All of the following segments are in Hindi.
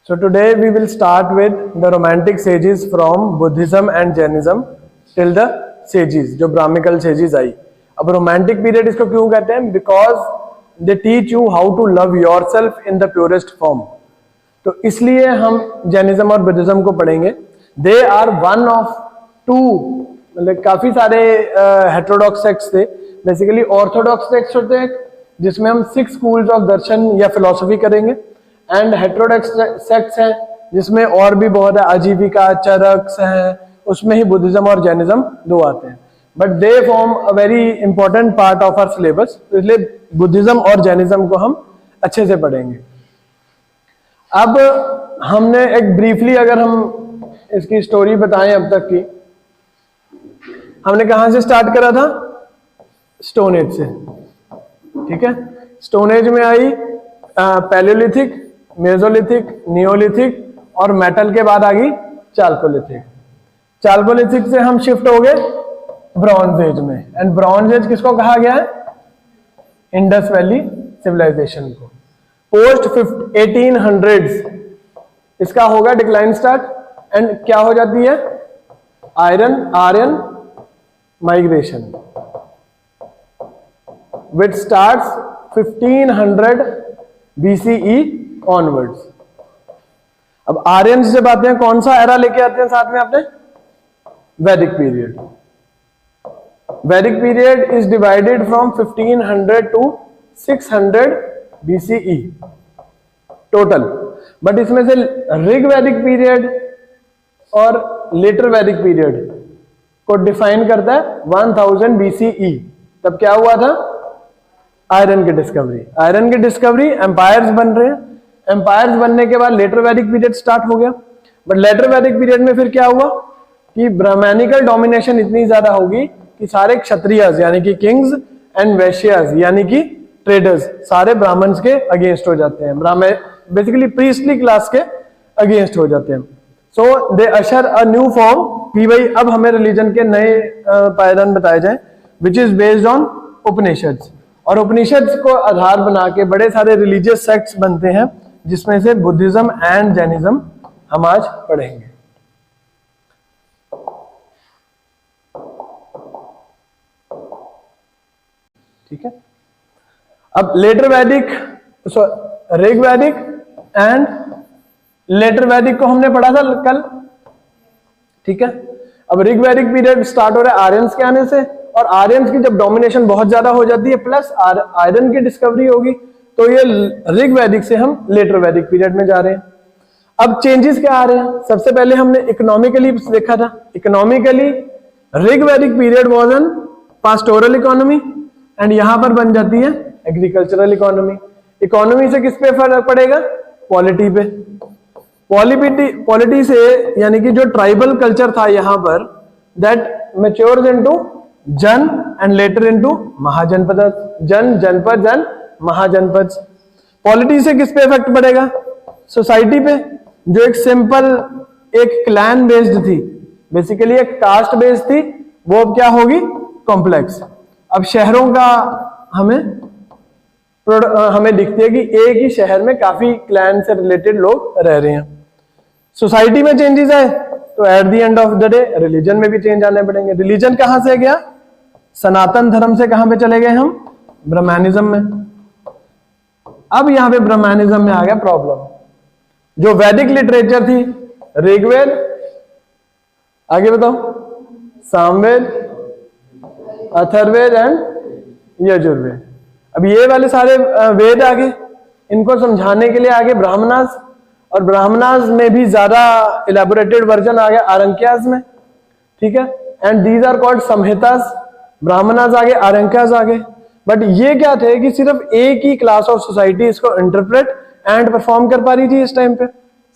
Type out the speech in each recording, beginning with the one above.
So today we will start with the romantic sages from Buddhism and Jainism till the sages, जो ब्राह्मिकल sages आई. अब romantic period इसको क्यों कहते हैं? Because they teach you how to love yourself in the purest form. तो इसलिए हम जैनिज्म और बुद्धिज्म को पढ़ेंगे. They are one of two, मतलब काफी सारे हेटेरोडॉक्स सेक्ट्स थे. बेसिकली ऑर्थोडॉक्स सेक्ट्स होते हैं जिसमें हम 6 स्कूल्स ऑफ दर्शन या फिलोसफी करेंगे, एंड हेटेरोडॉक्स सेक्ट्स हैं जिसमें और भी बहुत है, आजीविका, चरक्स हैं, उसमें ही बुद्धिज्म और जैनिज्म दो आते हैं. But they form a very important part of our syllabus, तो इसलिए बुद्धिज्म और जैनिज्म को हम अच्छे से पढ़ेंगे. अब हमने एक ब्रीफली अगर हम इसकी स्टोरी बताएं अब तक की, हमने कहां से स्टार्ट करा था? स्टोन एज से. ठीक है, स्टोन एज में आई पैलियोलिथिक, मेसोलिथिक, नियोलिथिक और मेटल के बाद आ गई चाल्कोलिथिक. चाल्कोलिथिक से हम शिफ्ट हो गए ब्रॉन्ज एज में, एंड ब्रॉन्ज एज किसको कहा गया है? इंडस वैली सिविलाइजेशन को. पोस्ट 1800s इसका होगा डिक्लाइन स्टार्ट, एंड क्या हो जाती है? Aryan migration which starts 1500 BCE onwards. अब आर्यन से बात हैं, कौन सा एरा लेके आते हैं साथ में आपने? वैदिक पीरियड. वैदिक period is divided from 1500 to 600 BCE total. But इसमें से ऋग वैदिक पीरियड और लेटर वैदिक पीरियड को डिफाइन करता है 1000 BCE. तब क्या हुआ था? आयरन की डिस्कवरी. आयरन की डिस्कवरी, एम्पायर्स बन रहे हैं. एम्पायर्स बनने के बाद लेटर वैदिक पीरियड स्टार्ट हो गया. बट लेटर वैदिक पीरियड में फिर क्या हुआ कि ब्राह्मणिकल डोमिनेशन इतनी ज्यादा होगी कि सारे क्षत्रियस यानी कि किंग्स एंड वैश्यास यानी कि ट्रेडर्स सारे ब्राह्मण्स के अगेंस्ट हो जाते हैं, बेसिकली प्रीस्टली क्लास के अगेंस्ट हो जाते हैं. सो दे अशर अ न्यू फॉर्म कि भाई अब हमें रिलीजन के नए पायदान बताए जाएं, which is based on Upanishads. और उपनिषद्स को आधार बना के बड़े सारे रिलीजियस सेक्ट्स बनते हैं, जिसमें से बुद्धिज्म एंड जैनिज्म हम आज पढ़ेंगे. ठीक है, अब लेटर वैदिक, ऋग वैदिक एंड लेटर वैदिक को हमने पढ़ा था कल. ठीक है, अब ऋग वैदिक पीरियड स्टार्ट हो रहा है आर्यंस के आने से, और आर्यंस की जब डोमिनेशन बहुत ज्यादा हो जाती है प्लस आयरन की डिस्कवरी होगी, तो ये ऋग वैदिक से हम लेटर वैदिक पीरियड में जा रहे हैं. अब चेंजेस क्या आ रहे हैं? सबसे पहले हमने इकोनॉमिकली देखा था. इकोनॉमिकली ऋग वैदिक period was an pastoral economy, and यहां पर बन जाती है एग्रीकल्चरल इकोनॉमी. इकोनॉमी से किस पे फर्क पड़ेगा? पॉलिटी पे. पॉलिटी से यानी कि जो ट्राइबल कल्चर था यहां पर, दैट मैच्योर्स इनटू जन एंड लेटर इनटू महाजनपद. जन, जनपद एंड महाजनपद. पॉलिटी से किस पे इफेक्ट पड़ेगा? सोसाइटी पे. जो एक सिंपल एक क्लैन बेस्ड थी, बेसिकली एक कास्ट बेस्ड थी, वो अब क्या होगी? कॉम्प्लेक्स. अब शहरों का हमें दिखती है कि एक ही शहर में काफी क्लैन से रिलेटेड लोग रह रहे हैं. सोसाइटी में चेंजेस आए तो at the end of the day religion में भी चेंज आने पड़ेंगे. रिलीजन कहां से गया? सनातन धर्म से कहां पे चले गए हम? ब्राह्मणिज्म में. अब यहां पे ब्राह्मणिज्म में आ गया प्रॉब्लम. जो वैदिक लिटरेचर थी, ऋग्वेद, आगे बताओ, सामवेद, अथर्ववेद एंड यजुर्वेद. अब ये वाले सारे वेद आगे, इनको समझाने के लिए आगे ब्राह्मणास, और ब्राह्मणास में भी ज्यादा इलेबोरेटेड वर्जन आ गया आरंक्यास में. ठीक है, and these are called Samhitas. Brahmanas आगे, आरंक्यास आगे. बट ये क्या थे कि सिर्फ एक ही क्लास ऑफ सोसाइटी इसको इंटरप्रेट एंड परफॉर्म कर पा रही थी इस टाइम पे.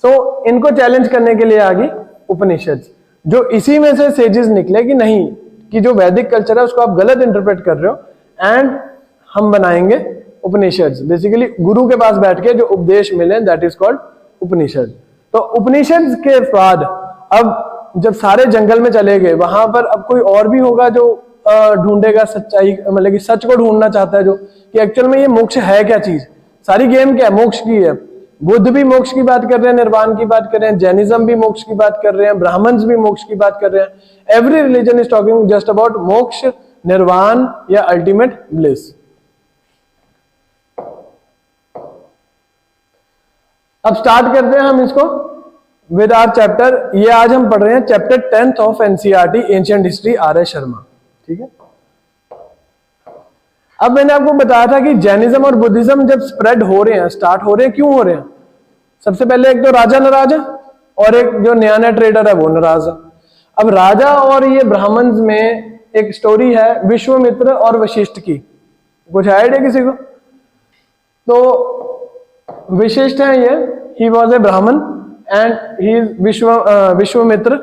सो इनको चैलेंज करने के लिए आ गई उपनिषद, जो इसी में से सेजेस निकले कि नहीं, कि जो वैदिक कल्चर है उसको आप गलत इंटरप्रेट कर रहे हो, एंड हम बनाएंगे उपनिषद. बेसिकली गुरु के पास बैठ के जो उपदेश मिले, दैट इज कॉल्ड उपनिषद. तो उपनिषद के बाद अब जब सारे जंगल में चले गए, वहां पर अब कोई और भी होगा जो ढूंढेगा सच्चाई, मतलब कि सच को ढूंढना चाहता है, जो कि एक्चुअल में ये मोक्ष है क्या चीज. सारी गेम क्या है? मोक्ष की है. बुद्ध भी मोक्ष की बात कर रहे हैं, निर्वाण की बात कर रहे हैं, जैनिज्म भी मोक्ष की बात कर रहे हैं, ब्राह्मण्स भी मोक्ष की बात कर रहे हैं। Every religion is talking just about मोक्ष, निर्वाण या अल्टीमेट ब्लिस। अब स्टार्ट करते हैं हम इसको विद आवर चैप्टर। ये आज हम पढ़ रहे हैं chapter 10th of NCERT ancient history, R S Sharma. ठीक है, अब मैंने आपको बताया था कि जैनिज्म और बुद्धिज्म जब स्प्रेड हो रहे हैं, स्टार्ट हो रहे हैं, क्यों हो रहे हैं? सबसे पहले एक तो राजा नाराज है और एक जो नया नया ट्रेडर है वो नाराज है। अब राजा और ये ब्राह्मण्स में एक स्टोरी है विश्वामित्र और वशिष्ठ की, कुछ आइडिया किसी को? तो वशिष्ठ है ये, ही वॉज ए ब्राह्मण एंड ही इज विश्वामित्र,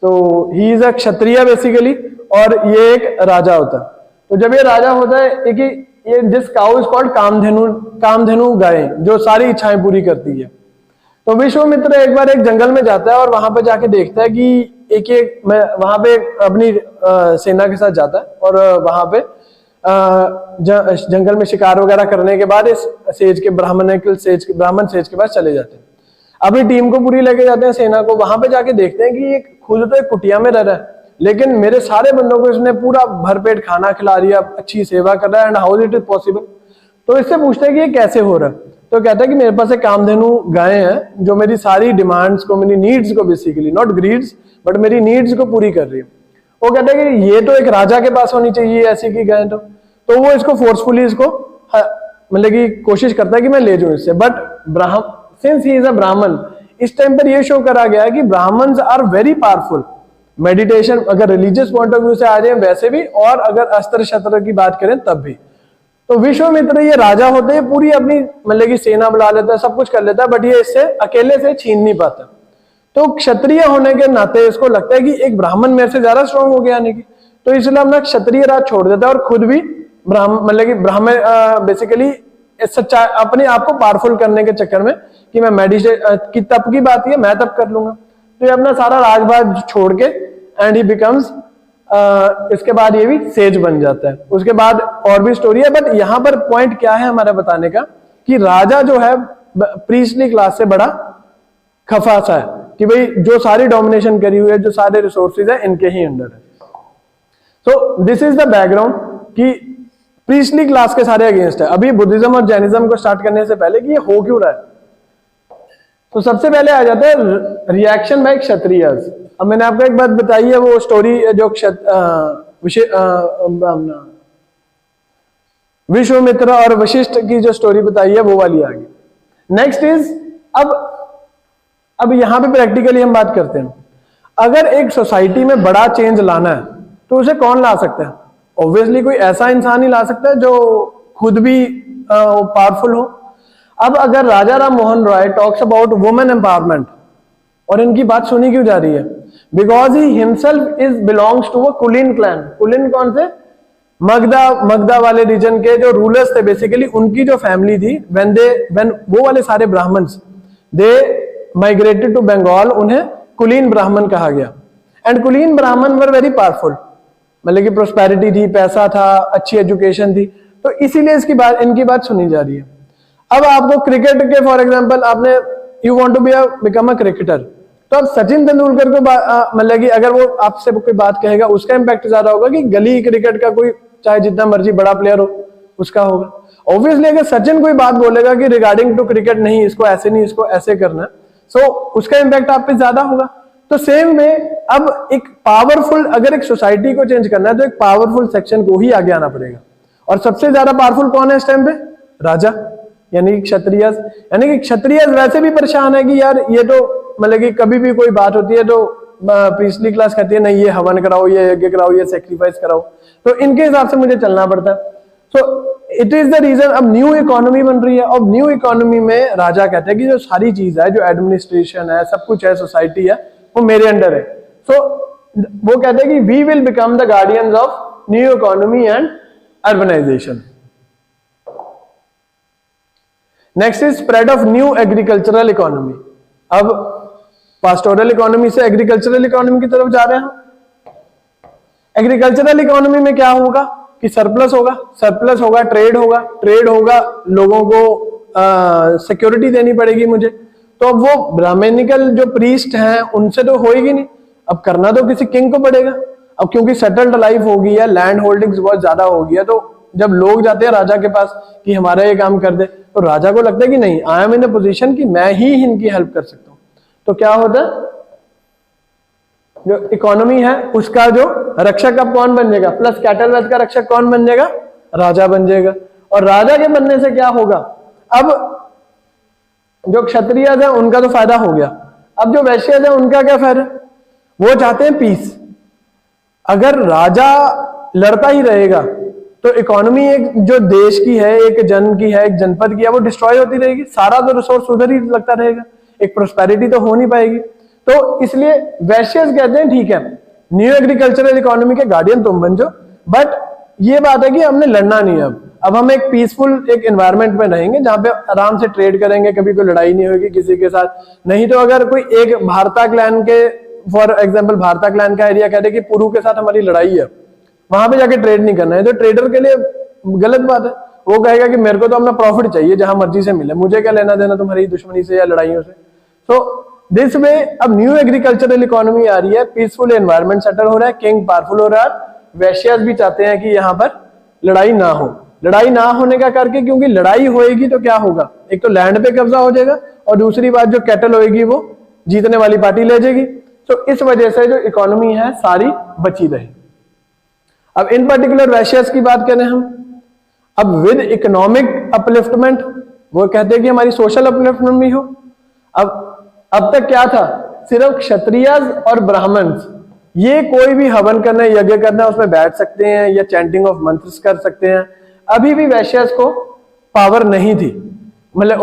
तो he is a Kshatriya basically, और ये एक राजा होता है। तो जब ये राजा होता है, एक ये this cow is called Kamadhenu, Kamadhenu गाय जो सारी इच्छाएं पूरी करती है। तो विश्वामित्र एक बार एक जंगल में जाता है और वहां पे जाके देखता है कि एक वहां पे अपनी सेना के साथ जाता है और वहां पे जंगल में शिकार वगैरह करने के बाद इस सेज के ब्राह्मण सेज के पास चले जाते हैं। अपनी टीम को पूरी लेके जाते हैं, सेना को। वहां पे जाके देखते हैं कि ये खुद तो एक कुटिया में रह रहा है, लेकिन मेरे सारे बंदों को इसने पूरा भरपेट खाना खिला दिया, अच्छी सेवा कर रहा है, and how it is possible. तो इससे पूछते हैं कि ये कैसे हो रहा है। तो कहता है कि मेरे पास एक कामधेनु गाय है जो मेरी सारी डिमांड्स को, मेरी नीड्स को, बेसिकली नॉट ग्रीड्स बट मेरी नीड्स को पूरी कर रही है। वो कहता है कि ये तो एक राजा के पास होनी चाहिए ऐसी की गाय। तो वो इसको फोर्सफुली इसको मतलब की कोशिश करता है कि मैं ले जाऊं इससे, but since he is a ब्राह्मण, इस टाइम पर ये शो करा गया है कि Brahmins are very powerful. Meditation अगर रिलीजियस पॉइंट ऑफ व्यू से आ जाए वैसे भी, और अगर अस्त्र शस्त्र की बात करें तब भी। तो विश्वामित्र ये राजा होते हैं, पूरी अपनी मतलब की सेना बुला लेता है, सब कुछ कर लेता है, बट ये इससे अकेले से छीन नहीं पाता। तो क्षत्रिय होने के नाते इसको लगता है कि एक ब्राह्मण मेरे से ज्यादा स्ट्रांग हो गया, नहीं, तो इसलिए अपना क्षत्रिय राज छोड़ देता है और खुद भी मतलब की ब्राह्मण बेसिकली सच्चा अपने आप को पावरफुल करने के चक्कर में कि मैं मेडिटेशन की तप की बात है, मैं तप कर लूंगा। तो ये अपना सारा राजभाग छोड़ के एंड ही बिकम्स इसके बाद ये भी सेज बन जाता है। उसके बाद और भी स्टोरी है, बट यहां पर पॉइंट क्या है हमारा बताने का कि राजा जो है प्रीस्टली क्लास से बड़ा खफा सा है कि भाई जो सारी डोमिनेशन करी हुई है, जो सारे रिसोर्सेज है, इनके ही अंडर है। So this is the background कि प्रीस्टली क्लास के सारे अगेंस्ट है। अभी बुद्धिज्म और जैनिज्म को स्टार्ट करने से पहले कि ये हो क्यों रहा है, तो सबसे पहले आ जाता है रिएक्शन बाय क्षत्रियज। अब मैंने आपको एक बात बताई है, वो स्टोरी जो विश्वामित्र और वशिष्ठ की जो स्टोरी बताई है वो वाली आ गई। नेक्स्ट इज अब यहां पे प्रैक्टिकली हम बात करते हैं। अगर एक सोसाइटी में बड़ा चेंज लाना है तो उसे कौन ला सकता है? ऑब्वियसली कोई ऐसा इंसान ही ला सकता है जो खुद भी पावरफुल हो। अब अगर Raja Ram Mohan Roy talks about women empowerment, और इनकी बात सुनी क्यों जा रही है? Because he himself is belongs to a Kulin clan. कुलीन कौन से? मगधा वाले रीजन के जो रूलर्स थे बेसिकली, उनकी जो फैमिली थी, व्हेन वो वाले सारे Brahmins they migrated to Bengal, उन्हें कुलीन ब्राह्मण कहा गया। एंड कुलीन ब्राह्मण वर वेरी पावरफुल, मतलब कि प्रोस्पेरिटी थी, पैसा था, अच्छी एजुकेशन थी, तो इसीलिए इनकी बात सुनी जा रही है। अब आपको क्रिकेट के फॉर एग्जांपल आपने you want to be become a cricketer, तो अब सचिन तेंदुलकर को मतलब कि अगर वो आपसे कोई बात कहेगा उसका इंपैक्ट ज्यादा होगा कि गली क्रिकेट का कोई चाहे जितना मर्जी बड़ा प्लेयर हो उसका होगा। ऑब्वियसली अगर सचिन कोई बात बोलेगा कि रिगार्डिंग टू क्रिकेट नहीं, इसको ऐसे नहीं, इसको ऐसे करना, सो उसका इंपैक्ट आप पे ज्यादा होगा। तो सेम में अब एक पावरफुल, अगर एक सोसाइटी को चेंज करना है तो एक पावरफुल सेक्शन को ही आगे आना पड़ेगा। और सबसे ज्यादा पावरफुल कौन है इस टाइम पे? राजा, यानी क्षत्रिय। यानी कि क्षत्रिय वैसे भी परेशान है कि यार ये तो मतलब कि कभी भी कोई बात होती है तो प्रीस्टली क्लास कहती है नहीं ये हवन कराओ, ये यज्ञ कराओ, ये सेक्रीफाइस कराओ, तो इनके हिसाब से मुझे चलना पड़ता है। So it is the reason. अब न्यू इकोनॉमी बन रही है, अब न्यू इकोनॉमी में राजा कहते हैं कि जो सारी चीज है, जो एडमिनिस्ट्रेशन है, सब कुछ है, सोसाइटी है, वो मेरे अंडर है। सो वो कहते हैं कि we will become the guardians of new economy and urbanization. Next is spread of new agricultural economy. अब पास्टोरल इकोनॉमी से एग्रीकल्चरल इकोनॉमी की तरफ जा रहे हैं। एग्रीकल्चरल इकोनॉमी में क्या होगा कि सरप्लस होगा, ट्रेड होगा, लोगों को सिक्योरिटी देनी पड़ेगी मुझे, तो अब वो ब्राह्मणिकल जो प्रीस्ट हैं उनसे तो होएगी नहीं, अब करना तो किसी किंग को पड़ेगा। अब क्योंकि सेटल्ड लाइफ होगी या लैंड होल्डिंग्स बहुत ज्यादा होगी, तो जब लोग जाते हैं राजा के पास कि हमारा ये काम कर दे, तो राजा को लगता है कि नहीं, I am in A position कि मैं ही इनकी हेल्प कर सकता हूं। तो क्या होता है, जो इकोनॉमी है उसका जो रक्षक अब कौन बन जाएगा, प्लस कैटल वेल्थ का रक्षक कौन बन जाएगा, राजा बन जाएगा। और राजा के बनने से क्या होगा, अब जो क्षत्रिय है उनका तो फायदा हो गया, अब जो वैश्य है उनका क्या फायदा, वो चाहते हैं पीस। अगर राजा लड़ता ही रहेगा तो इकोनॉमी एक जो देश की है, एक जन की है, एक जनपद की है, वो डिस्ट्रॉय होती रहेगी, सारा तो रिसोर्स उधर ही लगता रहेगा, एक प्रोस्पेरिटी तो हो नहीं पाएगी। तो इसलिए वैश्यस कहते हैं ठीक है, न्यू एग्रीकल्चरल इकोनॉमी के गार्डियन तुम बन जाओ, बट ये बात है कि हमने लड़ना नहीं है। अब हम एक पीसफुल एक एनवायरनमेंट में रहेंगे जहां पे आराम से ट्रेड करेंगे, कभी कोई लड़ाई नहीं होगी किसी के साथ। नहीं तो अगर कोई एक भारता क्लैन के, फॉर एग्जांपल भारता क्लैन का एरिया कहते कि पुरु के साथ हमारी लड़ाई है, वहां पे जाके ट्रेड नहीं करना है, तो ट्रेडर के लिए गलत बात है। वो कहेगा कि मेरे को तो अपना प्रॉफिट चाहिए, जहां मर्जी से मिले, मुझे क्या लेना देना तुम्हारी दुश्मनी से या लड़ाइयों से। तो दिस वे अब न्यू एग्रीकल्चरल इकोनॉमी आ रही है, पीसफुल एनवायरनमेंट सेटल हो रहा है, किंग पावरफुल हो रहा है, वैश्यास भी चाहते हैं कि यहाँ पर लड़ाई ना हो। लड़ाई ना होने का करके, क्योंकि लड़ाई होएगी तो क्या होगा, एक तो लैंड पे कब्जा हो जाएगा और दूसरी बात जो कैटल होएगी वो जीतने वाली पार्टी ले जाएगी। तो इस वजह से जो इकोनॉमी है सारी बची रही। अब इन पर्टिकुलर वैश्यास की बात करें हम, अब विद इकोनॉमिक अपलिफ्टमेंट, वो कहते हैं कि हमारी सोशल अपलिफ्टमेंट भी हो। अब तक क्या था, सिर्फ क्षत्रिय और ब्राह्मण्स ये कोई भी हवन करना, यज्ञ करना, उसमें बैठ सकते हैं या चैंटिंग ऑफ मंत्रस कर सकते हैं। अभी भी वैश्यास को पावर नहीं थी, मतलब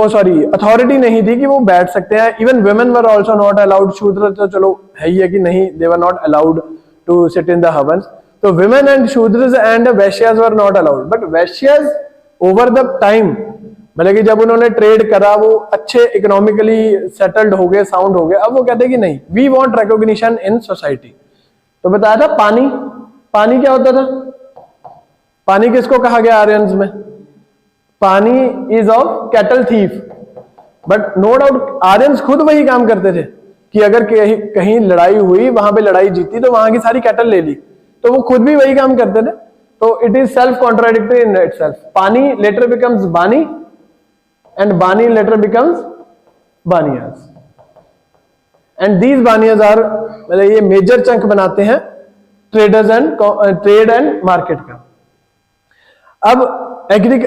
अथॉरिटी नहीं थी कि वो बैठ सकते हैं। Even women were also not allowed. शूद्र तो चलो है ही है कि नहीं, they were not allowed to sit in the havans. तो women and Shudras and Vaishyas were not allowed. But Vaishyas over the time, मतलब कि जब उन्होंने ट्रेड करा, वो अच्छे इकोनॉमिकली सेटल्ड हो गए, साउंड हो गए, अब वो कहते हैं कि नहीं, we want recognition in society. तो बताया था पानी क्या होता था, पानी किसको कहा गया आर्यंस में, Pani is of cattle thief. But no doubt Aryans खुद वही काम करते थे कि अगर कहीं लड़ाई हुई, वहां पे लड़ाई जीती तो वहां की सारी कैटल ले ली, तो वो खुद भी वही काम करते थे। तो it is self contradictory in itself. पानी लेटर बिकम्स बानी and Bani later becomes Baniyas, and these Baniyas are, मतलब ये मेजर चंक बनाते हैं traders and trade and market का। अब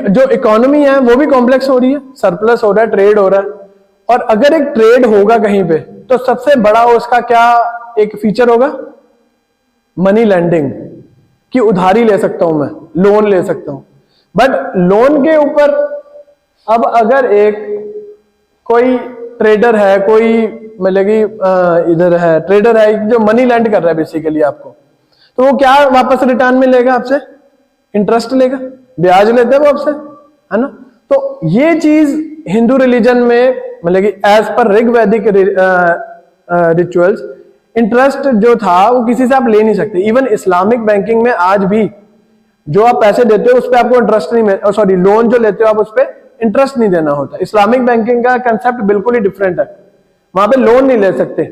जो इकोनॉमी है वो भी कॉम्प्लेक्स हो रही है, सरप्लस हो रहा है, ट्रेड हो रहा है, और अगर एक ट्रेड होगा कहीं पे तो सबसे बड़ा उसका क्या एक फीचर होगा, मनी लेंडिंग, कि उधारी ले सकता हूं मैं, लोन ले सकता हूं। बट लोन के ऊपर अब अगर एक कोई ट्रेडर है, कोई मतलब कि इधर है ट्रेडर है जो मनी लैंड कर रहा है बेसिकली आपको, तो वो क्या वापस रिटर्न में लेगा आपसे, इंटरेस्ट लेगा, ब्याज लेते हैं वो आपसे, है ना। तो ये चीज हिंदू रिलीजन में मतलब कि एज पर ऋग वैदिक रिचुअल्स, इंटरेस्ट जो था वो किसी से आप ले नहीं सकते। इवन इस्लामिक बैंकिंग में आज भी जो आप पैसे देते हो उस पर आपको इंटरेस्ट नहीं, लोन जो लेते हो आप उस पर इंटरेस्ट नहीं देना होता। इस्लामिक बैंकिंग का कंसेप्ट बिल्कुल ही डिफरेंट है, वहां पे लोन नहीं ले सकते,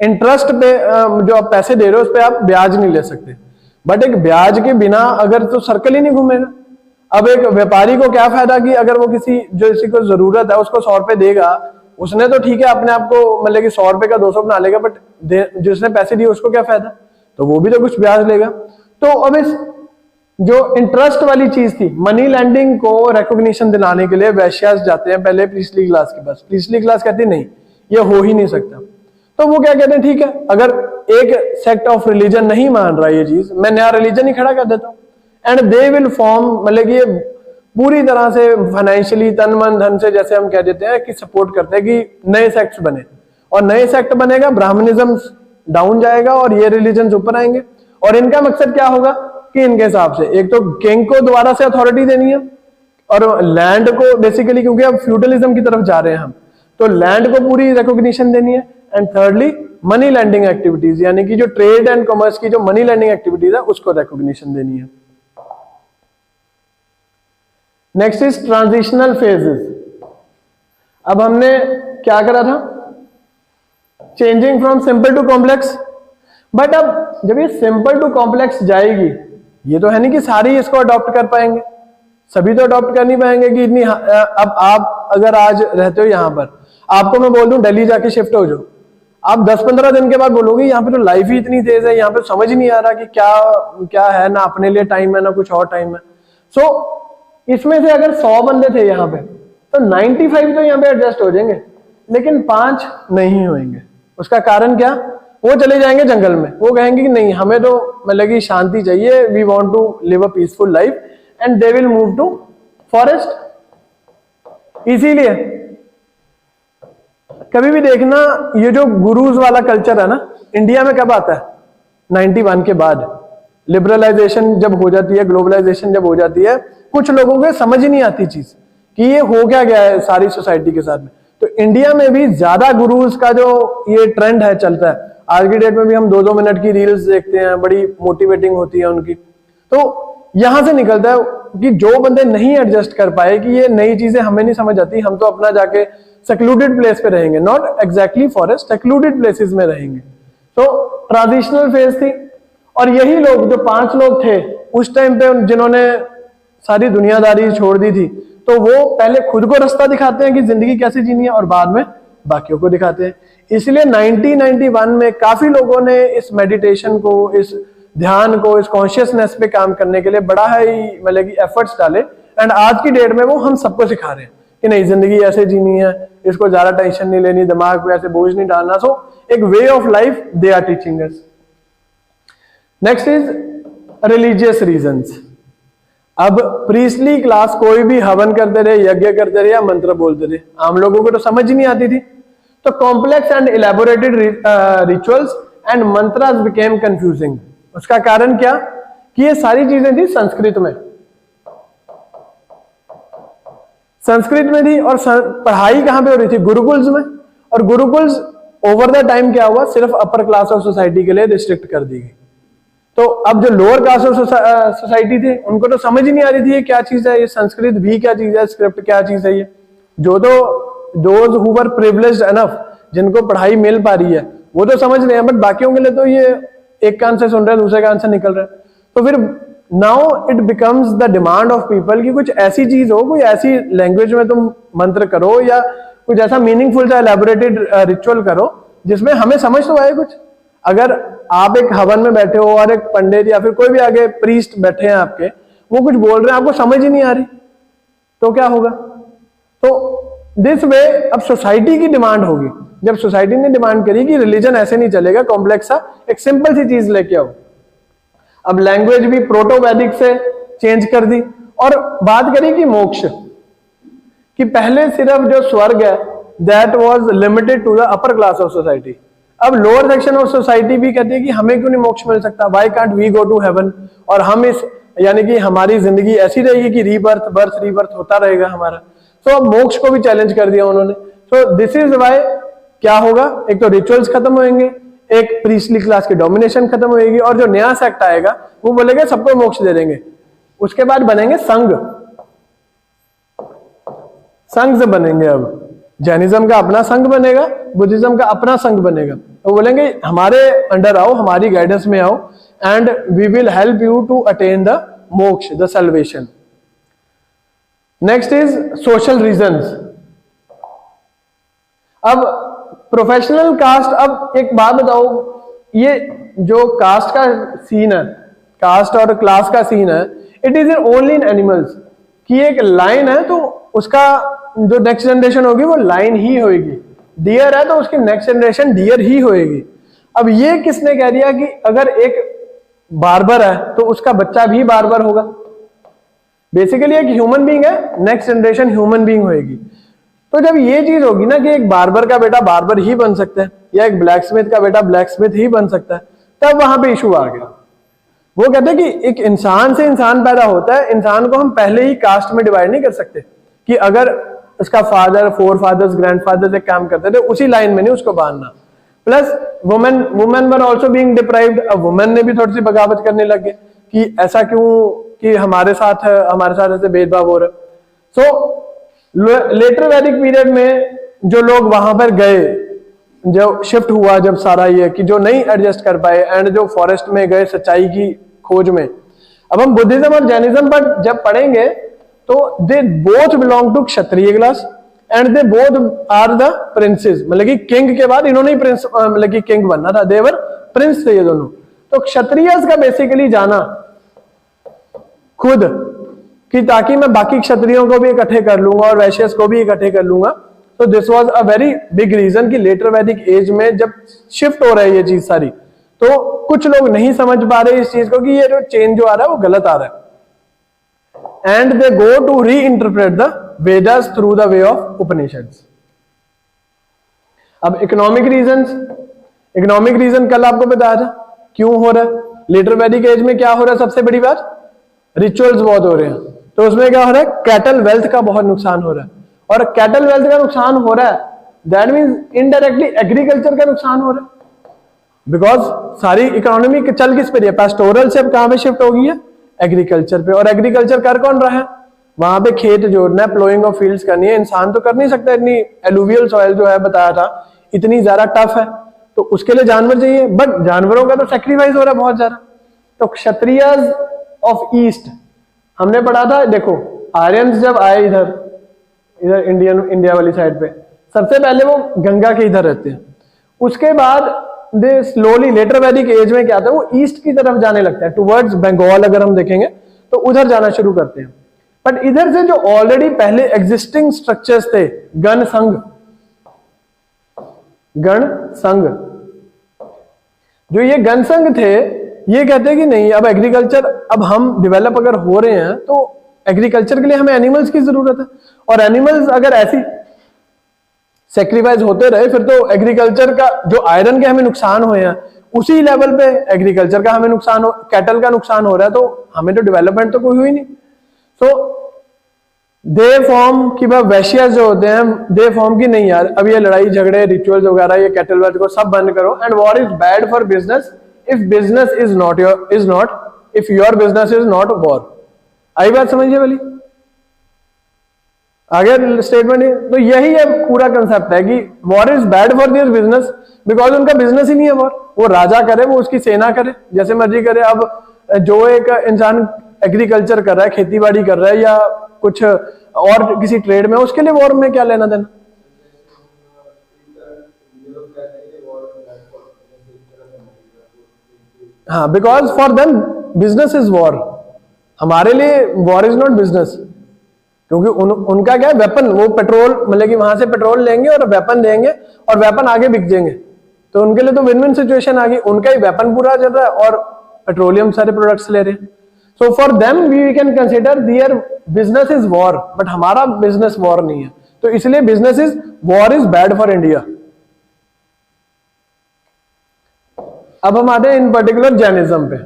इंटरेस्ट पे जो आप पैसे दे रहे हो उस पर आप ब्याज नहीं ले सकते। बट एक ब्याज के बिना अगर तो सर्कल ही नहीं घूमेगा। अब एक व्यापारी को क्या फायदा कि अगर वो किसी को जरूरत है उसको 100 रुपए देगा, उसने तो ठीक है अपने आप को मतलब कि 100 रुपए का 200 बना लेगा, बट जिसने पैसे दिए उसको क्या फायदा, तो वो भी तो कुछ ब्याज लेगा। तो अब इस जो इंटरेस्ट वाली चीज थी, मनी लैंडिंग को रिकॉग्निशन दिलाने के लिए वैश्यास जाते हैं पहले प्रीस्टली क्लास के पास। प्रीस्टली क्लास कहती नहीं, ये हो ही नहीं सकता। तो वो क्या कहते हैं, ठीक है अगर एक सेक्ट ऑफ रिलीजन नहीं मान रहा ये चीज, मैं नया रिलीजन ही खड़ा कर देता हूं, एंड दे विल फॉर्म, मतलब कि ये पूरी तरह से फाइनेंशियली तन मन धन से, जैसे हम कह देते हैं कि सपोर्ट करते हैं कि नए सेक्ट्स बने, और नए सेक्ट बनेगा, ब्राह्मणिज्म डाउन जाएगा और ये रिलीजन ऊपर आएंगे। और इनका मकसद क्या होगा कि इनके हिसाब से एक तो किंग को दोबारा से अथॉरिटी देनी है, और लैंड को बेसिकली, क्योंकि अब फ्यूडलिज्म की तरफ जा रहे हैं हम, तो लैंड को पूरी रिकॉग्निशन देनी है। And thirdly money lending activities, यानी कि जो ट्रेड एंड कॉमर्स की जो मनी लैंडिंग एक्टिविटीज है उसको रिकॉग्निशन देनी है। Next is transitional phases. अब हमने क्या करा था, changing from simple to complex. But अब जब ये सिंपल टू कॉम्प्लेक्स जाएगी, ये तो है नहीं कि सारे इसको अडॉप्ट कर पाएंगे, सभी तो अडॉप्ट कर नहीं पाएंगे कि इतनी। अब आप अगर आज रहते हो यहाँ पर, आपको मैं बोल दूं दिल्ली जाके शिफ्ट हो जाओ, आप 10-15 दिन के बाद बोलोगे यहाँ पे तो लाइफ ही इतनी तेज है, यहाँ पे समझ ही नहीं आ रहा कि क्या क्या है, ना अपने लिए टाइम है ना कुछ और टाइम है। सो इसमें से अगर 100 बंदे थे यहाँ पे, तो 95 तो यहाँ पे एडजस्ट हो जाएंगे, लेकिन 5 नहीं होंगे। उसका कारण क्या, वो चले जाएंगे जंगल में, वो कहेंगे कि नहीं हमें तो मतलब कि शांति चाहिए, we want to live a peaceful life, and they will move to forest. इसीलिए कभी भी देखना, ये जो गुरुज वाला कल्चर है ना, इंडिया में कब आता है, 91 के बाद। लिबरलाइजेशन जब हो जाती है, ग्लोबलाइजेशन जब हो जाती है, कुछ लोगों को समझ ही नहीं आती चीज कि ये हो क्या गया है सारी सोसाइटी के साथ में। तो इंडिया में भी ज्यादा गुरुज का जो ये ट्रेंड है चलता है। आज की डेट में भी हम 2-2 मिनट की रील्स देखते हैं, बड़ी मोटिवेटिंग होती है उनकी। तो यहां से निकलता है कि जो बंदे नहीं एडजस्ट कर पाए कि ये नई चीजें हमें नहीं समझ आती, हम तो अपना जाके सेक्लूडेड प्लेस पे रहेंगे, not exactly forest, secluded places में रहेंगे। तो ट्रांजिशनल फेज थी, और यही लोग जो 5 लोग थे उस टाइम पे जिन्होंने सारी दुनियादारी छोड़ दी थी, तो वो पहले खुद को रास्ता दिखाते हैं कि जिंदगी कैसे जीनी है, और बाद में बाकियों को दिखाते हैं। इसलिए 1991 में काफी लोगों ने इस मेडिटेशन को, इस ध्यान को, इस कॉन्शियसनेस पे काम करने के लिए बड़ा ही मतलब कि एफर्ट्स डाले। एंड आज की डेट में वो हम सबको सिखा रहे हैं कि नहीं, जिंदगी ऐसे जीनी है, इसको ज्यादा टेंशन नहीं लेनी, दिमाग पे ऐसे बोझ नहीं डालना। सो एक way of life they are teaching us. Next is religious reasons. अब प्रीस्टली क्लास कोई भी हवन करते रहे, यज्ञ करते रहे या मंत्र बोलते रहे, आम लोगों को तो समझ ही नहीं आती थी। तो complex and elaborated rituals and mantras became confusing. उसका कारण क्या, कि ये सारी चीजें थी संस्कृत में, संस्कृत में थी, और पढ़ाई कहां पे हो रही थी, गुरुकुल्स में। और गुरुकुल्स ओवर द टाइम क्या हुआ, सिर्फ अपर क्लास ऑफ सोसाइटी के लिए रिस्ट्रिक्ट कर दी गई। तो अब जो लोअर क्लास ऑफ सोसाइटी थी, उनको तो समझ ही नहीं आ रही थी ये क्या चीज है, ये संस्कृत भी क्या चीज है, स्क्रिप्ट क्या चीज है। ये जो तो those who were privileged enough, जिनको पढ़ाई मिल पा रही है, वो तो समझ रहे हैं, बट बाकियों के लिए तो ये एक कान से सुन रहे हैं, दूसरे कान से निकल रहे हैं। तो फिर now it becomes the demand of people कि कुछ ऐसी चीज हो, कोई ऐसी लैंग्वेज में तुम मंत्र करो, या कुछ ऐसा मीनिंगफुल सा एलैबोरेटेड रिचुअल करो जिसमें हमें समझ तो आए कुछ। अगर आप एक हवन में बैठे हो और एक पंडित या फिर कोई भी आगे प्रीस्ट बैठे हैं आपके, वो कुछ बोल रहे हैं, आपको समझ ही नहीं आ रही, तो क्या होगा। तो दिस वे अब सोसाइटी की डिमांड होगी। जब सोसाइटी ने डिमांड करी कि रिलीजन ऐसे नहीं चलेगा, कॉम्प्लेक्स सा एक सिंपल सी चीज लेके आओ। अब लैंग्वेज भी प्रोटो वैदिक से चेंज कर दी, और बात करी कि मोक्ष कि पहले सिर्फ जो स्वर्ग है that was limited to the upper class of society. अब लोअर सेक्शन ऑफ सोसाइटी भी कहती है कि हमें क्यों नहीं मोक्ष मिल सकता, why can't we go to heaven, और हम इस यानी कि हमारी जिंदगी ऐसी रहेगी कि रीबर्थ बर्थ रीबर्थ होता रहेगा हमारा। तो अब मोक्ष को भी चैलेंज कर दिया उन्होंने। सो दिस इज व्हाई क्या होगा, एक तो रिचुअल्स खत्म होंगे, एक प्रीस्टली क्लास की डोमिनेशन खत्म होगी, और जो नया सेक्ट आएगा वो बोलेगा सबको मोक्ष दे देंगे। उसके बाद बनेंगे संघ, संघ से बनेंगे। अब जैनिज्म का अपना संघ बनेगा, बुद्धिज्म का अपना संघ बनेगा। तो बोलेंगे हमारे अंडर आओ, हमारी गाइडेंस में आओ, and we will help you to attain the moksha, the salvation. Next is social reasons. अब प्रोफेशनल कास्ट, अब एक बात बताओ, ये जो कास्ट का सीन है, कास्ट और क्लास का सीन है, it is only in animals, कि एक लाइन है तो उसका जो नेक्स्ट जनरेशन होगी वो लाइन ही होगी। डियर है तो उसकी नेक्स्ट जनरेशन डियर ही होगी। अब ये किसने कह दिया कि अगर एक बार्बर है तो उसका बच्चा भी बार्बर होगा। बेसिकली एक ह्यूमन बीइंग है, नेक्स्ट जनरेशन ह्यूमन बीइंग होगी। तो जब ये चीज होगी ना कि एक बार्बर का बेटा बार्बर ही बन सकता है, या एक ब्लैक स्मिथ का बेटा ब्लैक स्मिथ ही बन सकता है, तब वहां पे इशू आ गया। वो कहते हैं कि एक इंसान से इंसान पैदा होता है, इंसान को हम पहले ही कास्ट में डिवाइड नहीं कर सकते कि अगर उसका फादर, फोर फादर्स, ग्रैंडफादर्स एक काम करते थे, उसी लाइन में नहीं उसको बांधना। Plus women were also being deprived. अब वुमेन ने भी थोड़ी सी बगावत करने लग गए कि ऐसा क्यों कि हमारे साथ ऐसे भेदभाव हो रहा है। सो लेटर वैदिक पीरियड में जो लोग वहां पर गए, जो शिफ्ट हुआ जब सारा ये कि जो नहीं एडजस्ट कर पाए एंड जो फॉरेस्ट में गए सच्चाई की खोज में। अब हम बुद्धिज्म और जैनिज्म पर जब पढ़ेंगे तो they both belong to Kshatriya class and they both are the princes, मतलब कि किंग के बाद इन्होंने ही प्रिंस, मतलब कि किंग बनना था, देवर प्रिंस थे ये दोनों। तो क्षत्रियस का बेसिकली जाना खुद कि ताकि मैं बाकी क्षत्रियों को भी इकट्ठे कर लूंगा और वैश्यस को भी इकट्ठे कर लूंगा। तो this was a very big reason कि लेटर वैदिक एज में जब शिफ्ट हो रहा है ये चीज सारी, तो कुछ लोग नहीं समझ पा रहे इस चीज को कि ये जो चेंज जो आ रहा है वो गलत आ रहा है, and they go to reinterpret the Vedas through the way of Upanishads. अब इकोनॉमिक रीजन कल आपको बताया था क्यों हो रहा है लेटर वैदिक एज में। क्या हो रहा है सबसे बड़ी बात, रिचुअल्स बहुत हो रहे हैं, तो उसमें क्या हो रहा है, कैटल वेल्थ का बहुत नुकसान हो रहा है। और कैटल वेल्थ का नुकसान हो रहा है, दैट मींस इनडायरेक्टली एग्रीकल्चर का नुकसान हो रहा है, बिकॉज सारी इकोनॉमी चल किस पे रही है, पेस्टोरल से अब कहां पे शिफ्ट हो गई है, एग्रीकल्चर पे। और एग्रीकल्चर कर कौन रहा है, वहां पे खेत जोड़ना है, प्लोइंग ऑफ फील्ड्स करनी है। इंसान तो कर नहीं सकता, इतनी एलुवियल सॉइल जो है बताया था इतनी ज्यादा टफ है, तो उसके लिए जानवर चाहिए, बट जानवरों का तो सेक्रीफाइस हो रहा है बहुत ज्यादा। तो क्षत्रियज ऑफ ईस्ट हमने पढ़ा था, देखो आर्यंस जब आए इधर इंडिया वाली साइड पे, सबसे पहले वो गंगा के इधर रहते हैं, उसके बाद दे स्लोली लेटर वैदिक एज में क्या था, वो ईस्ट की तरफ जाने लगता है, टुवर्ड्स बंगाल अगर हम देखेंगे तो उधर जाना शुरू करते हैं। बट इधर से जो ऑलरेडी पहले एग्जिस्टिंग स्ट्रक्चर्स थे, गण संघ, जो ये गण संघ थे, ये कहते हैं कि नहीं अब एग्रीकल्चर, अब हम डेवलप अगर हो रहे हैं तो एग्रीकल्चर के लिए हमें एनिमल्स की जरूरत है, और एनिमल्स अगर ऐसी सेक्रीफाइस होते रहे फिर तो एग्रीकल्चर का जो आयरन के हमें नुकसान हुए हैं उसी लेवल पे एग्रीकल्चर का हमें नुकसान हो, कैटल का नुकसान हो रहा है, तो हमें तो डेवलपमेंट तो कोई हुई नहीं। सो दे फॉर्म की वैश्यस जो होते हैं, दे फॉर्म की नहीं यार अब ये लड़ाई झगड़े रिचुअल्स वगैरह ये कैटल वेल्थ को सब बंद करो, and war is bad for business if business is not if your business is not war. आई बात समझिए वाली, आगे स्टेटमेंट है। तो यही है पूरा कंसेप्ट है कि war is bad for their business because उनका बिजनेस ही नहीं है वॉर। वो राजा करे, वो उसकी सेना करे, जैसे मर्जी करे। अब जो एक इंसान एग्रीकल्चर कर रहा है, खेती बाड़ी कर रहा है या कुछ और किसी ट्रेड में, उसके लिए वॉर में क्या लेना देना। हाँ, because for them business is war, हमारे लिए वॉर इज नॉट बिजनेस, क्योंकि उनका क्या है, वेपन, वो पेट्रोल मतलब कि वहां से पेट्रोल लेंगे और वेपन देंगे और वेपन आगे बिक जाएंगे, तो उनके लिए तो विन विन सिचुएशन आ गई। उनका ही वेपन पूरा चल रहा है और पेट्रोलियम सारे प्रोडक्ट्स ले रहे हैं। So for them we can consider their business is war, but हमारा बिजनेस वॉर नहीं है, तो इसलिए business is war is bad for India. अब हम आते हैं इन पर्टिकुलर जैनिज्म पे।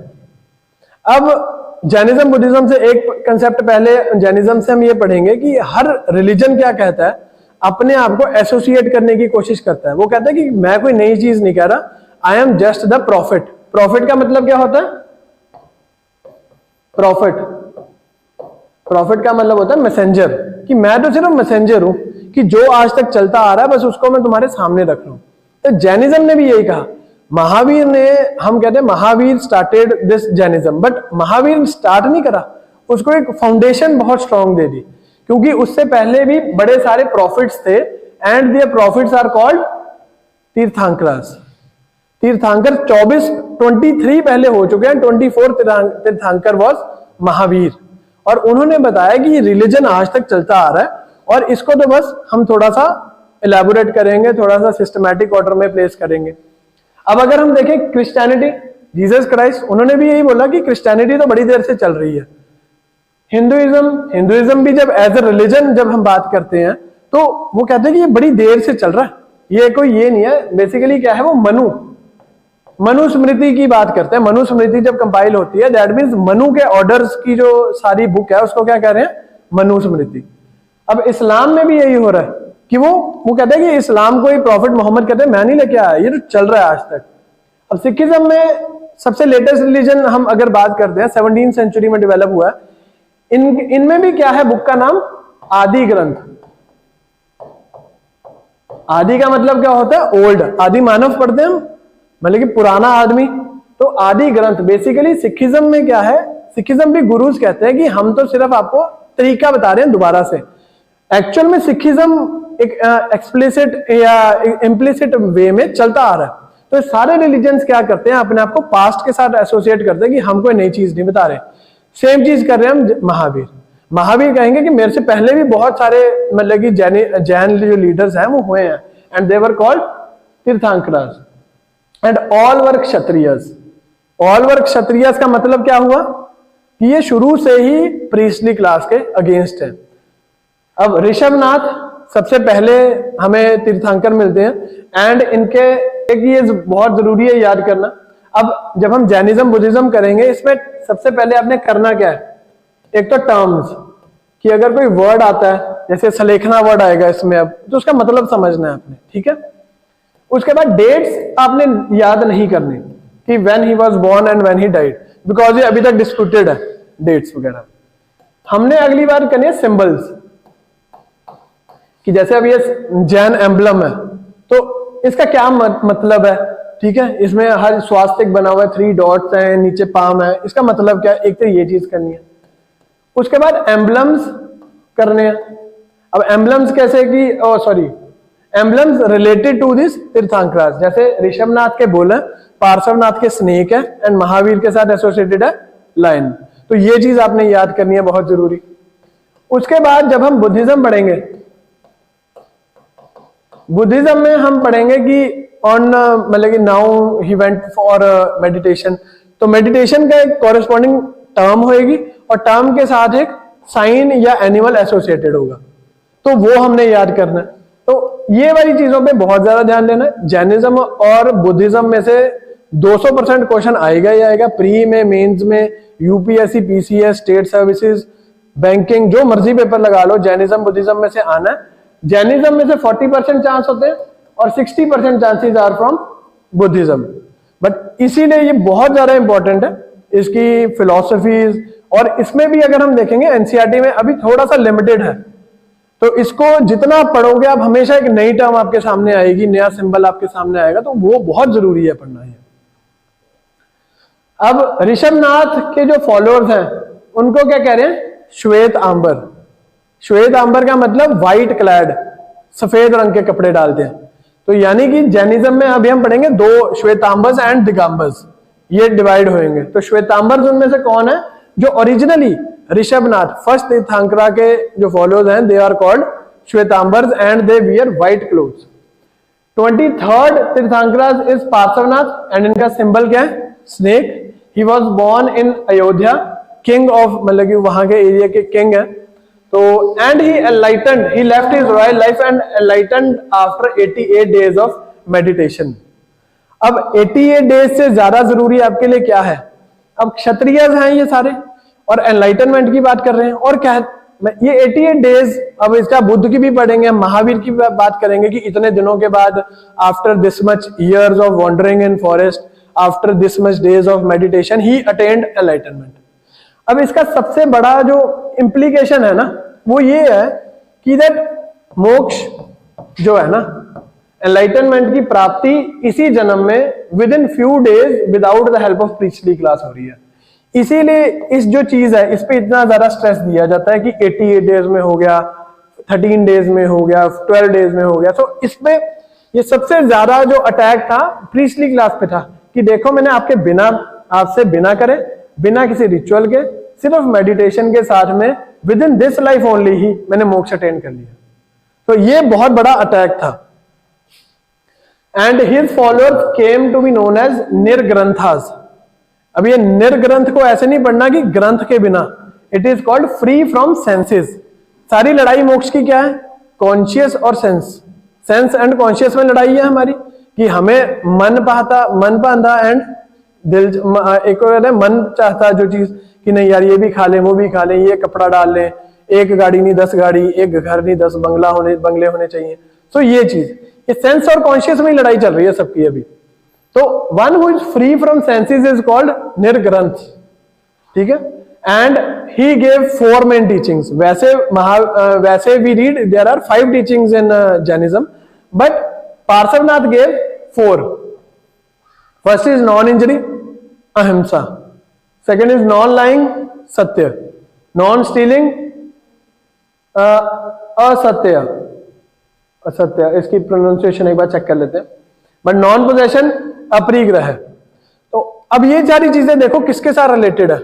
अब जैनिज्म बुद्धिज्म से एक कंसेप्ट पहले, जैनिज्म से हम ये पढ़ेंगे कि हर रिलीजन क्या कहता है, अपने आप को एसोसिएट करने की कोशिश करता है। वो कहता है कि मैं कोई नई चीज नहीं कह रहा, I am just the profit. Profit का मतलब क्या होता है, प्रॉफिट का मतलब होता है मैसेंजर, कि मैं तो सिर्फ मैसेंजर हूं, कि जो आज तक चलता आ रहा है बस उसको मैं तुम्हारे सामने रख रहा हूं। तो जैनिज्म ने भी यही कहा। महावीर ने, हम कहते हैं Mahavir started this Jainism, but Mahavir start नहीं करा, उसको एक फाउंडेशन बहुत स्ट्रांग दे दी, क्योंकि उससे पहले भी बड़े सारे प्रॉफिट्स थे, and their profits are called Tirthankaras. Tirthankar 23 पहले हो चुके हैं, 24 तीर्थंकर वाज महावीर, और उन्होंने बताया कि ये रिलीजन आज तक चलता आ रहा है और इसको तो बस हम थोड़ा सा इलैबोरेट करेंगे, थोड़ा सा सिस्टमैटिक ऑर्डर में प्लेस करेंगे। अब अगर हम देखें क्रिश्चियनिटी, जीसस क्राइस्ट, उन्होंने भी यही बोला कि क्रिश्चियनिटी तो बड़ी देर से चल रही है। हिंदुइज्म भी जब एज ए रिलीजन जब हम बात करते हैं तो वो कहते हैं कि ये बड़ी देर से चल रहा है, ये कोई ये नहीं है। बेसिकली क्या है, वो मनुस्मृति की बात करते हैं। मनुस्मृति जब कंपाइल होती है, दैट मीन्स मनु के ऑर्डर्स की जो सारी बुक है उसको क्या कह रहे हैं, मनुस्मृति। अब इस्लाम में भी यही हो रहा है कि वो कहते हैं कि इस्लाम को ही प्रॉफिट मोहम्मद कहते हैं, मैं नहीं लेके आया, ये तो चल रहा है आज तक। अब सिखिज्म में सबसे लेटेस्ट रिलीजन हम अगर बात करते हैं, 17वीं सेंचुरी में डेवलप हुआ है। इनमें भी क्या है, बुक का नाम आदि ग्रंथ। आदि का मतलब क्या होता है? ओल्ड, आदि मानव पढ़ते हैं हम, मतलब कि पुराना आदमी। तो आदि ग्रंथ बेसिकली सिखिज्म में क्या है, सिखिज्म भी गुरुज कहते हैं कि हम तो सिर्फ आपको तरीका बता रहे हैं दोबारा से। एक्चुअल में सिखिज्म एक एक्सप्लिसिट या इम्प्लिसिट वे में चलता आ रहा है। तो सारे रिलीजन्स क्या करते हैं, अपने आप को पास्ट के साथ एसोसिएट करते हैं कि हम कोई नई चीज नहीं बता रहे। सेम चीज कर रहे हैं हम महावीर। महावीर कहेंगे कि मेरे से पहले भी बहुत सारे मतलब कि जैन जो लीडर्स हैं वो हुए हैं, and they were called Tirthankaras, and all were Kshatriyas. All were Kshatriyas का मतलब क्या हुआ कि ये शुरू से ही प्रीस्टली क्लास के अगेंस्ट है। अब ऋषभनाथ सबसे पहले हमें तीर्थंकर मिलते हैं, एंड इनके एक ये बहुत जरूरी है याद करना। अब जब हम जैनिज्म बुद्धिज्म करेंगे, इसमें सबसे पहले आपने करना क्या है, एक तो टर्म्स, कि अगर कोई वर्ड आता है, जैसे सलेखना वर्ड आएगा इसमें, अब तो उसका मतलब समझना है आपने, ठीक है। उसके बाद डेट्स आपने याद नहीं करनी कि when he was born and when he died, because ये अभी तक डिस्प्यूटेड है डेट्स वगैरह। हमने अगली बार करनी है सिंबल्स, कि जैसे अब ये जैन एम्बलम है तो इसका क्या मतलब है, ठीक है। इसमें हर स्वास्तिक बना हुआ है, 3 डॉट्स हैं, नीचे पाम है, इसका मतलब क्या है, एक तो ये चीज करनी है। उसके बाद एम्बलम्स करने हैं। अब एम्बलम्स कैसे कि emblems related to this tirthankaras, जैसे ऋषभनाथ के बुल है, पार्श्वनाथ के स्नेक है, एंड महावीर के साथ एसोसिएटेड है लायन। तो ये चीज आपने याद करनी है, बहुत जरूरी। उसके बाद जब हम बुद्धिज्म पढ़ेंगे, बुद्धिज्म में हम पढ़ेंगे कि ऑन मतलब कि now he went for meditation. तो मेडिटेशन का एक कॉरेस्पॉन्डिंग टर्म होगी, और टर्म के साथ एक साइन या एनिमल एसोसिएटेड होगा, तो वो हमने याद करना है। तो ये वाली चीजों पे बहुत ज्यादा ध्यान देना है। जैनिज्म और बुद्धिज्म में से 200% क्वेश्चन आएगा ही आएगा, प्री में, मेंस में, UPSC, PCS, state services, banking, जो मर्जी पेपर लगा लो, जैनिज्म बुद्धिज्म में से आना है। जैनिज्म में से 40% चांस होते हैं और 60% chances are from Buddhism. But इसीलिए ये बहुत ज्यादा इंपॉर्टेंट है, इसकी फिलॉसफीज। और इसमें भी अगर हम देखेंगे एनसीईआरटी में अभी थोड़ा सा लिमिटेड है, तो इसको जितना पढ़ोगे आप, हमेशा एक नई टर्म आपके सामने आएगी, नया सिंबल आपके सामने आएगा, तो वो बहुत जरूरी है पढ़ना है। अब ऋषभनाथ के जो फॉलोअर्स हैं उनको क्या कह रहे हैं, श्वेत आंबर। श्वेत आंबर का मतलब व्हाइट क्लैड, सफेद रंग के कपड़े डालते हैं। तो यानी कि जैनिज्म में अभी हम पढ़ेंगे 2 श्वेतांबर्स एंड दिगंबर्स, ये डिवाइड होंगे। तो श्वेतांबर्स उनमें से कौन है, जो ओरिजिनली ऋषभनाथ फर्स्ट तीर्थंकरा के जो फॉलोअर्स हैं, they are called Shvetambaras and they wear white clothes. 23rd Tirthankara is Parshvanath, and इनका सिंबल क्या है, snake. He was born in Ayodhya, king of, मतलब कि वहां के एरिया के किंग है। तो and he enlightened, he left his royal life and enlightened after 88 days of meditation. अब 88 डेज से ज्यादा जरूरी आपके लिए क्या है, अब क्षत्रियज हैं ये सारे, और एनलाइटनमेंट की बात कर रहे हैं, और क्या है ये 88 डेज। अब इसका बुद्ध की भी पढ़ेंगे, महावीर की बात करेंगे कि इतने दिनों के बाद, after this much years of wandering in forest, after this much days of meditation, he attained enlightenment. अब इसका सबसे बड़ा जो इंप्लीकेशन है ना, वो ये है कि दैट मोक्ष जो है ना, एनलाइटनमेंट की प्राप्ति इसी जन्म में with in few days without the help of priestly class हो रही है। इसीलिए इस जो चीज है इस पे इतना ज्यादा स्ट्रेस दिया जाता है कि 88 डेज में हो गया, 13 डेज में हो गया, 12 डेज में हो गया। तो इसमें ये सबसे ज्यादा जो अटैक था प्रीस्टली क्लास पे था, कि देखो मैंने आपके बिना, आपसे बिना करे, बिना किसी रिचुअल के, सिर्फ मेडिटेशन के साथ में, with in this life only he मैंने मोक्ष अटेन कर लिया। तो ये बहुत बड़ा अटैक था। And his followers came to be known as Nirgranthas. अब ये निर्ग्रंथ को ऐसे नहीं पढ़ना कि ग्रंथ के बिना, it is called free from senses. सारी लड़ाई मोक्ष की क्या है, कॉन्शियस और सेंस, सेंस एंड कॉन्शियस में लड़ाई है हमारी, कि हमें मन पाता एंड दिल, एक और मन चाहता जो चीज कि नहीं यार ये भी खा लें, वो भी खा लें, ये कपड़ा डाल लें, एक गाड़ी नहीं 10 गाड़ी, एक घर नहीं 10 बंगले होने चाहिए। सो ये चीज, ये सेंस और कॉन्शियस में ही लड़ाई चल रही है सबकी अभी। तो one who is free from senses is called Nirgrantha, ठीक है। And he gave 4 main teachings. वैसे we read there are 5 teachings in Jainism, but Parshvanath gave 4. First is non injury, ahimsa. Second is non lying, satya. Non stealing, asatya. Asatya, इसकी प्रोनाउंसिएशन एक बार चेक कर लेते हैं. बट नॉन पोजेशन, अपरिग्रह. तो अब ये सारी चीजें देखो किसके साथ रिलेटेड है.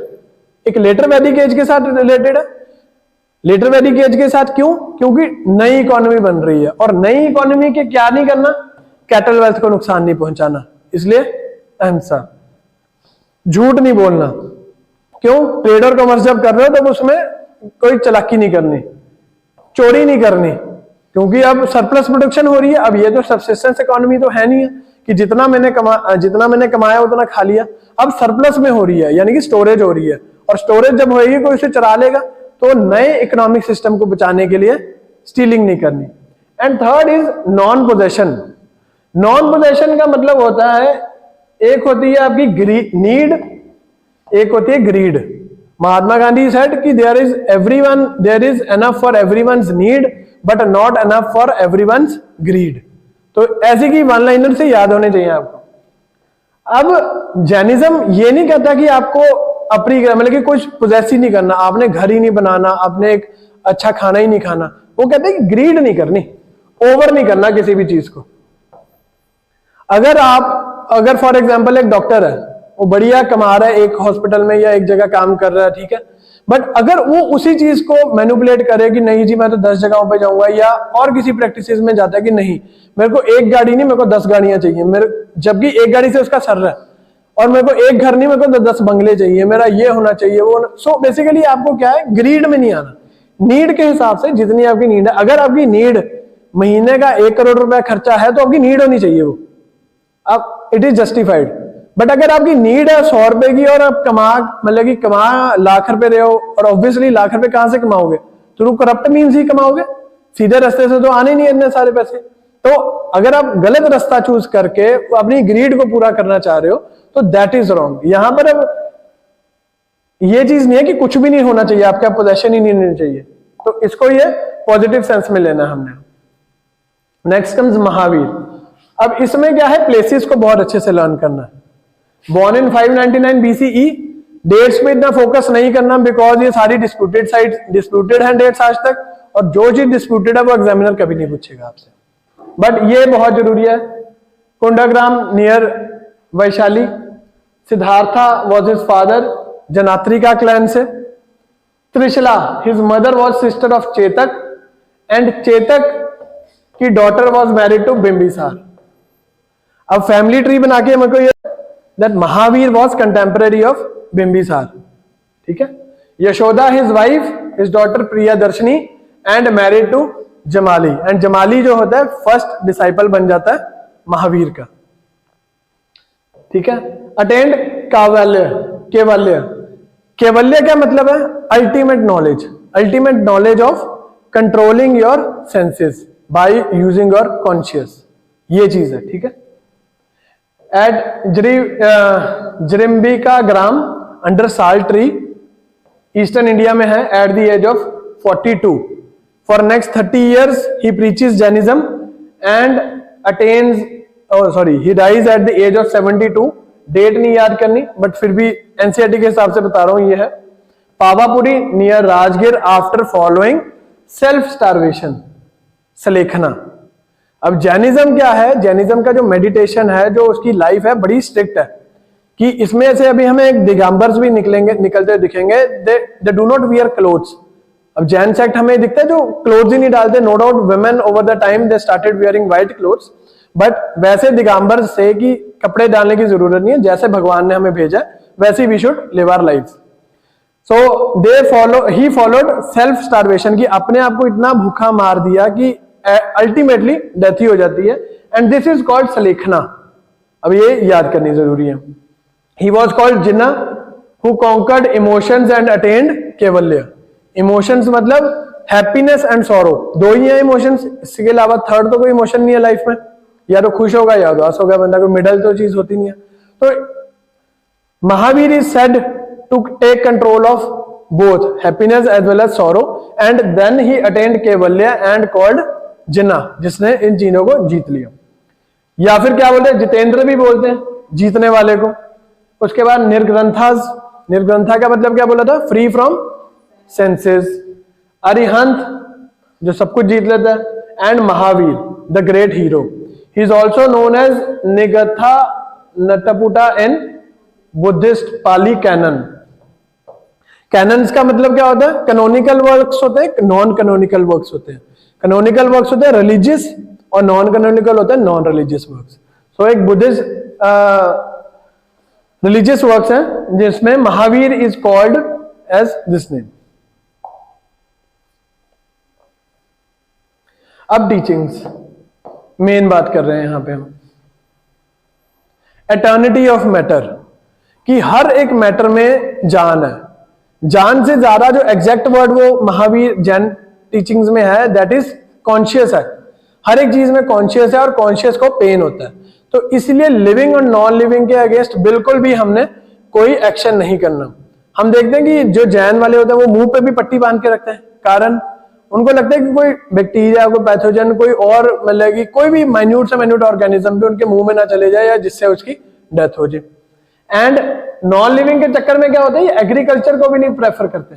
एक लेटर वैदिक एज के साथ रिलेटेड है. लेटर वैदिक एज के साथ क्यों? क्योंकि नई इकोनॉमी बन रही है, और नई इकोनॉमी के क्या नहीं करना, कैटल वेल्थ को नुकसान नहीं पहुंचाना, इसलिए अहिंसा. झूठ नहीं बोलना. क्यों? ट्रेड और कॉमर्स जब कर रहे हो तो उसमें कोई चालाकी नहीं करनी, चोरी नहीं करनी, क्योंकि अब सरप्लस प्रोडक्शन हो रही है. अब ये तो सब्सिस्टेंस इकोनॉमी तो है नहीं है कि जितना मैंने कमाया उतना खा लिया. अब सरप्लस में हो रही है, यानी कि स्टोरेज हो रही है, और स्टोरेज जब होएगी कोई उसे चुरा लेगा. तो नए इकोनॉमिक सिस्टम को बचाने के लिए स्टीलिंग नहीं करनी. And third is non possession. Non possession का मतलब होता है, एक होती है आपकी नीड, एक होती है ग्रीड. महात्मा गांधी सेड कि there is enough for everyone's need but not enough for everyone's greed. तो ऐसी की वन लाइनर से याद होने चाहिए आपको. अब जैनिज्म ये नहीं कहता कि आपको अपरिग्रह मतलब कि कुछ पोजेस ही नहीं करना, आपने घर ही नहीं बनाना, आपने एक अच्छा खाना ही नहीं खाना. वो कहते हैं कि ग्रीड नहीं करनी, ओवर नहीं करना किसी भी चीज को. अगर फॉर एग्जांपल एक डॉक्टर है, वो बढ़िया कमा रहा है एक हॉस्पिटल में या एक जगह काम कर रहा है, ठीक है, बट अगर वो उसी चीज को मैनिपुलेट करे कि नहीं जी मैं तो 10 जगहों पे जाऊंगा, या और किसी प्रैक्टिसेस में जाता है कि नहीं मेरे को एक गाड़ी नहीं मेरे को 10 गाड़ियां चाहिए, मेरे जबकि एक गाड़ी से उसका सर रहा है, और मेरे को एक घर नहीं मेरे को 10 बंगले चाहिए, मेरा ये होना चाहिए वो. सो बेसिकली आपको क्या है, ग्रीड में नहीं आना. नीड के हिसाब से जितनी आपकी नीड है, अगर आपकी नीड महीने का 1 करोड़ रुपया खर्चा है तो आपकी नीड होनी चाहिए वो, अब इट इज जस्टिफाइड. बट अगर आपकी नीड है 100 रुपए की और आप कमा लाख रुपए रहे हो, और ऑब्वियसली लाख रुपए कहां से कमाओगे, थ्रू करप्ट मीन्स ही कमाओगे, सीधे रास्ते से तो आने नहीं इतने सारे पैसे. तो अगर आप गलत रास्ता चूज करके अपनी ग्रीड को पूरा करना चाह रहे हो तो दैट इज रॉन्ग. यहां पर अब ये चीज नहीं है कि कुछ भी नहीं होना चाहिए, आपका पोजेशन ही नहीं होनी चाहिए. तो इसको ये पॉजिटिव सेंस में लेना हमने. Next comes Mahavir. अब इसमें क्या है, प्लेसेस को बहुत अच्छे से लर्न करना है. Born in 599 BCE. डेट्स पे इतना फोकस नहीं करना, बिकॉज ये सारी डिस्प्यूटेड हैं डेट्स आज तक, और जो चीज डिस्प्यूटेड है वो एग्जामिनर कभी नहीं पूछेगा आपसे. बट ये बहुत जरूरी है. Kundagrama near Vaishali. Siddhartha was his father, Jnatrika clan से. Trishala his mother was sister of Chetak, and Chetak की daughter was married to Bimbisara. अब फैमिली ट्री बना के मेरे को ये that Mahavir was contemporary of Bimbisar. ठीक है. Yashoda his wife, his daughter Priyadarshini and married to Jamali. And Jamali जो होता है फर्स्ट डिसाइपल बन जाता है महावीर का. ठीक है. अटेंड केवल्य. केवल्य क्या मतलब है, ultimate knowledge of controlling your senses by using your conscious. ये चीज है. ठीक है. At Jrimbika Gram under salt tree, eastern India में है, at the age of 42. For next 30 years he preaches Jainism and he dies at the age of 72. Date नहीं याद करनी, बट फिर भी एनसीईआरटी के हिसाब से बता रहा हूं. ये है Pavapuri near Rajgir after following self starvation. Sallekhana. अब जैनिज्म क्या है, जैनिज्म का जो मेडिटेशन है, जो उसकी लाइफ है, बड़ी स्ट्रिक्ट है. कि इसमें से अभी हमें एक दिगंबर्स भी निकलते दिखेंगे. They do not wear clothes. अब जैन सेक्ट हमें दिखता है जो क्लोथ्स ही नहीं डालते. No doubt women over the time they started wearing white clothes, but वैसे दिगंबर्स से कि कपड़े डालने की जरूरत नहीं है, जैसे भगवान ने हमें भेजा वैसे we should live our lives. So he followed self starvation, की अपने आप को इतना भूखा मार दिया कि अल्टीमेटली डेथ ही हो जाती है. And this is called sallekhana. अब ये याद करनी जरूरी है. He was called Jina who conquered emotions and attained kaivalya. Emotions मतलब हैप्पीनेस एंड सॉरो, दो ही है इमोशंस, इसके अलावा थर्ड तो कोई इमोशन नहीं है लाइफ में. या तो खुश होगा या उदास होगा बंदा, कोई मिडल तो चीज होती नहीं है. तो Mahavira is said to take control of both happiness as well as sorrow, and then he attained Kaivalya and called जिन्ना, जिसने इन चीजों को जीत लिया। या फिर क्या बोलते हैं, जितेंद्र भी बोलते हैं जीतने वाले को। उसके बाद निर्ग्रंथास, निर्ग्रंथा का मतलब क्या बोला था, फ्री फ्रॉम सेंसेस। अरिहंत जो सब कुछ जीत लेता है। And Mahavira the great hero, he is also known as Nigantha Nataputta in Buddhist Pali canon. Canons का मतलब क्या होता है, कैनोनिकल वर्क्स होते हैं, नॉन कैनोनिकल वर्क्स होते हैं। कैनोनिकल वर्क्स होते हैं रिलीजियस और नॉन कैनोनिकल होते हैं नॉन रिलीजियस वर्क्स। सो एक बुद्धिस्ट रिलीजियस वर्क्स हैं जिसमें Mahavira is called as this name. अब टीचिंग्स, मेन बात कर रहे हैं यहां पे हम एटर्निटी ऑफ मैटर, कि हर एक मैटर में जान है। जान से ज्यादा जो एग्जैक्ट वर्ड वो महावीर जैन टीचिंग्स में है, दैट इज कॉन्शियस है। हर एक चीज में कॉन्शियस है और कॉन्शियस को पेन होता है। तो इसलिए लिविंग और नॉन लिविंग के अगेंस्ट बिल्कुल भी हमने कोई एक्शन नहीं करना। हम देखते हैं कि जो जैन वाले होते हैं वो मुंह पे भी पट्टी बांध के रखते हैं, कारण उनको लगता है कि कोई बैक्टीरिया, कोई पैथोजन, कोई और मतलब कि कोई भी माइन्यूट से माइन्यूट ऑर्गेनिज्म भी उनके मुंह में ना चले जाए या जिससे उसकी डेथ हो जाए। एंड नॉन लिविंग के चक्कर में क्या होता है, ये एग्रीकल्चर को भी नहीं प्रेफर करते।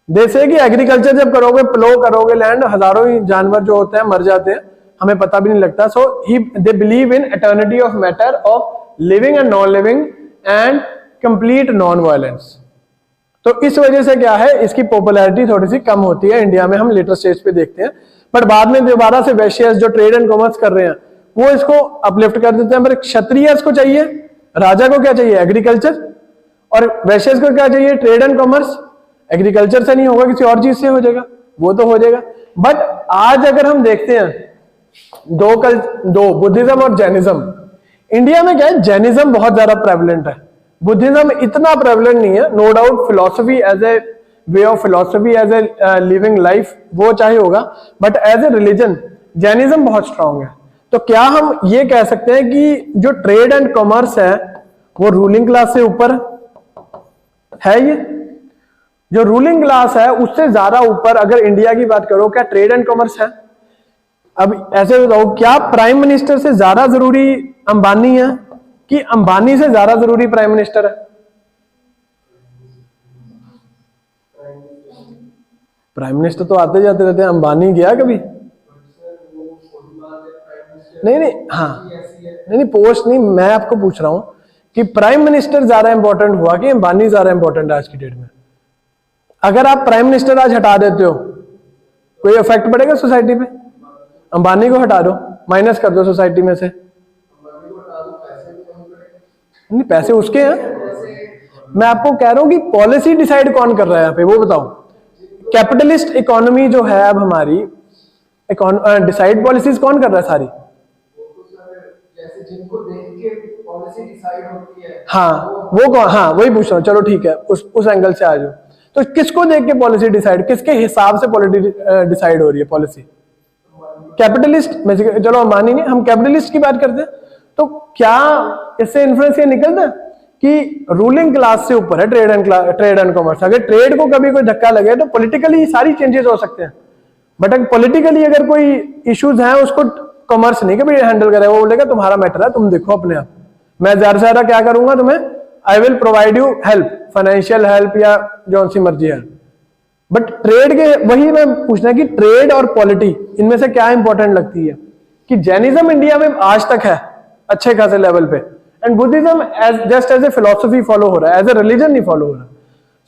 जैसे कि एग्रीकल्चर जब करोगे, प्लो करोगे लैंड, हजारों ही जानवर जो होते हैं मर जाते हैं, हमें पता भी नहीं लगता। So they believe in eternity of matter of living and non living and complete non violence. तो इस वजह से क्या है, इसकी पॉपुलैरिटी थोड़ी सी कम होती है इंडिया में, हम लेटर स्टेज पे देखते हैं। बट बाद में दोबारा से वैश्यस जो ट्रेड एंड कॉमर्स कर रहे हैं वो इसको अपलिफ्ट कर देते हैं। पर क्षत्रिय को चाहिए, राजा को क्या चाहिए, एग्रीकल्चर, और वैश्यस को क्या चाहिए, ट्रेड एंड कॉमर्स। एग्रीकल्चर से नहीं होगा, किसी और चीज से हो जाएगा, वो तो हो जाएगा। बट आज अगर हम देखते हैं दो बुद्धिज्म और जैनिज्म, इंडिया में क्या है, जैनिज्म बहुत ज्यादा प्रेवलेंट है, बुद्धिज्म इतना प्रेवलेंट नहीं है। No doubt philosophy as a way of philosophy, as a living life वो चाहे होगा, but as a religion Jainism बहुत स्ट्रांग है। तो क्या हम ये कह सकते हैं कि जो ट्रेड एंड कॉमर्स है वो रूलिंग क्लास से ऊपर है? ये जो रूलिंग क्लास है उससे ज्यादा ऊपर अगर इंडिया की बात करो, क्या ट्रेड एंड कॉमर्स है? अब ऐसे बताओ, क्या प्राइम मिनिस्टर से ज्यादा जरूरी अंबानी है कि अंबानी से ज्यादा जरूरी प्राइम मिनिस्टर है? प्राइम मिनिस्टर तो आते जाते रहते हैं, अंबानी गया कभी? नहीं, हाँ, नहीं, पोस्ट नहीं, मैं आपको पूछ रहा हूं कि प्राइम मिनिस्टर ज्यादा इंपॉर्टेंट हुआ कि अंबानी ज्यादा इंपॉर्टेंट है आज की डेट में? अगर आप प्राइम मिनिस्टर आज हटा देते हो, कोई इफेक्ट पड़ेगा सोसाइटी पे? अंबानी को हटा दो, माइनस कर दो सोसाइटी में से, नहीं, पैसे उसके हैं। मैं आपको कह रहा हूं कि पॉलिसी डिसाइड कौन कर रहा है यहाँ पे, वो बताओ। कैपिटलिस्ट इकोनॉमी जो है अब हमारी, डिसाइड पॉलिसीज कौन कर रहा है सारी? जिनको देख के पॉलिसी डिसाइड होती है, हाँ वो कौन? हाँ वही पूछ रहा हूँ, चलो ठीक है, उस एंगल से आ जाओ। तो किसको देख के पॉलिसी डिसाइड, किसके हिसाब से पॉलिसी डिसाइड हो रही है पॉलिसी? कैपिटलिस्ट में से, चलो अंबानी नहीं, हम कैपिटलिस्ट की बात करते हैं। तो क्या इससे इन्फ्लुएंस ये निकलता है कि रूलिंग क्लास से ऊपर है ट्रेड एंड कॉमर्स? अगर ट्रेड को कभी कोई धक्का लगे तो पॉलिटिकली सारी चेंजेस हो सकते हैं, बट अगर पॉलिटिकली अगर कोई इश्यूज हैं उसको कॉमर्स नहीं कभी हैंडल करे, वो बोलेगा तुम्हारा मैटर है, तुम देखो अपने आप, मैं ज्यादा से ज्यादा क्या करूंगा तुम्हें, I will provide you help, financial help या जो सी मर्जी है। बट ट्रेड के, वही मैं पूछना कि ट्रेड और पॉलिटी इनमें से क्या इंपॉर्टेंट लगती है? कि जैनिज्म इंडिया में आज तक है अच्छे खासे लेवल पे, and Buddhism as just as a philosophy follow हो रहा है, एज ए रिलीजन नहीं फॉलो हो रहा।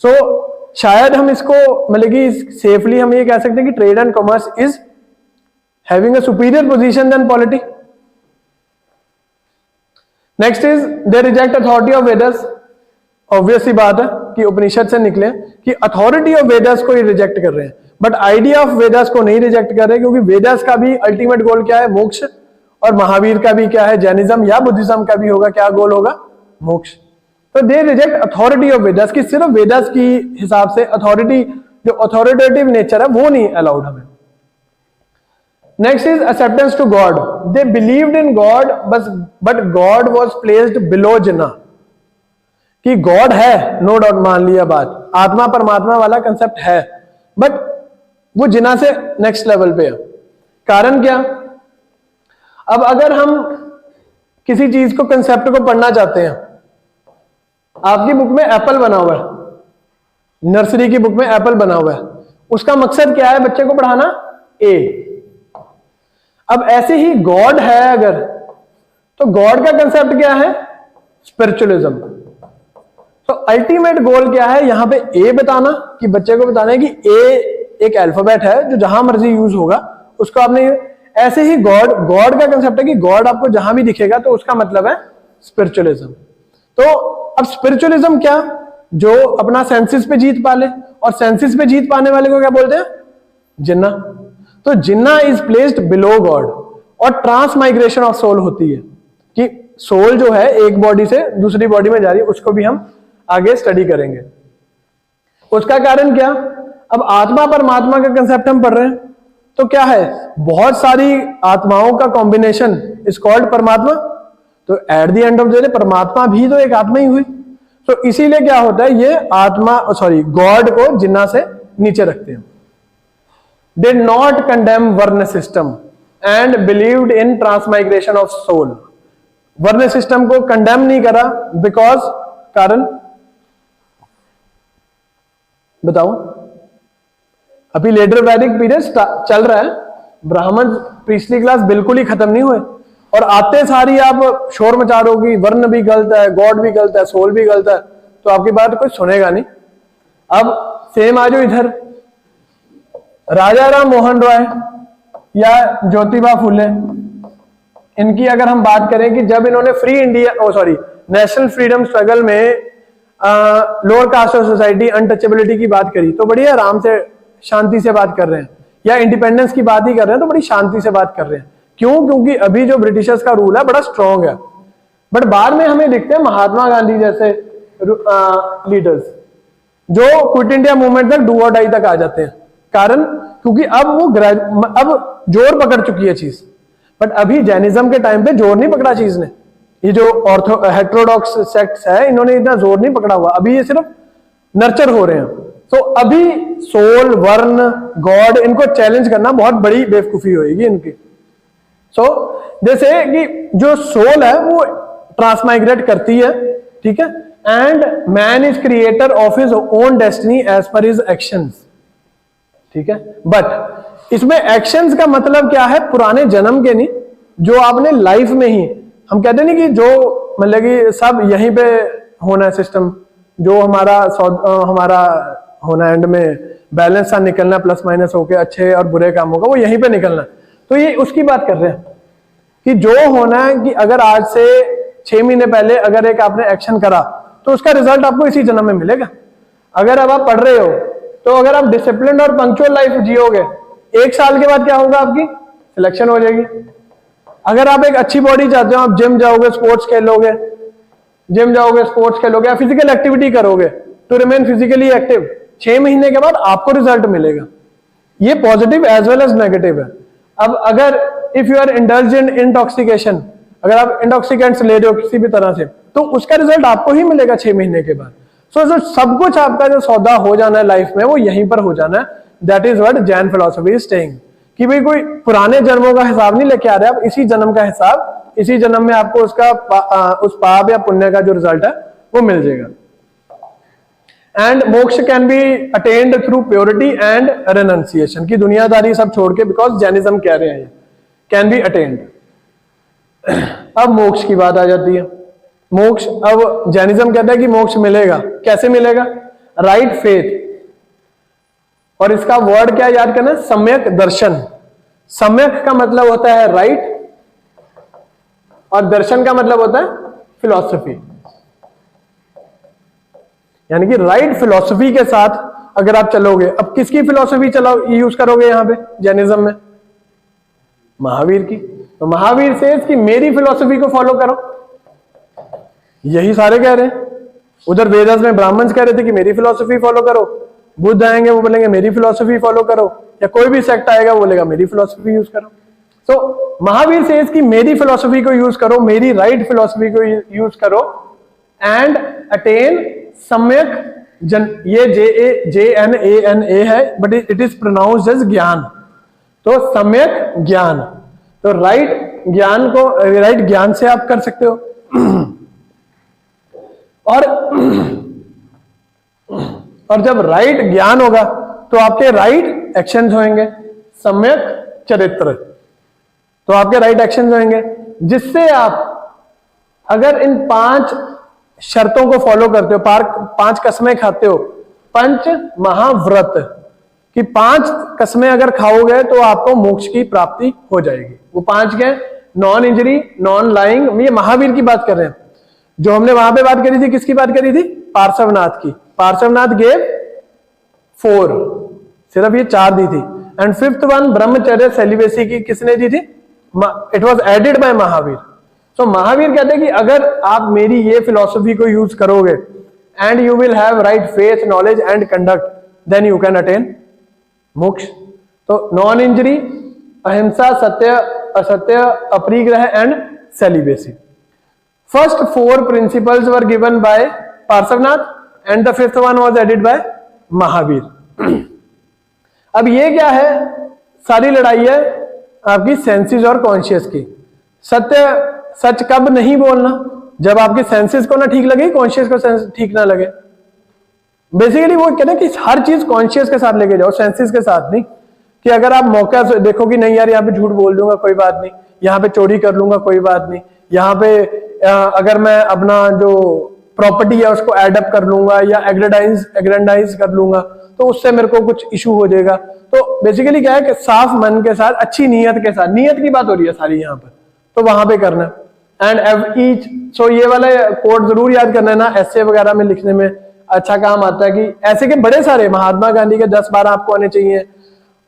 सो शायद हम इसको मतलब कि सेफली हम ये कह सकते हैं कि trade and commerce is having a superior position than polity. Next is they reject authority of Vedas. Obvious सी बात है कि उपनिषद से निकले कि अथॉरिटी ऑफ वेदास को ही रिजेक्ट कर रहे हैं, बट आइडिया ऑफ वेदास को नहीं रिजेक्ट कर रहे, क्योंकि वेदास का भी अल्टीमेट गोल क्या है, मोक्ष, और महावीर का भी क्या है, जैनिज्म या बुद्धिज्म का भी होगा क्या गोल होगा, मोक्ष। तो दे रिजेक्ट अथॉरिटी ऑफ वेदास, कि सिर्फ वेदास की हिसाब से अथॉरिटी, जो अथॉरिटेटिव नेचर है वो नहीं अलाउड हमें। Next is acceptance to God. They believed in God, but God was placed below जिन्ना, कि God है, नो डाउट, मान लिया बात, आत्मा परमात्मा वाला कंसेप्ट है, बट वो जिन्ना से नेक्स्ट लेवल पे है। कारण क्या? अब अगर हम किसी चीज को, कंसेप्ट को पढ़ना चाहते हैं, आपकी बुक में एप्पल बना हुआ है, नर्सरी की बुक में एप्पल बना हुआ है, उसका मकसद क्या है? बच्चे को पढ़ाना ए। अब ऐसे ही गॉड है अगर, तो गॉड का कंसेप्ट क्या है? स्पिरिचुअलिज्म। तो अल्टीमेट गोल क्या है यहां पे? ए बताना, कि बच्चे को बताना है कि ए एक अल्फाबेट है जो जहां मर्जी यूज होगा उसको आपने। ऐसे ही गॉड का कंसेप्ट है कि गॉड आपको जहां भी दिखेगा तो उसका मतलब है स्पिरिचुअलिज्म। तो अब स्पिरिचुअलिज्म क्या? जो अपना सेंसेस पे जीत पा ले, और सेंसेस पे जीत पाने वाले को क्या बोलते हैं? जिन्ना। तो जिन्ना इज प्लेस्ड बिलो गॉड। और ट्रांसमाइग्रेशन ऑफ सोल होती है कि सोल जो है एक बॉडी से दूसरी बॉडी में जा रही है, उसको भी हम आगे स्टडी करेंगे। उसका कारण क्या? अब आत्मा परमात्मा का कंसेप्ट हम पढ़ रहे हैं, तो क्या है? बहुत सारी आत्माओं का कॉम्बिनेशन इज कॉल्ड परमात्मा। तो at the end of the day परमात्मा भी तो एक आत्मा ही हुई। तो इसीलिए क्या होता है, ये आत्मा गॉड को जिन्ना से नीचे रखते हैं। Did not condemn varna system and believed in transmigration of soul. Varna system को कंडेम नहीं करा, बिकॉज कारण बताओ। अभी लेटर वैदिक पीरियड चल रहा है, ब्राह्मण पिछली क्लास बिल्कुल ही खत्म नहीं हुए, और आते सारी आप शोर मचा दोगी, वर्ण भी गलत है, गॉड भी गलत है, सोल भी गलत है, तो आपकी बात कोई सुनेगा नहीं। अब सेम आ जाओ इधर, राजा राम मोहन रॉय या ज्योतिबा फुले, इनकी अगर हम बात करें कि जब इन्होंने free India national freedom struggle में lower caste of society untouchability की बात करी, तो बड़ी आराम से शांति से बात कर रहे हैं, या इंडिपेंडेंस की बात ही कर रहे हैं तो बड़ी शांति से बात कर रहे हैं। क्यों? क्योंकि अभी जो ब्रिटिशर्स का रूल है बड़ा स्ट्रांग है। बट बाद में हमें दिखते हैं महात्मा गांधी जैसे लीडर्स जो क्विट इंडिया मूवमेंट तक, डू और डाई तक आ जाते हैं। कारण क्योंकि अब वो अब जोर पकड़ चुकी है चीज। बट अभी जैनिज्म के टाइम पे जोर नहीं पकड़ा चीज ने। ये जो हेटेरोडॉक्स सेक्ट्स है, इन्होंने इतना जोर नहीं पकड़ा हुआ, अभी ये सिर्फ नर्चर हो रहे हैं। तो अभी सोल, वर्ण, गॉड, इनको चैलेंज करना बहुत बड़ी बेवकूफी होगी इनकी। सो जैसे कि जो सोल है वो ट्रांसमाइग्रेट करती है, ठीक है, and man is creator of his own destiny as per his actions, ठीक है। बट इसमें एक्शंस का मतलब क्या है? पुराने जन्म के नहीं, जो आपने लाइफ में ही, हम कहते नहीं कि जो मतलब कि सब यहीं पे होना है सिस्टम, जो हमारा होना एंड में बैलेंस सा निकलना, प्लस माइनस होके अच्छे और बुरे कामों का, वो यहीं पे निकलना। तो ये उसकी बात कर रहे हैं कि जो होना है कि अगर आज से 6 महीने पहले अगर एक आपने एक्शन करा तो उसका रिजल्ट आपको इसी जन्म में मिलेगा। अगर अब आप पढ़ रहे हो तो अगर आप डिसिप्लिन और पंक्चुअल लाइफ जियोगे, 1 साल के बाद क्या होगा? आपकी सिलेक्शन हो जाएगी। अगर आप एक अच्छी बॉडी चाहते हो, आप जिम जाओगे, स्पोर्ट्स खेलोगे, या फिजिकल एक्टिविटी करोगे टू रिमेन फिजिकली एक्टिव, 6 महीने के बाद आपको रिजल्ट मिलेगा। ये positive as well as negative है। अब अगर if you are indulge in intoxication, अगर आप इंटॉक्सिकेंट्स ले रहे हो किसी भी तरह से, तो उसका रिजल्ट आपको ही मिलेगा 6 महीने के बाद। सो सब कुछ आपका जो सौदा हो जाना है लाइफ में, वो यहीं पर हो जाना है। That is what Jain philosophy is saying, कि भाई कोई पुराने जन्मों का हिसाब नहीं लेके आ रहे, आप इसी जन्म का हिसाब, इसी जन्म में आपको उसका उस पाप या पुण्य का जो रिजल्ट है वो मिल जाएगा। And moksha can be attained through purity and renunciation, की दुनियादारी सब छोड़ के, बिकॉज जैनिज्म कह रहे हैं ये कैन बी अटेन्ड। अब मोक्ष की बात आ जाती है। मोक्ष, अब जैनिज्म कहता है कि मोक्ष मिलेगा, कैसे मिलेगा? राइट फेथ, और इसका वर्ड क्या याद करना? सम्यक दर्शन। सम्यक का मतलब होता है राइट, और दर्शन का मतलब होता है फिलॉसफी। यानी कि राइट फिलॉसफी के साथ अगर आप चलोगे, अब किसकी फिलॉसफी यूज करोगे यहां पे जैनिज्म में? महावीर की। तो महावीर से कि मेरी फिलॉसफी को फॉलो करो, यही सारे कह रहे हैं। उधर वेदास में ब्राह्मण कह रहे थे कि मेरी फिलॉसफी फॉलो करो, बुद्ध आएंगे वो बोलेंगे मेरी फिलॉसफी फॉलो करो, या कोई भी सेक्ट आएगा वो बोलेगा मेरी फिलॉसफी यूज करो। तो महावीर से कि मेरी फिलॉसफी को यूज करो, मेरी राइट फिलॉसफी को यूज करो, एंड अटेन सम्यक जन। ये JANANA है, but it is pronounced as gyan. तो सम्यक ज्ञान, तो राइट ज्ञान को राइट ज्ञान से आप कर सकते हो। और जब राइट ज्ञान होगा तो आपके राइट एक्शंस होंगे, सम्यक चरित्र, तो आपके राइट एक्शंस होंगे, जिससे आप अगर इन 5 शर्तों को फॉलो करते हो, 5 कसमें खाते हो, पंच महाव्रत कि 5 कसमें अगर खाओगे तो आपको मोक्ष की प्राप्ति हो जाएगी। वो 5 क्या है? नॉन इंजरी, नॉन लाइंग, ये महावीर की बात कर रहे हैं। जो हमने वहां पे बात करी थी, किसकी बात करी थी? पार्श्वनाथ की। पार्श्वनाथ गेव 4, सिर्फ ये 4 दी थी। एंड 5th वन ब्रह्मचर्य सेलिबेसी की किसने दी थी? It was added by Mahavira. So Mahavira कहते हैं कि अगर आप मेरी ये फिलॉसफी को यूज करोगे and you will have right faith, knowledge and conduct, then you can attain moksha. तो non injury, ahimsa, satya, asatya, aparigraha and celibacy. First 4 principles were given by Parshvanath and the 5th one was added by Mahavir. अब ये क्या है? सारी लड़ाई है आपकी सेंसेस और कॉन्शियस की। सत्य, सच कब नहीं बोलना? जब आपके सेंसेस को ना ठीक लगे, कॉन्शियस को ठीक ना लगे। बेसिकली वो कहते हैं कि हर चीज कॉन्शियस के साथ लेके जाओ, सेंसेस के साथ नहीं। कि अगर आप मौका देखो कि नहीं यार यहाँ पे झूठ बोल दूंगा कोई बात नहीं, यहाँ पे चोरी कर लूंगा कोई बात नहीं, यहाँ पे अगर मैं अपना जो प्रॉपर्टी है उसको एडअप कर लूंगा या एग्रेंडाइज कर लूंगा तो उससे मेरे को कुछ इशू हो जाएगा। तो बेसिकली क्या है कि साफ मन के साथ, अच्छी नीयत के साथ, नीयत की बात हो रही है सारी यहाँ पर, तो वहां पे करना। एंड ईच, सो ये वाला कोड जरूर याद करना है ना, ऐसे वगैरह में लिखने में अच्छा काम आता है। कि ऐसे के बड़े सारे महात्मा गांधी के 10-12 आपको आने चाहिए,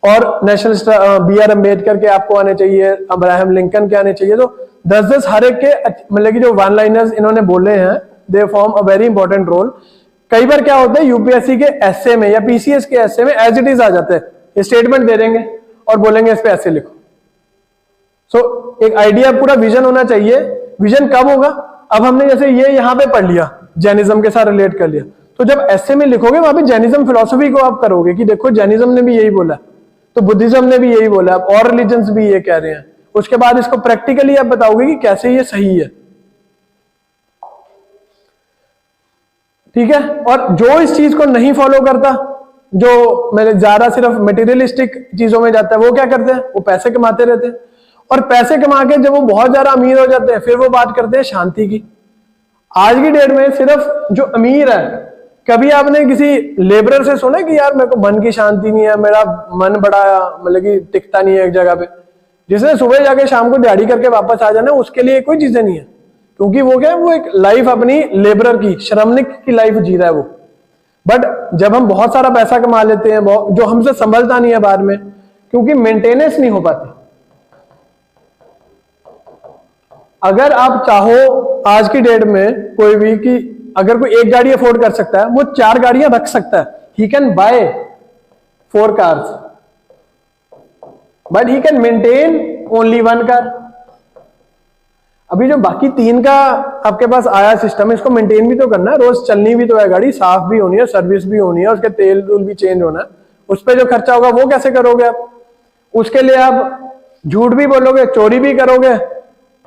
और नेशनल बी.आर. अम्बेडकर के आपको आने चाहिए, अब्राहम लिंकन के आने चाहिए। तो 10-10 हर एक के, मतलब कि जो वन लाइनर्स इन्होंने बोले हैं, they form a very important role. कई बार क्या होता है यूपीएससी के एसए में या पीसीएस के एसए में एज इट इज आ जाते हैं, स्टेटमेंट दे देंगे और बोलेंगे इस पे ऐसे लिखो। सो एक आइडिया, पूरा विजन होना चाहिए। विजन कब होगा? अब हमने जैसे ये यहाँ पे पढ़ लिया, जैनिज्म के साथ रिलेट कर लिया, तो जब एसए में लिखोगे वहां पे जैनिज्म फिलोसफी को आप करोगे कि देखो जैनिज्म ने भी यही बोला, तो बुद्धिज्म ने भी यही बोला, और रिलीजन्स भी ये कह रहे हैं। उसके बाद इसको प्रैक्टिकली आप बताओगे कि कैसे ये सही है, ठीक है। और जो इस चीज को नहीं फॉलो करता, जो मैंने ज्यादा सिर्फ मटेरियलिस्टिक चीजों में जाता है, वो क्या करते हैं? वो पैसे कमाते रहते हैं, और पैसे कमा के जब वो बहुत ज्यादा अमीर हो जाते हैं फिर वो बात करते हैं शांति की। आज की डेट में सिर्फ जो अमीर है, कभी आपने किसी लेबरर से सुना कि यार मेरे को मन की शांति नहीं है, मेरा मन बड़ा मतलब कि टिकता नहीं है एक जगह पे? जिसने सुबह जाके शाम को दिहाड़ी करके वापस आ जाना, उसके लिए कोई चीजें नहीं है, क्योंकि वो क्या है, वो एक लाइफ अपनी लेबरर की, श्रमिक की लाइफ जी रहा है वो। बट जब हम बहुत सारा पैसा कमा लेते हैं, जो हमसे संभलता नहीं है बाद में, क्योंकि मेंटेनेंस नहीं हो पाती। अगर आप चाहो आज की डेट में कोई भी, कि अगर कोई एक गाड़ी अफोर्ड कर सकता है, वो 4 गाड़ियां रख सकता है। He can buy 4 cars, but he can maintain only 1 car. अभी जो बाकी 3 का आपके पास आया सिस्टम, इसको मेंटेन भी तो करना है, रोज चलनी भी तो है गाड़ी, साफ भी होनी है, सर्विस भी होनी है, उसके तेल भी चेंज होना है, उस पर जो खर्चा होगा वो कैसे करोगे आप? उसके लिए आप झूठ भी बोलोगे, चोरी भी करोगे,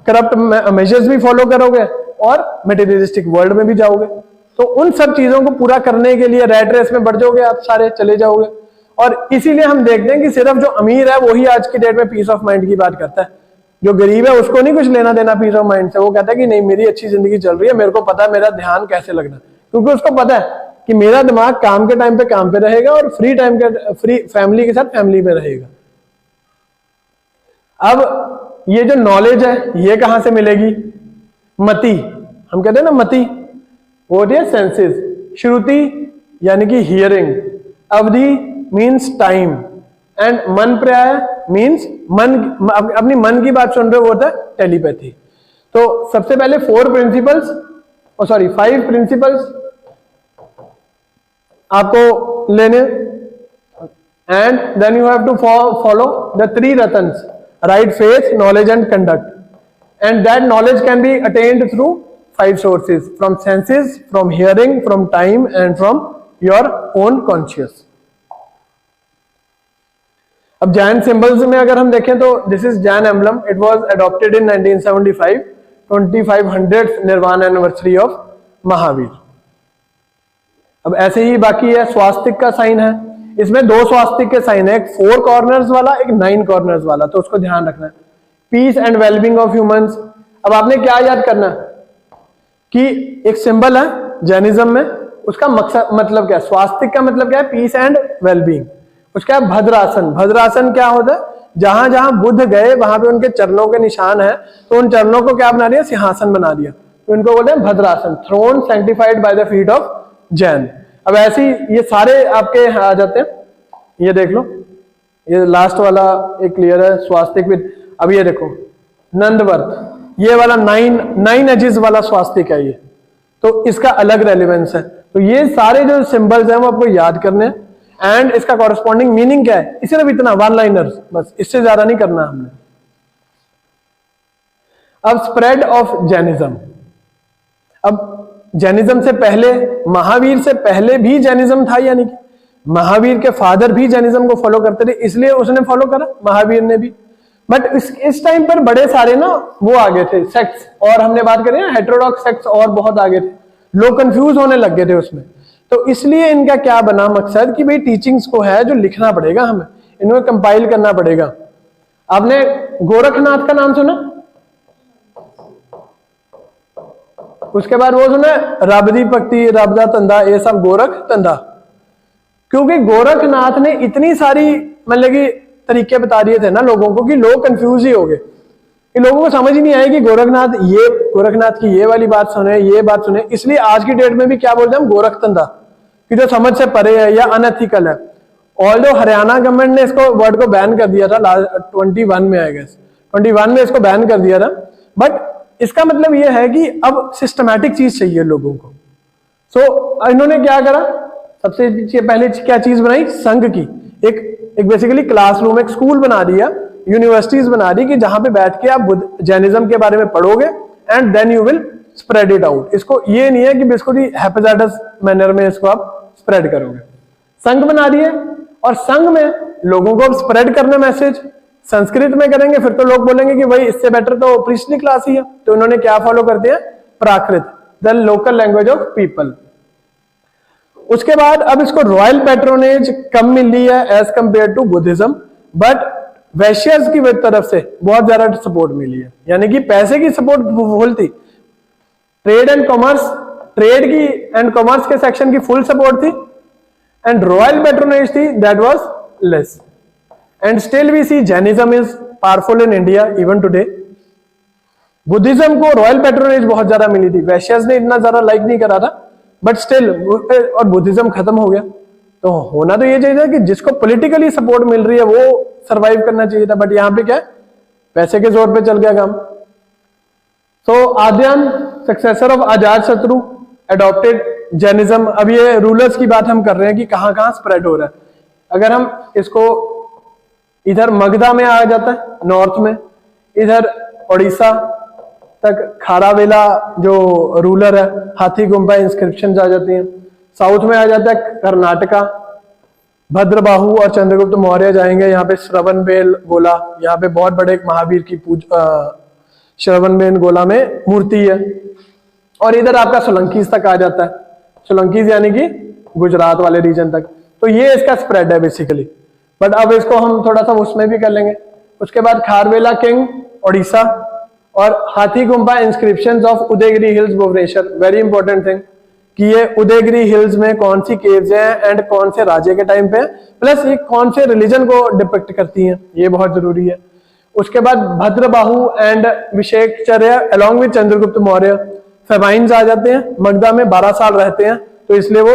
करप्ट मेजर्स भी फॉलो करोगे, और मटेरियलिस्टिक वर्ल्ड में भी जाओगे। तो उन सब चीजों को पूरा करने के लिए रैट रेस में बढ़ जाओगे, आप सारे चले जाओगे। और इसीलिए हम देखते हैं कि सिर्फ जो अमीर है वही आज की डेट में पीस ऑफ माइंड की बात करता है। जो गरीब है उसको नहीं कुछ लेना देना पीस ऑफ माइंड से। वो कहता है कि नहीं, मेरी अच्छी जिंदगी चल रही है, मेरे को पता है मेरा ध्यान कैसे लगना, क्योंकि उसको पता है कि मेरा दिमाग काम के टाइम पे काम पे रहेगा और फ्री टाइम के, फ्री फैमिली के साथ फैमिली में रहेगा। अब ये जो नॉलेज है ये कहां से मिलेगी? मति, हम कहते हैं ना मति, वो होती है सेंसेस। श्रुति यानी कि हियरिंग, अवधि मीन्स टाइम, एंड मन पर्याय मीन्स मन, अपनी मन की बात सुन रहे हो, वो होता है टेलीपैथी। तो सबसे पहले 4 प्रिंसिपल्स, 5 प्रिंसिपल्स आपको लेने, and then you have to follow the 3 ratnas, right, faith, knowledge and conduct, and that knowledge can be attained through 5 sources: from senses, from hearing, from time, and from your own conscious. अब जैन सिंबल्स में अगर हम देखें तो this is Jain emblem, it was adopted in 1975, 2500th निर्वाण एनिवर्सरी ऑफ महावीर। अब ऐसे ही बाकी है, स्वास्तिक का साइन है, इसमें दो स्वास्तिक के साइन है, एक 4 कॉर्नर्स वाला, एक 9 कॉर्नर्स वाला, तो उसको ध्यान रखना है। Peace and wellbeing of humans. अब आपने क्या याद करना कि एक सिंबल है जैनिज्म में, उसका मकसद मतलब क्या है, स्वास्तिक का मतलब क्या है, पीस एंड वेलबींग। उसका है भद्रासन। भद्रासन क्या होता है, जहां जहां बुद्ध गए वहां पे उनके चरणों के निशान है, तो उन चरणों को क्या बना दिया, सिंहासन बना दिया, तो इनको बोलते हैं Bhadrasana, throne sanctified by the feet of Jain. अब ऐसे ही ये सारे आपके आ जाते हैं, ये देख लो, ये लास्ट वाला एक क्लियर है, स्वास्तिक विद। अब ये देखो नंदवर्त, ये वाला 9 एजेस वाला स्वास्तिक है ये, तो इसका अलग रेलिवेंस है। तो ये सारे जो सिंबल्स हैं वो आपको याद करने हैं, एंड इसका कॉरेस्पॉन्डिंग मीनिंग क्या है, सिर्फ इतना 1 लाइनर्स, बस इससे ज्यादा नहीं करना हमने। अब स्प्रेड ऑफ जैनिज्म। अब जैनिज्म से पहले, महावीर से पहले भी जैनिज्म था, यानी कि महावीर के फादर भी जैनिज्म को फॉलो करते थे, इसलिए उसने फॉलो करा, महावीर ने भी। बट इस टाइम पर बड़े सारे ना वो आगे थे सेक्ट्स, और हमने बात करें ना हेटेरोडॉक्स सेक्ट्स और बहुत आगे थे, लोग कंफ्यूज होने लग गए थे उसमें। तो इसलिए इनका क्या बना मकसद कि भाई टीचिंग्स को है जो लिखना पड़ेगा, हमें इनको कंपाइल करना पड़ेगा। आपने गोरखनाथ का नाम सुना, उसके बाद वो सुना रबदी पक्ति, रबदा तंदा, ये सब गोरख तंदा, क्योंकि गोरखनाथ ने इतनी सारी मतलब कि तरीके बता दिए थे ना लोगों को कि लोग कंफ्यूज ही हो गए, कि लोगों को समझ ही नहीं आया कि गोरखनाथ की ये वाली बात सुने, ये बात सुने। इसलिए आज की डेट में भी क्या बोलते हैं हम, गोरख तंदा, कि जो समझ से परे है या अनएथिकल है। ऑल्दो हरियाणा गवर्नमेंट ने इसको वर्ड को बैन कर दिया था 21 में, आई गेस 21 में इसको बैन कर दिया था। बट इसका मतलब ये है कि अब सिस्टमैटिक चीज चाहिए लोगों को। सो इन्होंने क्या करा, सबसे पहले क्या चीज बनाई, संघ की एक बेसिकली क्लासरूम, एक स्कूल बना दिया, यूनिवर्सिटीज बना दी कि जहां पे बैठ के आप जैनिज्म के बारे में पढ़ोगे and then you will spread it out. इसको ये नहीं है कि बिल्कुल ही हैपेजाइटस मैनर में इसको आप स्प्रेड करोगे। संघ बना दिए, और संघ में लोगों को स्प्रेड करना मैसेज संस्कृत में करेंगे, फिर तो लोग बोलेंगे कि भाई इससे बेटर तो प्रीस्टली क्लास ही है। तो उन्होंने क्या फॉलो कर दिया, Prakrit, the local language of people. उसके बाद अब इसको रॉयल पैट्रोनेज कम मिली है as compare to Buddhism, but वैश्यर्स की तरफ से बहुत ज्यादा सपोर्ट मिली है, यानी कि पैसे की सपोर्ट फुल थी। ट्रेड एंड कॉमर्स, ट्रेड की एंड कॉमर्स के सेक्शन की फुल सपोर्ट थी, एंड रॉयल पैट्रोनेज थी that was less. And still we see Jainism is powerful in India even today. Buddhism को रॉयल पैट्रोनेज बहुत ज्यादा मिली थी, वैश्यर्स ने इतना ज्यादा लाइक नहीं करा था, बट स्टिल, और बुद्धिज्म खत्म हो गया। तो होना तो ये चाहिए था कि जिसको पॉलिटिकली सपोर्ट मिल रही है वो सरवाइव करना चाहिए था, बट यहां पे क्या है, पैसे के जोर पे चल गया काम। सो आद्यान, सक्सेसर ऑफ अजात शत्रु, एडॉप्टेड जैनिज्म। अब ये रूलर्स की बात हम कर रहे हैं कि कहां कहां स्प्रेड हो रहा है। अगर हम इसको इधर मगधा में आ जाता है नॉर्थ में, इधर उड़ीसा तक खारावेला जो रूलर है, हाथी गुम्बा इंस्क्रिप्शन आ जाती हैं। साउथ में आ जाता है कर्नाटका, भद्रबाहु और चंद्रगुप्त मौर्य जाएंगे, यहाँ पे श्रवणबेल गोला, यहाँ पे बहुत बड़े एक महावीर की श्रवणबेल गोला में मूर्ति है। और इधर आपका सोलंकीज तक आ जाता है, सोलंकीज यानी कि गुजरात वाले रीजन तक। तो ये इसका स्प्रेड है बेसिकली, बट अब इसको हम थोड़ा सा उसमें भी कर लेंगे। उसके बाद खारवेला किंग उड़ीसा, और Hathigumpha inscriptions of Udayagiri hills Bhubaneswar. Very important thing कि ये उदयगिरी हिल्स में कौन सी केव्स हैं एंड कौन से राज्य के टाइम पे, प्लस ये कौन से रिलीजन को डिपिक्ट करती हैं, ये बहुत जरूरी है। उसके बाद Bhadrabahu and Vishakhacharya along with Chandragupta Maurya. Famines आ जाते हैं, मगधा में 12 साल रहते हैं, तो इसलिए वो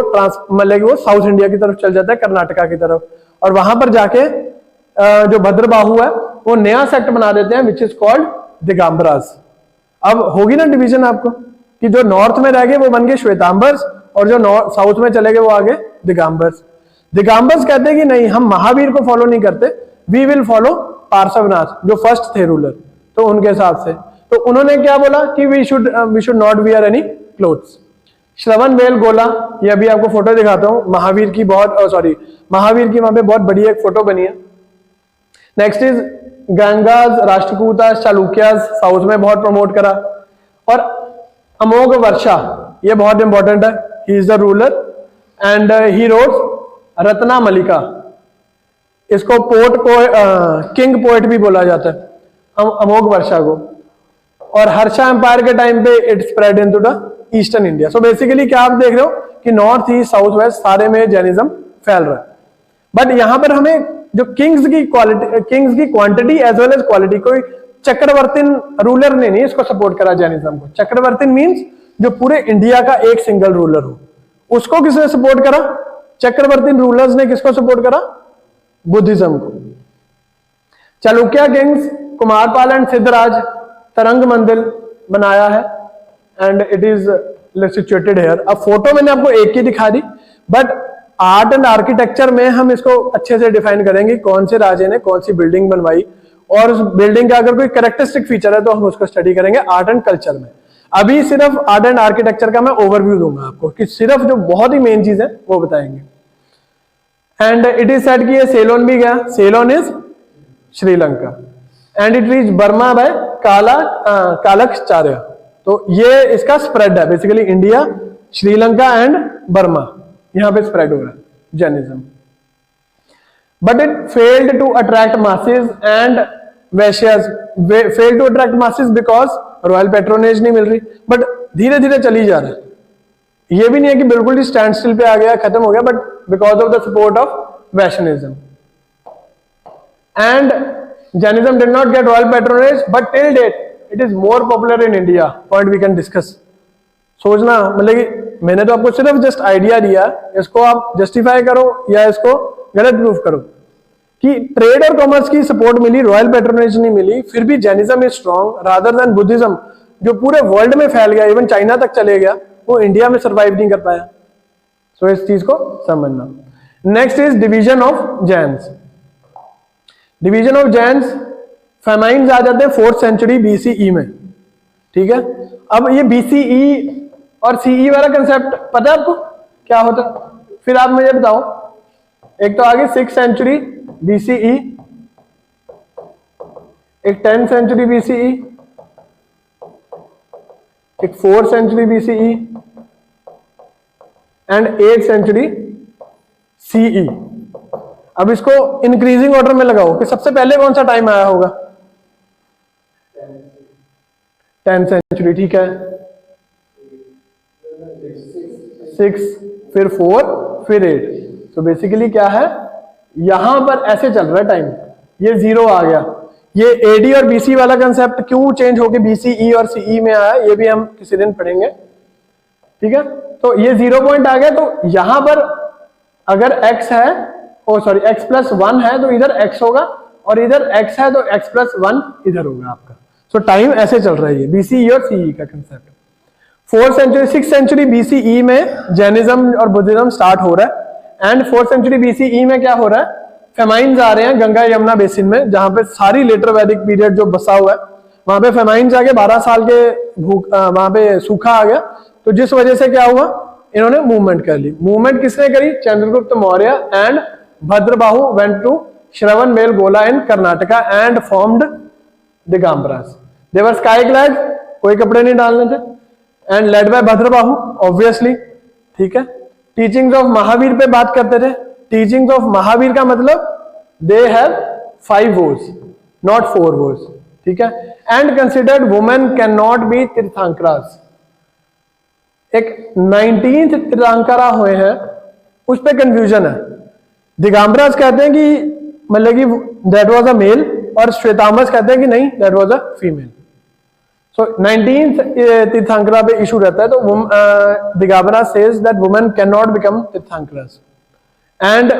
मतलब वो साउथ इंडिया की तरफ चल जाता है, कर्नाटका की तरफ। और वहां पर जाके जो भद्रबाहु है वो नया सेक्ट बना देते हैं विच इज कॉल्ड दिगंबरास। अब होगी ना डिवीजन आपको कि जो नॉर्थ में रह गए वो बन गए श्वेतांबर्स, और जो साउथ में चले गए वो आगे दिगंबर्स। दिगंबर्स कहते हैं कि नहीं, हम महावीर को फॉलो नहीं करते, वी विल फॉलो पार्श्वनाथ जो फर्स्ट थे रूलर, तो उनके हिसाब से। तो उन्होंने क्या बोला कि we should not wear any clothes. Shravanabelagola, ये अभी आपको फोटो दिखाता हूं, महावीर की बहुत महावीर की वहां पे बहुत बड़ी एक फोटो बनी है, next is Gangas, Rashtrakutas, Chalukyas, south में बहुत प्रमोट करा। और अमोघ वर्षा, ये बहुत इंपॉर्टेंट है, he is the ruler and he wrote Ratna Malika, इसको पोर्ट को किंग पोएट भी बोला जाता है अमोघ वर्षा को। और हर्षा एम्पायर के टाइम पे it spread into the eastern India. So basically क्या आप देख रहे हो कि नॉर्थ ईस्ट साउथ वेस्ट सारे में जैनिज्म फैल रहा है। बट यहां पर हमें जो किंग्स की quantity as well as quality, कोई चक्रवर्तीन रूलर ने नहीं इसको सपोर्ट करा जैनिज्म को। चक्रवर्तीन मींस जो पूरे इंडिया का एक सिंगल रूलर हो, उसको किसने सपोर्ट करा? चक्रवर्तीन रूलर्स ने किसको सपोर्ट करा? बुद्धिज्म को। चालुक्य किंग्स कुमारपाल एंड सिद्धराज तरंग मंदिर बनाया है and it is situated here. अब फोटो मैंने आपको एक ही दिखा दी, बट आर्ट एंड आर्किटेक्चर में हम इसको अच्छे से डिफाइन करेंगे, कौन से राजे ने कौन सी बिल्डिंग बनवाई, और उस बिल्डिंग का अगर कोई कैरेक्टरिस्टिक फीचर है तो हम उसको स्टडी करेंगे आर्ट एंड कल्चर में। अभी सिर्फ आर्ट एंड आर्किटेक्चर का मैं ओवरव्यू दूंगा आपको, कि सिर्फ जो बहुत ही मेन चीज है वो बताएंगे। एंड इट इज सेड कि ये सेलोन भी गया, Ceylon is Sri Lanka, and it reach Burma by Kalakacharya. तो ये इसका स्प्रेड है, basically India, Sri Lanka and Burma, यहां पे स्प्रेड हो रहा है Jainism. But it failed to attract masses and Vaishyas, failed to attract masses because royal patronage नहीं मिल रही, बट धीरे धीरे चली जा रहा है। ये भी नहीं है कि बिल्कुल ही स्टैंड स्टिल पे आ गया, खत्म हो गया, but because of the support of Vaishnavism. And Jainism did not get royal patronage, but till date it is more popular in India. Point we can discuss. सोचना, मतलब कि मैंने तो आपको सिर्फ जस्ट आइडिया दिया, इसको आप जस्टिफाई करो या इसको गलत प्रूफ करो कि ट्रेड और कॉमर्स की सपोर्ट मिली, रॉयल पेट्रोनेज नहीं मिली, फिर भी Jainism is strong rather than Buddhism, जो पूरे वर्ल्ड में फैल गया, इवन चाइना तक चले गया, वो इंडिया में सर्वाइव नहीं कर पाया। सो इस चीज को समझना। Next is division of Jains. Division of Jains, famines आ जाते हैं 4th सेंचुरी BCE में, ठीक है। अब ये BCE और CE वाला कंसेप्ट पता है आपको क्या होता है? फिर आप मुझे बताओ, एक तो आगे 6th सेंचुरी BCE, एक 10th सेंचुरी BCE, एक 4th century BCE and 8th century CE। अब इसको इंक्रीजिंग ऑर्डर में लगाओ कि सबसे पहले कौन सा टाइम आया होगा? 10th सेंचुरी, ठीक है। 6, फिर 4, फिर 8। तो बेसिकली क्या है, यहां पर ऐसे चल रहा है टाइम, ये 0 आ गया। ये AD और BC वाला कंसेप्ट क्यों चेंज होके BCE और CE में आया, ये भी हम किसी दिन पढ़ेंगे, ठीक है। तो ये 0 पॉइंट आ गया, तो यहां पर अगर x है, x प्लस 1 है तो इधर x होगा, और इधर x है तो x प्लस 1 इधर होगा आपका। सो टाइम ऐसे चल रहा है ये BCE और CE का कंसेप्ट। 4th सेंचुरी 6th सेंचुरी BCE में जैनिज्म और बुद्धिज्म स्टार्ट हो रहा है, एंड 4th सेंचुरी BCE में क्या हो रहा है, फेमाइन्स आ रहे हैं गंगा यमुना बेसिन में, जहां पे सारी लेटर वैदिक पीरियड जो बसा हुआ है वहां पे फेमाइन्स आ गए, 12 साल के वहां पे सूखा आ गया। तो जिस वजह से क्या हुआ, इन्होंने मूवमेंट कर ली। मूवमेंट किसने करी? Chandragupta Maurya and Bhadrabahu went to Shravanabelagola in Karnataka and formed Digambaras. They were sky clad, कोई कपड़े नहीं डालने थे, and led by Bhadrabahu obviously, ठीक है। टीचिंग्स ऑफ महावीर पे बात करते थे। टीचिंग्स ऑफ महावीर का मतलब they have 5 vows not 4 vows, ठीक है। And considered women can not be Tirthankaras. एक 19th तीर्थंकरा हुए हैं, उस पे कंफ्यूजन है। दिगंबरास कहते हैं कि मतलब कि दैट वाज अ मेल, और श्वेतांबरस कहते हैं कि नहीं, that was a female. So 19th Tirthankara पे इशू रहता है, तो Digambaras says that women can not become Tirthankaras. And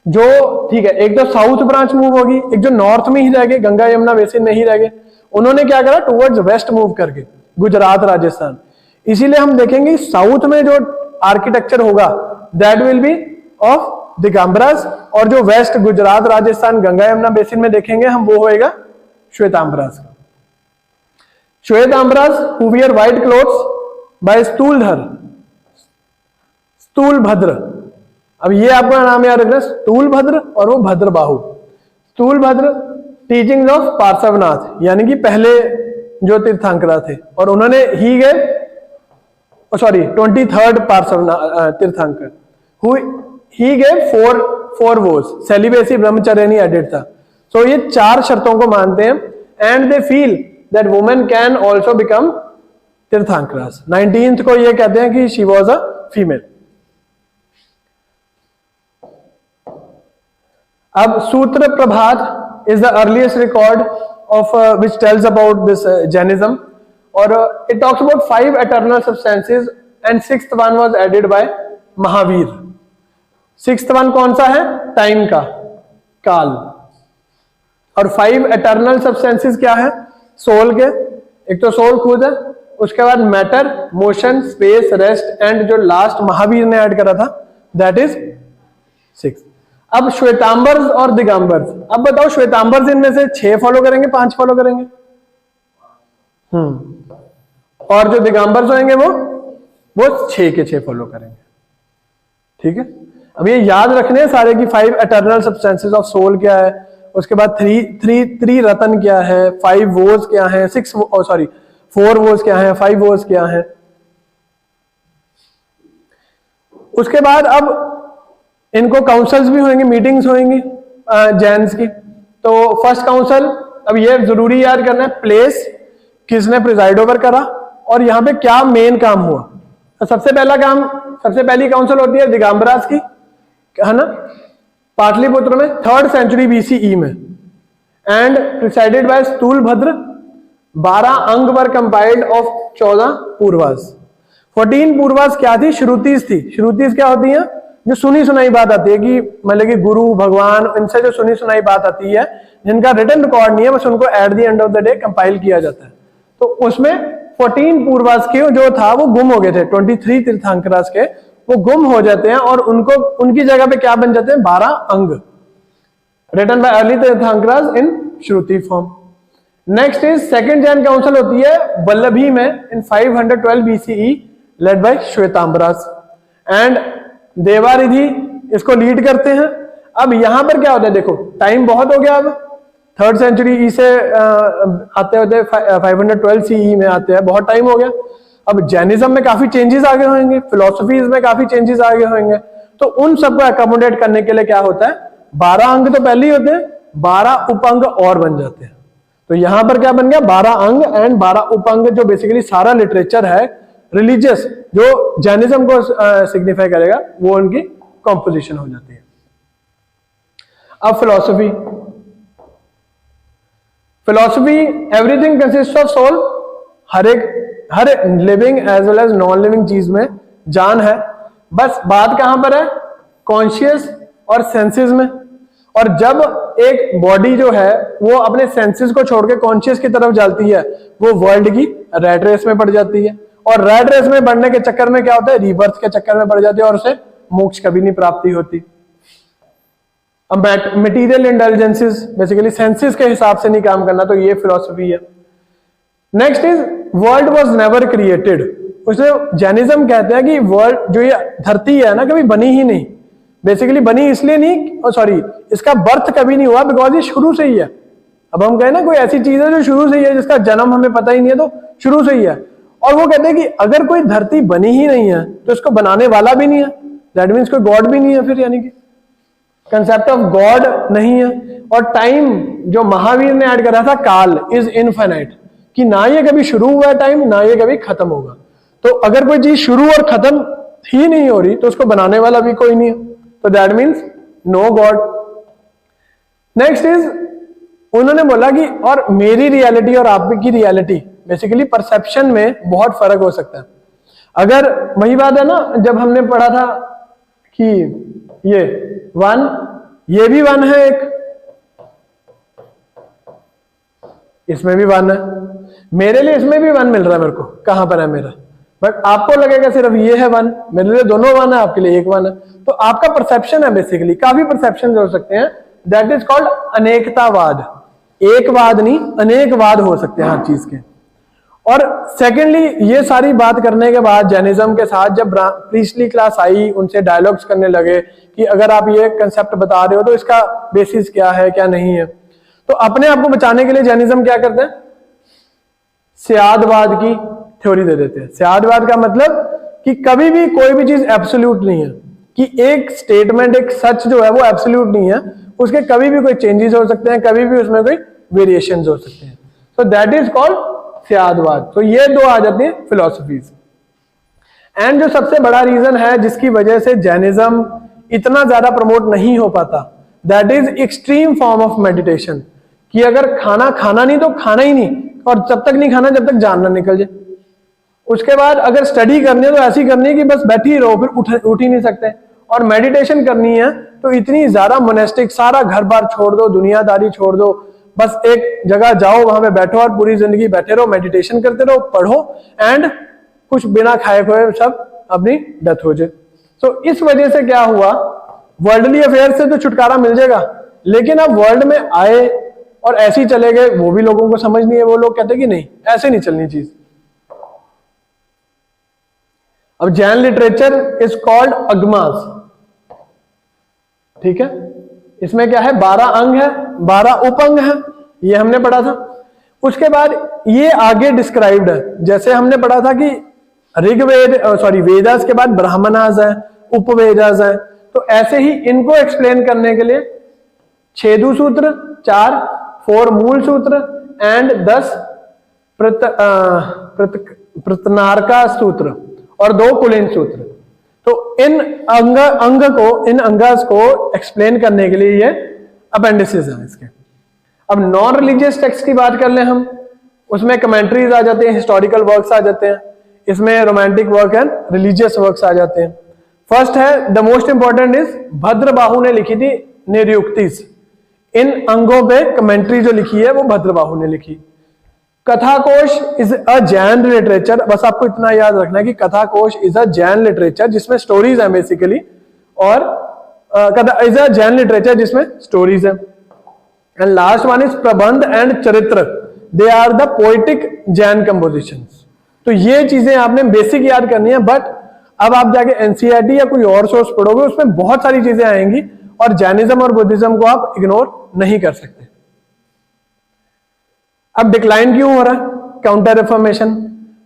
जो, ठीक है, एक तो साउथ ब्रांच मूव होगी, एक जो नॉर्थ में ही रह गए, गंगा यमुना बेसिन में ही रह गए, उन्होंने क्या करा, टुवर्ड्स वेस्ट मूव करके गुजरात राजस्थान। इसीलिए हम देखेंगे साउथ में जो आर्किटेक्चर होगा that will be of Digambaras, और जो वेस्ट गुजरात राजस्थान गंगा यमुना बेसिन में देखेंगे हम, वो होएगा Shvetambaras. Shvetambaras who wear white clothes by Sthuladhar, Sthulabhadra. अब ये आपका नाम याद रखना, स्थूलभद्र और वो भद्रबाहु। स्थूलभद्र टीचिंग्स ऑफ पार्श्वनाथ, यानी कि पहले जो तीर्थंकरा थे, और उन्होंने ही गए 23rd पार्श्वनाथ तीर्थंकर, ही गए फोर वोज, सेलिबेसी ब्रह्मचर्य नहीं एडिड था। सो ये 4 शर्तों को मानते हैं, and they feel that women can also become Tirthankaras. 19th को ये कहते हैं कि शी वॉज अ फीमेल। अब Sutra Prabhat is the earliest record of which tells about this Jainism, और it talks about 5 eternal substances and 6th one was added by Mahavir. 6th one कौन सा है? टाइम का, काल। और 5 eternal substances क्या है? सोल के, एक तो सोल खुद है, उसके बाद matter, motion, space, rest, and जो लास्ट महावीर ने ऐड करा था दैट इज 6। अब श्वेतांबर्स और दिगंबर्स, अब बताओ श्वेतांबर्स इनमें से 6 फॉलो करेंगे, 5 फॉलो करेंगे? और जो दिगंबर्स होंगे वो 6 के 6 फॉलो करेंगे। ठीक है, अब ये याद रखने हैं सारे की 5 एटर्नल सब्सटेंसेस ऑफ सोल क्या है, उसके बाद 3 रतन क्या है, 5 वोज क्या है, 4 वोज क्या है, 5 वोज क्या है। उसके बाद अब इनको काउंसल्स भी होंगे, मीटिंग्स होंगी जैन्स की। तो फर्स्ट काउंसल, अब ये जरूरी याद करना है, प्लेस, किसने प्रिजाइड ओवर करा, और यहाँ पे क्या मेन काम हुआ। तो सबसे पहली काउंसिल होती है दिगंबरास की, है ना, पाटलिपुत्र में 3rd century BCE में, एंड प्रिसाइडेड बाय स्थूलभद्र। 12 अंग वर कंपाइल्ड ऑफ 14 पूर्वास। 14 पूर्वास क्या थी? श्रुतिस थी। श्रुतिस क्या होती है? जो सुनी सुनाई बात आती है, कि मतलब कि गुरु भगवान इनसे जो सुनी सुनाई बात आती है, जिनका रिटन रिकॉर्ड नहीं है, बस उनको at the end of the day compile किया जाता है। तो उसमें 14 पूर्वास के जो था वो गुम हो गए थे, 23 तीर्थंकरास के वो गुम हो जाते हैं, और उनकी जगह पे क्या बन जाते हैं? 12 Anga, written by early Tirthankaras in Shruti form. Next is second Jain council होती है वल्लभी में in 512 BCE, led by Shvetambaras, and Devardhi इसको लीड करते हैं। अब यहां पर क्या होता है, देखो टाइम बहुत हो गया, अब 3rd century से आते होते 512 CE में आते हैं, बहुत टाइम हो गया। अब जैनिज्म में काफी चेंजेस आ गए होंगे, फिलोसफीज में काफी चेंजेस आ गए होंगे, तो उन सबको अकोमोडेट करने के लिए क्या होता है, 12 अंग तो पहले ही होते हैं, 12 उपअंग और बन जाते हैं। तो यहां पर क्या बन गया? 12 अंग एंड 12 उपअंग, जो बेसिकली सारा लिटरेचर है रिलीजियस जो जैनिज्म को सिग्निफाई करेगा, वो उनकी कॉम्पोजिशन हो जाती है। अब philosophy, everything consist of soul. हर living as well as non living चीज में जान है, बस बात कहां पर है? कॉन्शियस और सेंसेस में। और जब एक बॉडी जो है वो अपने सेंसेस को छोड़ के कॉन्शियस की तरफ जाती है, वो वर्ल्ड की रैट रेस में पड़ जाती है, और रैट रेस में बढ़ने के चक्कर में क्या होता है? रीबर्थ के चक्कर में पड़ जाती है, और उसे मोक्ष कभी नहीं प्राप्ति होती। अब मटेरियल इंटेलिजेंसेस, बेसिकली सेंसेस के हिसाब से नहीं काम करना, तो ये फिलॉसफी है। Next is world was never created. उसने जैनिज्म कहते हैं कि वर्ल्ड जो ये धरती है ना, कभी बनी ही नहीं। बेसिकली बनी इसलिए नहीं, इसका बर्थ कभी नहीं हुआ, बिकॉज ये शुरू से ही है। अब हम कहें ना कोई ऐसी चीज है जो शुरू से ही है, जिसका जन्म हमें पता ही नहीं है, तो शुरू से ही है। और वो कहते हैं कि अगर कोई धरती बनी ही नहीं है तो इसको बनाने वाला भी नहीं है, दैट मीन्स कोई गॉड भी नहीं है फिर, यानी कि कंसेप्ट ऑफ गॉड नहीं है। और टाइम जो महावीर ने ऐड करा था, काल इज इनफाइनाइट, कि ना ये कभी शुरू हुआ है टाइम, ना ये कभी खत्म होगा। तो अगर कोई चीज शुरू और खत्म ही नहीं हो रही तो उसको बनाने वाला भी कोई नहीं है, तो that means no god. Next is उन्होंने बोला कि और मेरी रियलिटी और आपकी रियलिटी, बेसिकली परसेप्शन में बहुत फर्क हो सकता है। अगर वही बात है ना, जब हमने पढ़ा था कि ये 1, ये भी 1 है, एक इसमें भी 1 है, मेरे लिए इसमें भी 1 मिल रहा है, मेरे को कहां पर है मेरा, बट आपको लगेगा सिर्फ ये है 1, मेरे लिए दोनों 1 है, आपके लिए एक 1 है। तो आपका परसेप्शन है, बेसिकली काफी परसेप्शन हो सकते हैं, दैट इज कॉल्ड अनेकतावाद। एकवाद नहीं, अनेकवाद हो सकते हैं हर चीज के। और सेकेंडली ये सारी बात करने के बाद जैनिज्म के साथ जब प्रीस्टली क्लास आई, उनसे डायलॉग्स करने लगे कि अगर आप ये कंसेप्ट बता रहे हो तो इसका बेसिस क्या है क्या नहीं है, तो अपने आप को बचाने के लिए जैनिज्म क्या करते हैं, स्यादवाद की थ्योरी दे देते हैं। स्यादवाद का मतलब कि कभी भी कोई भी चीज एब्सोल्यूट नहीं है, कि एक स्टेटमेंट, एक सच जो है वो एब्सोल्यूट नहीं है, उसके कभी भी कोई चेंजेस हो सकते हैं, कभी भी उसमें कोई वेरिएशंस हो सकते हैं। So that is called Syadvada. तो ये दो आ जाती हैं फिलॉसफीज। एंड जो सबसे बड़ा रीजन है जिसकी वजह से जैनिज्म इतना ज्यादा प्रमोट नहीं हो पाता, that is extreme form of meditation, कि अगर खाना खाना नहीं तो खाना ही नहीं, और जब तक नहीं खाना जब तक जान ना निकल जाए। उसके बाद अगर स्टडी करनी है तो ऐसी करनी है कि बस बैठी ही रहो, फिर उठ ही नहीं सकते। और मेडिटेशन करनी है तो इतनी ज्यादा मोनेस्टिक, सारा घर बार छोड़ दो, दुनियादारी छोड़ दो, बस एक जगह जाओ, वहां पे बैठो और पूरी जिंदगी बैठे रहो, मेडिटेशन करते रहो, पढ़ो, एंड कुछ बिना खाए खोए सब अपनी डेथ हो जाए। तो इस वजह से क्या हुआ, वर्ल्डली अफेयर से तो छुटकारा मिल जाएगा, लेकिन अब वर्ल्ड में आए और ऐसे ही चले गए, वो भी लोगों को समझ नहीं है। वो लोग कहते कि नहीं, ऐसे नहीं चलनी चीज। अब जैन लिटरेचर इज कॉल्ड अगमास, ठीक है। इसमें क्या है, 12 अंग है, 12 उपअंग है, ये हमने पढ़ा था। उसके बाद ये आगे डिस्क्राइब्ड है, जैसे हमने पढ़ा था कि ऋग्वेद वेदास के बाद ब्राह्मणास है, उपवेदास है, तो ऐसे ही इनको एक्सप्लेन करने के लिए 6 सूत्र, 4 मूल सूत्र एंड 10 प्रतनारका सूत्र और 2 कुलीन सूत्र। तो इन अंगास को एक्सप्लेन करने के लिए ये अपेंडिसेस हैं इसके। अब नॉन रिलीजियस टेक्स्ट की बात कर लें हम, उसमें कमेंट्रीज आ जाते हैं, हिस्टोरिकल वर्क्स आ जाते हैं, इसमें romantic work and religious works आ जाते हैं। फर्स्ट है, the most important is Bhadrabahu ने लिखी थी निरुक्तिस। इन अंगों पे कमेंट्री जो लिखी है वो भद्रबाहु ने लिखी। Kathakosha is a Jain literature, बस आपको इतना याद रखना है कि Kathakosha is a Jain literature जिसमें स्टोरीज है बेसिकली, और इज अ जैन लिटरेचर जिसमें स्टोरीज है। And last one is Prabandh and Charitra, they are the poetic Jain compositions. तो ये चीजें आपने बेसिक याद करनी है, बट अब आप जाके एनसीईआरटी या कोई और सोर्स पढ़ोगे उसमें बहुत सारी चीजें आएंगी, और जैनिज्म और बुद्धिज्म को आप इग्नोर नहीं कर सकते। अब डिक्लाइन क्यों हो रहा है, काउंटर रिफॉर्मेशन।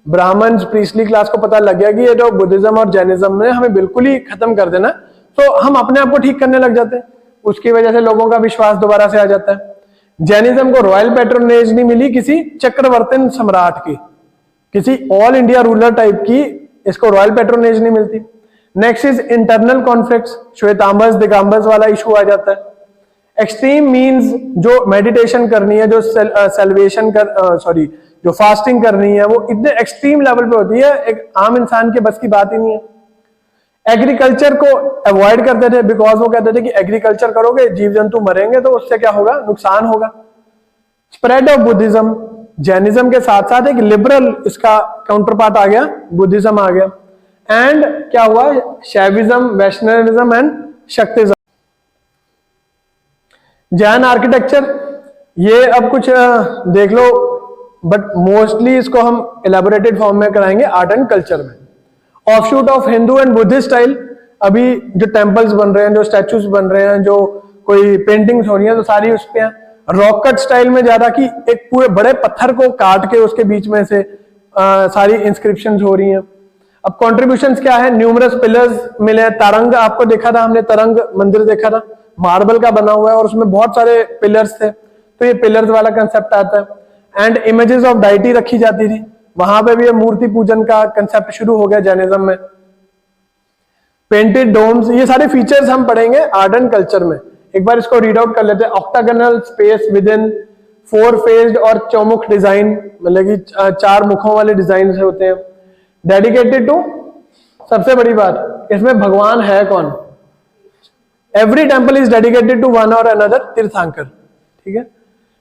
ब्राह्मण प्रीस्टली क्लास को पता लग गया कि ये जो बुद्धिज्म और जैनिज्म ने हमें बिल्कुल ही खत्म कर देना, तो हम अपने आप को ठीक करने लग जाते हैं। उसकी वजह से लोगों का विश्वास दोबारा से आ जाता है। जैनिज्म को रॉयल पैट्रोनेज नहीं मिली किसी चक्रवर्ती सम्राट की, किसी ऑल इंडिया रूलर टाइप की इसको रॉयल पैट्रोनेज नहीं मिलती। Next is internal conflicts, Shvetambaras Digambaras वाला इशू आ जाता है। एक्सट्रीम मीन्स, जो मेडिटेशन करनी है, जो जो फास्टिंग करनी है, वो इतने एक्सट्रीम लेवल पे होती है, एक आम इंसान के बस की बात ही नहीं है। एग्रीकल्चर को अवॉइड करते थे, बिकॉज वो कहते थे कि एग्रीकल्चर करोगे जीव जंतु मरेंगे तो उससे क्या होगा, नुकसान होगा। स्प्रेड ऑफ बुद्धिज्म, जैनिज्म के साथ साथ एक लिबरल इसका काउंटर पार्ट आ गया, बुद्धिज्म आ गया। एंड क्या हुआ, Shaivism, Vaishnavism and शक्तिज्म। Jain architecture, ये अब कुछ देख लो, बट मोस्टली इसको हम इलेबोरेटेड फॉर्म में कराएंगे आर्ट एंड कल्चर में। Offshoot of Hindu and Buddhist style, अभी जो टेम्पल्स बन रहे हैं, जो स्टैचूज बन रहे हैं, जो कोई पेंटिंग्स हो रही हैं, तो सारी उस पे हैं। रॉक कट स्टाइल में ज्यादा, कि एक पूरे बड़े पत्थर को काट के उसके बीच में से सारी इंस्क्रिप्शंस हो रही हैं। अब कंट्रीब्यूशंस क्या है, न्यूमरस पिलर्स मिले, तरंग आपको देखा था हमने, तरंग मंदिर देखा था, मार्बल का बना हुआ है और उसमें बहुत सारे पिलर्स थे, तो ये पिलर्स वाला कंसेप्ट आता है। एंड इमेजेस ऑफ डाइटी रखी जाती थी, वहां पे भी ये मूर्ति पूजन का कंसेप्ट शुरू हो गया जैनिज्म में। पेंटेड डोम्स, ये सारे फीचर्स हम पढ़ेंगे आर्ट एंड कल्चर में। एक बार इसको रीड आउट कर लेते हैं। Octagonal space with in 4 faced और चौमुख डिजाइन, मतलब कि 4 मुखों वाले डिजाइन होते हैं। डेडिकेटेड टू, सबसे बड़ी बात इसमें भगवान है कौन, every temple is dedicated to one और अनदर तीर्थंकर, ठीक है।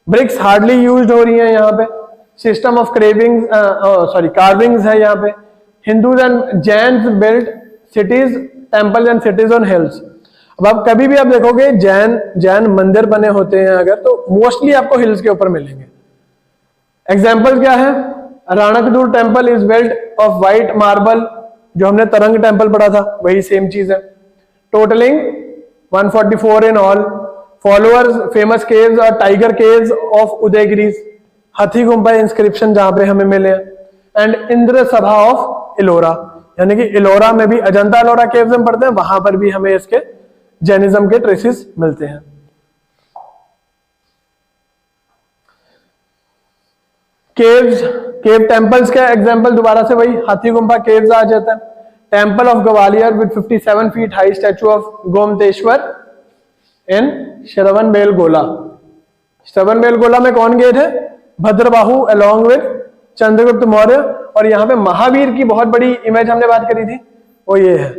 ब्रिक्स हार्डली यूज्ड हो रही हैं यहाँ पे। सिस्टम ऑफ कार्विंग्स है यहाँ पे। Hindus and Jains build cities, temple and CTs on hills. अब आप कभी भी आप देखोगे जैन मंदिर बने होते हैं अगर, तो मोस्टली आपको हिल्स के ऊपर मिलेंगे। एग्जाम्पल क्या है, Ranakpur temple is built of white marble, जो हमने तरंग टेम्पल पढ़ा था वही सेम चीज है। Totalling 144 in all. Followers famous caves और टाइगर केव्स ऑफ उदयगिरीज, हाथी गुम्बा इंस्क्रिप्शन जहां पे हमें मिले हैं। एंड इंद्र सभा ऑफ इलोरा, यानी कि इलोरा में भी अजंता एलोरा केव्स हम पढ़ते हैं, वहां पर भी हमें इसके जैनिज्म के ट्रेसेस मिलते हैं। केव्स, केव टेम्पल्स का एग्जांपल दोबारा से वही हाथी गुम्बा केव्स आ जाता है। Temple of Gwalior with 57 feet high statue of Gomateshwara in Shravanabelagola. Shravanabelagola में कौन गए थे? Bhadrabahu along with Chandragupta Maurya. और यहाँ पे महावीर की बहुत बड़ी इमेज हमने बात करी थी, वो ये है।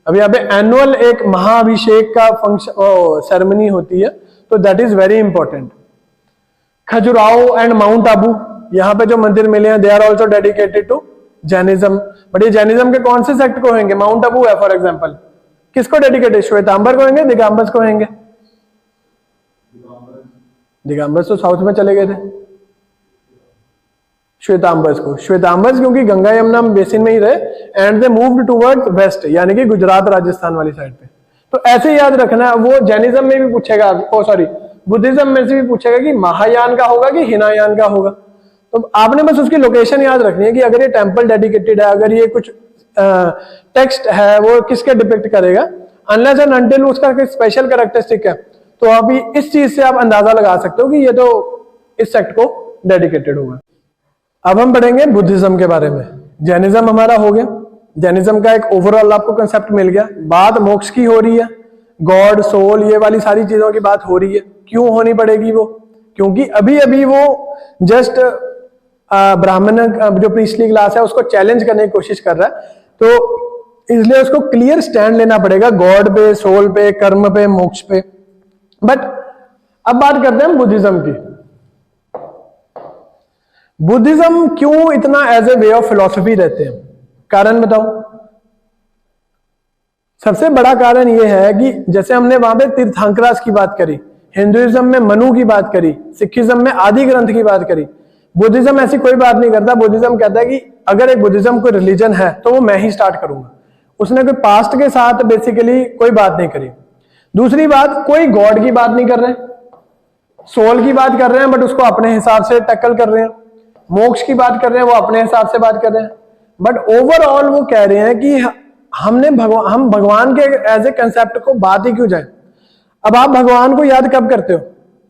अब यहाँ पे एनुअल एक महाअभिषेक का फंक्शन सेरेमनी होती है, तो that is very important. Khajuraho and Mount Abu, यहाँ पे जो मंदिर मिले हैं they are also dedicated to Jainism. But ये जैनिज्म के कौन से सेक्ट को होंगे? माउंट आबू है फॉर एग्जाम्पल, किसको डेडिकेटेड? श्वेतांबर को होंगे, दिगंबर्स को होंगे? दिगंबर्स तो साउथ में चले गए थे, श्वेतांबर्स को। श्वेतांबर्स क्योंकि गंगा यमुना बेसिन में ही रहे and they moved towards waste, यानी कि गुजरात राजस्थान वाली साइड पे। तो ऐसे याद रखना, वो जैनिज्म में भी पूछेगा, सॉरी बुद्धिज्म में से भी पूछेगा कि महायान का होगा कि हिनायान का होगा। तो आपने बस उसकी लोकेशन याद रखनी है कि अगर ये टेम्पल डेडिकेटेड है, अगर ये कुछ टेक्स्ट है, वो किसके डिपिक्ट करेगा। अनलेस एंड अनटिल उसका कोई स्पेशल कैरेक्टरिस्टिक है, तो अभी इस चीज से आप अंदाजा लगा सकते हो कि ये तो इस सेक्ट को डेडिकेटेड होगा। अब हम पढ़ेंगे बुद्धिज्म के बारे में। जैनिज्म हमारा हो गया, जैनिज्म का एक ओवरऑल आपको कंसेप्ट मिल गया। बात मोक्ष की हो रही है, गॉड, सोल, ये वाली सारी चीजों की बात हो रही है। क्यों होनी पड़ेगी वो? क्योंकि अभी अभी वो जस्ट ब्राह्मण जो प्रीस्टली क्लास है उसको चैलेंज करने की कोशिश कर रहा है, तो इसलिए उसको क्लियर स्टैंड लेना पड़ेगा गॉड पे, सोल पे, कर्म पे, मोक्ष पे। बट अब बात करते हैं बुद्धिज्म की। बुद्धिज्म क्यों इतना as a way of philosophy रहते हैं? कारण बताओ। सबसे बड़ा कारण यह है कि जैसे हमने वहां पे तीर्थंकरास की बात करी, हिंदुइज्म में मनु की बात करी, सिखिज्म में आदि ग्रंथ की बात करी, बुद्धिज्म ऐसी कोई बात नहीं करता। बुद्धिज्म कहता है कि अगर एक बुद्धिज्म कोई रिलीजन है तो वो मैं ही स्टार्ट करूंगा। उसने कोई पास्ट के साथ बेसिकली कोई बात नहीं करी। दूसरी बात, कोई गॉड की बात नहीं कर रहे, सोल की बात कर रहे हैं बट उसको अपने हिसाब से टैकल कर रहे हैं, मोक्ष की बात कर रहे हैं वो अपने हिसाब से बात कर रहे हैं। बट ओवरऑल वो कह रहे हैं कि हम भगवान के एज ए कंसेप्ट को बात ही क्यों जाए। अब आप भगवान को याद कब करते हो?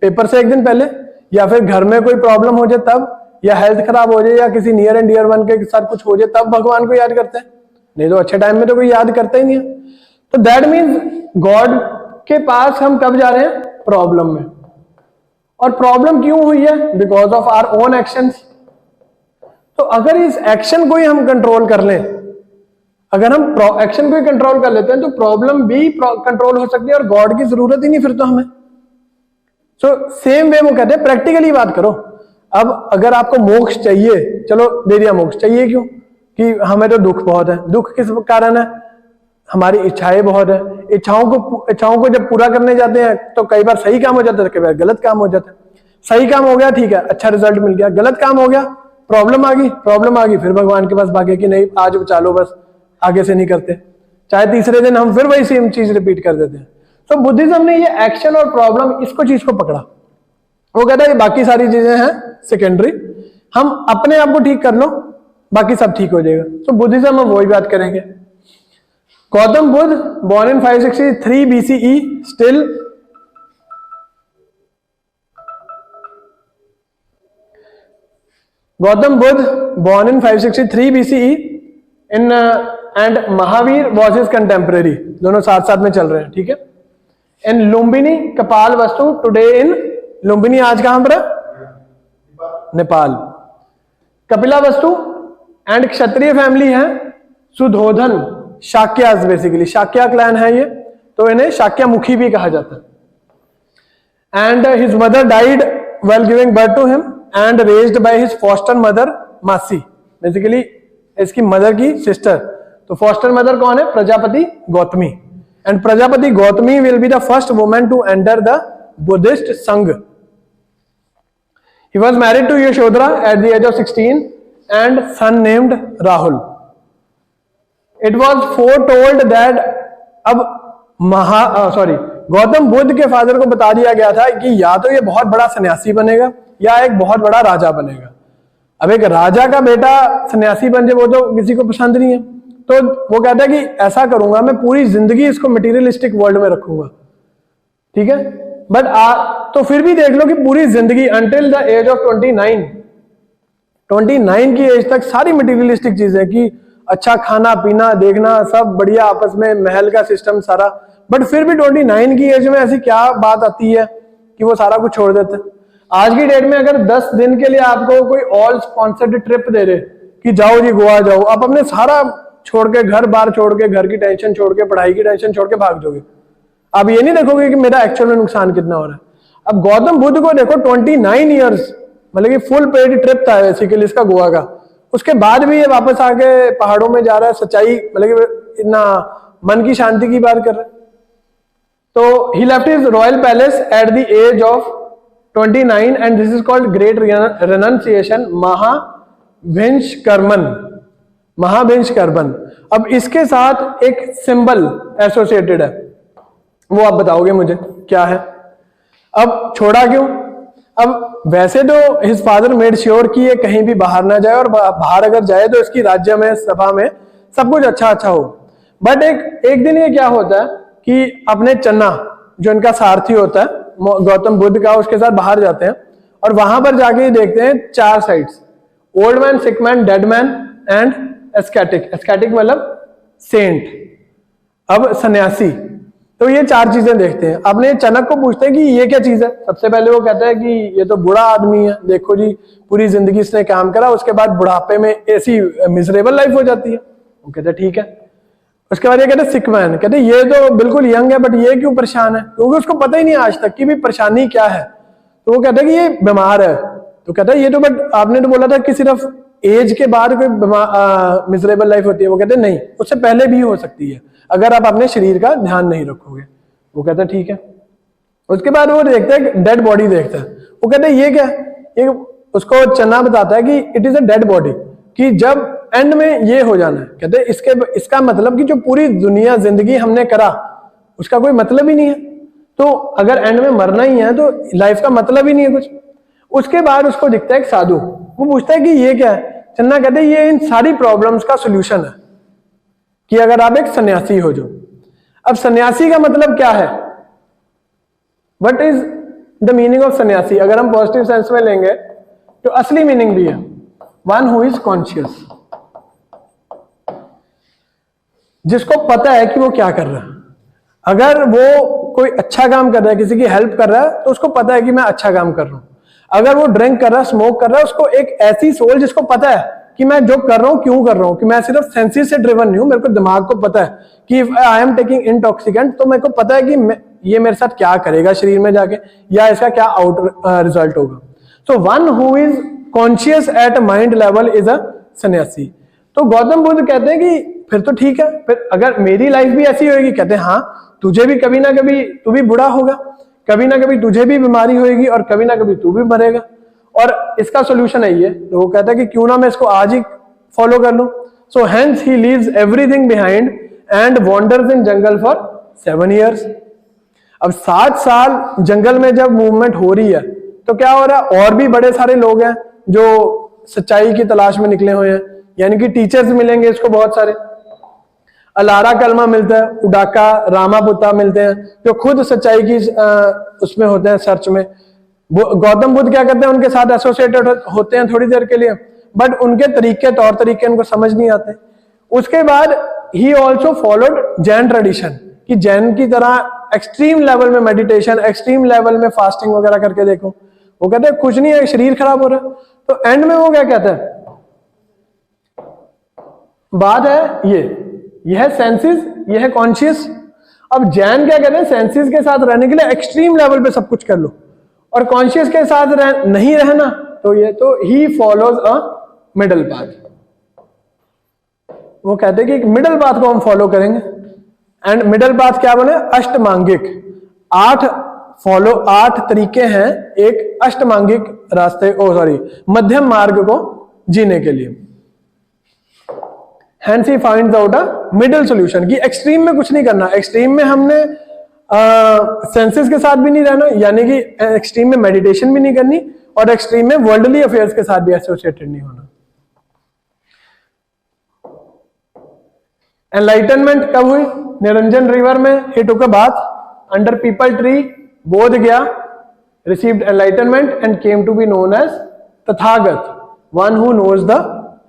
पेपर से एक दिन पहले, या फिर घर में कोई प्रॉब्लम हो जाए तब, या हेल्थ खराब हो जाए, या किसी नियर एंड डियर वन के साथ कुछ हो जाए तब भगवान को याद करते हैं। नहीं तो अच्छे टाइम में तो कोई याद करता ही नहीं है। तो दैट मीन्स गॉड के पास हम कब जा रहे हैं? प्रॉब्लम में। और प्रॉब्लम क्यों हुई है? Because of our own actions. तो अगर इस एक्शन को ही हम कंट्रोल कर लें, अगर हम एक्शन को ही कंट्रोल कर लेते हैं तो प्रॉब्लम भी कंट्रोल हो सकती है और गॉड की जरूरत ही नहीं फिर तो हमें। सो सेम वे वो कहते हैं प्रैक्टिकली बात करो। अब अगर आपको मोक्ष चाहिए, चलो दे दिया मोक्ष, चाहिए क्यों? कि हमें तो दुख बहुत है। दुख किस कारण है? हमारी इच्छाएं बहुत है। इच्छाओं को जब पूरा करने जाते हैं तो कई बार सही काम हो जाता है, कई बार गलत काम हो जाता है। सही काम हो गया, ठीक है, अच्छा रिजल्ट मिल गया। गलत काम हो गया, प्रॉब्लम आ गई, फिर भगवान के पास भागे कि नहीं आज बचा लो, बस आगे से नहीं करते। चाहे तीसरे दिन हम फिर वही सेम चीज रिपीट कर देते हैं। तो बुद्धिज्म ने ये एक्शन और प्रॉब्लम इसको चीज को पकड़ा। वो कहता है ये बाकी सारी चीजें हैं सेकेंडरी, हम अपने आप को ठीक कर लो, बाकी सब ठीक हो जाएगा। तो बुद्धिज्म में वही बात करेंगे। Gautam Buddha born in 563 BCE, still Gautam Buddha born in 563 BCE in and Mahavir was his contemporary, दोनों साथ साथ में चल रहे हैं, ठीक है। In Lumbini कपाल वस्तु today in लुम्बिनी, आज कहां पर है? नेपाल। कपिला वस्तु एंड क्षत्रिय फैमिली है सुधोधन, शाक्यास, बेसिकली शाक्या क्लैन है ये, तो इन्हें शाक्या मुखी भी कहा जाता है। And his mother died while giving birth to him and raised by his foster mother masi, basically इसकी मदर की सिस्टर। तो फॉस्टर मदर कौन है? Prajapati Gautami. And Prajapati Gautami will be the first woman to enter the Buddhist sangha. He was married to Yashodhara at the age of 16 and son named Rahul. It was foretold that अब गौतम बुद्ध के फादर को बता दिया गया था कि या तो ये बहुत बड़ा सन्यासी बनेगा या एक बहुत बड़ा राजा बनेगा। अब एक राजा का बेटा सन्यासी बन जाए वो तो किसी को पसंद नहीं है, तो वो कहता है कि ऐसा करूंगा मैं पूरी जिंदगी इसको मटेरियलिस्टिक वर्ल्ड में रखूंगा, ठीक है। बट तो फिर भी देख लो कि पूरी जिंदगी अंटिल द एज ऑफ 29 की एज तक सारी मटेरियलिस्टिक चीजें कि अच्छा खाना पीना देखना सब बढ़िया, आपस में महल का सिस्टम सारा। बट फिर भी 29 की एज में ऐसी क्या बात आती है कि वो सारा कुछ छोड़ देते। आज की डेट में अगर 10 दिन के लिए आपको कोई ऑल स्पॉन्सर्ड ट्रिप दे रहे कि जाओ जी गोवा जाओ, आप अपने सारा छोड़ के, घर बार छोड़ के, घर की टेंशन छोड़ के, पढ़ाई की टेंशन छोड़ के भाग जाओगे। आप ये नहीं देखोगे कि मेरा एक्चुअल में नुकसान कितना हो रहा है। अब गौतम बुद्ध को देखो 29 ईयर्स मतलब कि फुल पेड ट्रिप था बेसिकली इसका गोवा का, उसके बाद भी ये वापस आके पहाड़ों में जा रहा है, सच्चाई मतलब कि इतना मन की शांति की बात कर रहा है। तो he left his royal palace at the age of 29 and this is called great renunciation Mahabhinishkramana. अब इसके साथ एक सिंबल एसोसिएटेड है, वो आप बताओगे मुझे क्या है। अब छोड़ा क्यों? अब वैसे तो हिज फादर मेड श्योर कि ये कहीं भी बाहर ना जाए, और बाहर अगर जाए तो इसकी राज्य में सभा में सब कुछ अच्छा हो। बट एक दिन ये क्या होता है कि अपने चन्ना जो इनका सारथी होता है गौतम बुद्ध का, उसके साथ बाहर जाते हैं और वहां पर जाके देखते हैं 4 sights, old man, sick man, dead man and ascetic. Ascetic मतलब सेंट, अब सन्यासी। तो ये 4 चीजें देखते हैं। अपने चनक को पूछते हैं कि ये क्या चीज है। सबसे पहले वो कहता है कि ये तो बूढ़ा आदमी है, देखो जी पूरी जिंदगी इसने काम करा, उसके बाद बुढ़ापे में ऐसी मिजरेबल लाइफ हो जाती है। वो कहते हैं ठीक है। उसके बाद ये कहते हैं सिक मैन, कहते ये तो बिल्कुल यंग है बट ये क्यों परेशान है, क्योंकि उसको पता ही नहीं आज तक कि भी परेशानी क्या है। तो वो कहता है कि ये बीमार है। तो कहता है ये तो बट आपने तो बोला था कि सिर्फ एज के बाद कोई मिजरेबल लाइफ होती है। वो कहते हैं नहीं, उससे पहले भी हो सकती है अगर आप अपने शरीर का ध्यान नहीं रखोगे। वो कहता है ठीक है। उसके बाद वो देखता है डेड बॉडी देखता है। वो कहता है ये क्या, ये उसको चन्ना बताता है कि it is a dead body, कि जब एंड में ये हो जाना है। कहते हैं इसका मतलब कि जो पूरी दुनिया जिंदगी हमने करा उसका कोई मतलब ही नहीं है, तो अगर एंड में मरना ही है तो लाइफ का मतलब ही नहीं है कुछ। उसके बाद उसको दिखता है एक साधु, वो पूछता है कि ये क्या है। चन्ना कहते हैं ये इन सारी प्रॉब्लम्स का सोल्यूशन है कि अगर आप एक सन्यासी हो जाओ। अब सन्यासी का मतलब क्या है, what is the meaning of सन्यासी? अगर हम पॉजिटिव सेंस में लेंगे तो असली मीनिंग भी है वन हु इज कॉन्शियस, जिसको पता है कि वो क्या कर रहा है। अगर वो कोई अच्छा काम कर रहा है, किसी की हेल्प कर रहा है, तो उसको पता है कि मैं अच्छा काम कर रहा हूं। अगर वो ड्रिंक कर रहा है, स्मोक कर रहा है, उसको एक ऐसी सोल जिसको पता है कि मैं जो कर रहा हूं क्यों कर रहा हूं, कि मैं सिर्फ सेंसेस से ड्रिवन नहीं हूं, मेरे को दिमाग को पता है कि आई एम टेकिंग इंटॉक्सिकेंट, तो मेरे को पता है कि ये मेरे साथ क्या करेगा शरीर में जाके, या इसका क्या आउट रिजल्ट होगा। So one who is conscious at mind level is a सन्यासी। तो गौतम बुद्ध कहते हैं कि फिर तो ठीक है, फिर अगर मेरी लाइफ भी ऐसी होगी, कहते हैं हाँ तुझे भी कभी ना कभी तू भी बूढ़ा होगा, कभी ना कभी तुझे भी बीमारी होगी और कभी ना कभी तू भी मरेगा, और इसका सोल्यूशन है ये। तो वो कहता है कि क्यों ना मैं इसको आज ही फॉलो कर लूं। So hence he leaves everything behind and wanders in jungle for 7 years। अब 7 साल जंगल में जब मूवमेंट हो रही है तो क्या हो रहा है, और भी बड़े सारे लोग हैं जो सच्चाई की तलाश में निकले हुए हैं, यानी कि टीचर्स मिलेंगे इसको बहुत सारे। अलारा कलमा मिलता है, उडाका, रामापुता मिलते हैं जो खुद सच्चाई की उसमें होते हैं सर्च में। गौतम बुद्ध क्या करते हैं, उनके साथ एसोसिएटेड होते हैं थोड़ी देर के लिए, बट उनके तरीके, तौर तरीके उनको समझ नहीं आते। उसके बाद ही ऑल्सो फॉलोड जैन ट्रेडिशन, कि जैन की तरह एक्सट्रीम लेवल में मेडिटेशन, एक्सट्रीम लेवल में फास्टिंग वगैरह करके देखो। वो कहते हैं कुछ नहीं है, शरीर खराब हो रहा है। तो एंड में वो क्या कहते हैं, बात है ये है सेंसेस, ये है कॉन्शियस। अब जैन क्या कहते हैं, सेंसेस के साथ रहने के लिए एक्सट्रीम लेवल पे सब कुछ कर लो, और कॉन्शियस के साथ नहीं रहना, तो ये तो he follows a middle path. वो कहते हैं कि एक मिडल पाथ को हम फॉलो करेंगे, एंड मिडल पाथ क्या बने, अष्टमांगिक। 8 तरीके हैं एक अष्टमांगिक रास्ते, मध्यम मार्ग को जीने के लिए। Hence he finds out a middle solution कि एक्सट्रीम में कुछ नहीं करना, एक्सट्रीम में हमने सेंसेस के साथ भी नहीं रहना, यानी कि एक्सट्रीम में मेडिटेशन भी नहीं करनी और एक्सट्रीम में वर्ल्डली अफेयर्स के साथ भी एसोसिएटेड नहीं होना। एनलाइटनमेंट कब हुई? निरंजन रिवर में he took a bath under peepal tree, Bodh Gaya, received enlightenment and came to be known as Tathagat, one who knows the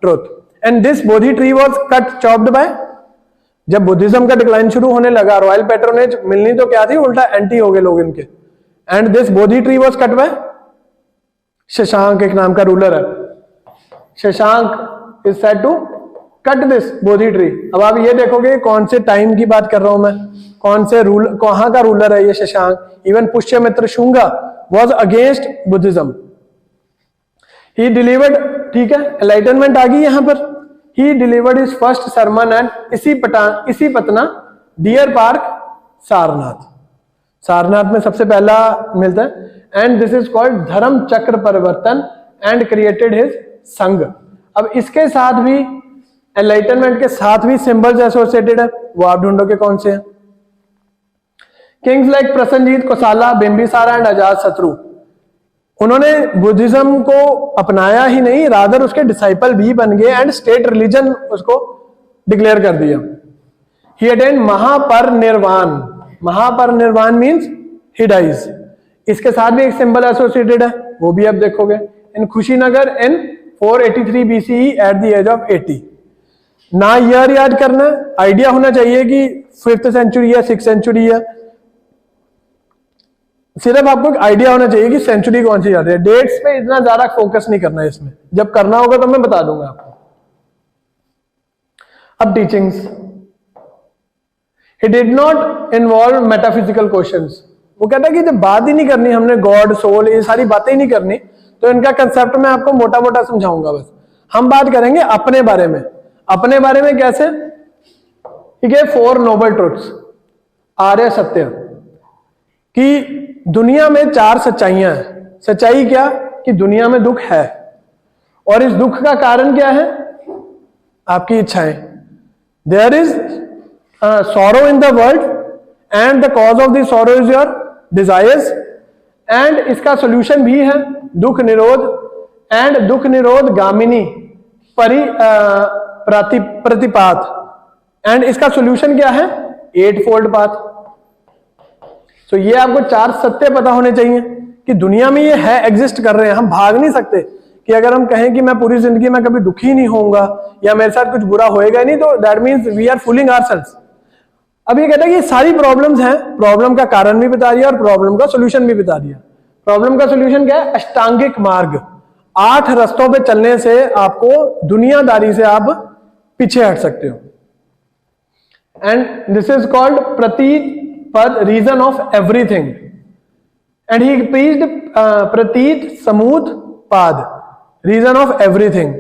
truth. And this Bodhi tree was cut, chopped by, जब बुद्धिज्म का डिक्लाइन शुरू होने लगा, रॉयल पैट्रोनेज मिलनी तो क्या थी, उल्टा एंटी हो गए लोग इनके। And this Bodhi tree was cut by Shashank, एक नाम का रूलर है, Shashank is said to cut this Bodhi tree. अब आप ये देखोगे कौन से टाइम की बात कर रहा हूं मैं, कौन से कहां का रूलर है ये Shashanka. Even Pushyamitra Shunga was against Buddhism. He delivered, ठीक है, एनलाइटनमेंट आ गई यहां पर। He delivered his first sermon at Isipatana deer park, Sarnath. Sarnath में सबसे पहला मिलता है। एंड दिस इज कॉल्ड धर्म चक्र परिवर्तन एंड क्रिएटेड हिज संघ। अब इसके साथ भी, एनलाइटनमेंट के साथ भी सिंबल्स एसोसिएटेड है, वो आप ढूंढोगे कौन से हैं। Kings like Prasenajit, Kosala, Bimbisara and Ajatashatru, उन्होंने बुद्धिज्म को अपनाया ही नहीं, रादर उसके डिसाइपल भी बन गए एंड स्टेट रिलीजन उसको डिक्लेयर कर दिया। He attained Mahaparinirvana. Mahaparinirvana means he dies. इसके साथ भी एक सिंबल एसोसिएटेड है, वो भी आप देखोगे। In Kushinagar in 483 BCE at the age of 80। ना ईयर याद करना, आइडिया होना चाहिए कि 5th सेंचुरी है, 6th सेंचुरी है, सिर्फ आपको एक आइडिया होना चाहिए कि सेंचुरी कौन सी जाती है। डेट्स पे इतना ज्यादा फोकस नहीं करना है इसमें, जब करना होगा तो मैं बता दूंगा आपको। अब teachings, he did not involve metaphysical questions. वो कहता है कि जब बात ही नहीं करनी हमने गॉड, सोल, ये सारी बातें ही नहीं करनी, तो इनका कंसेप्ट मैं आपको मोटा मोटा समझाऊंगा। बस हम बात करेंगे अपने बारे में। अपने बारे में कैसे? ठीक है, 4 नोबल ट्रुथ्स, आर्य सत्य, कि दुनिया में 4 सच्चाइयां हैं। सच्चाई क्या? कि दुनिया में दुख है, और इस दुख का कारण क्या है? आपकी इच्छाएं। There is sorrow in the world and the cause of the sorrow is your desires, and इसका solution भी है दुख निरोध, and दुख निरोध गामिनी प्रतिपात, and इसका solution क्या है? 8-fold path। तो ये आपको 4 सत्य पता होने चाहिए कि दुनिया में ये है, एग्जिस्ट कर रहे हैं, हम भाग नहीं सकते। कि अगर हम कहें कि मैं पूरी जिंदगी में कभी दुखी नहीं होऊंगा या मेरे साथ कुछ बुरा होएगा नहीं, तो that means we are fooling ourselves. अब ये कहता है कि सारी प्रॉब्लम्स हैं, प्रॉब्लम का कारण भी बता दिया और प्रॉब्लम का सोल्यूशन भी बता दिया। प्रॉब्लम का सोल्यूशन क्या है? अष्टांगिक मार्ग, 8 रास्तों पे चलने से आपको दुनियादारी से आप पीछे हट सकते हो। And this is called Pratitya pada, reason of everything. And he preached प्रतीत समूत पाद, रीजन ऑफ एवरीथिंग।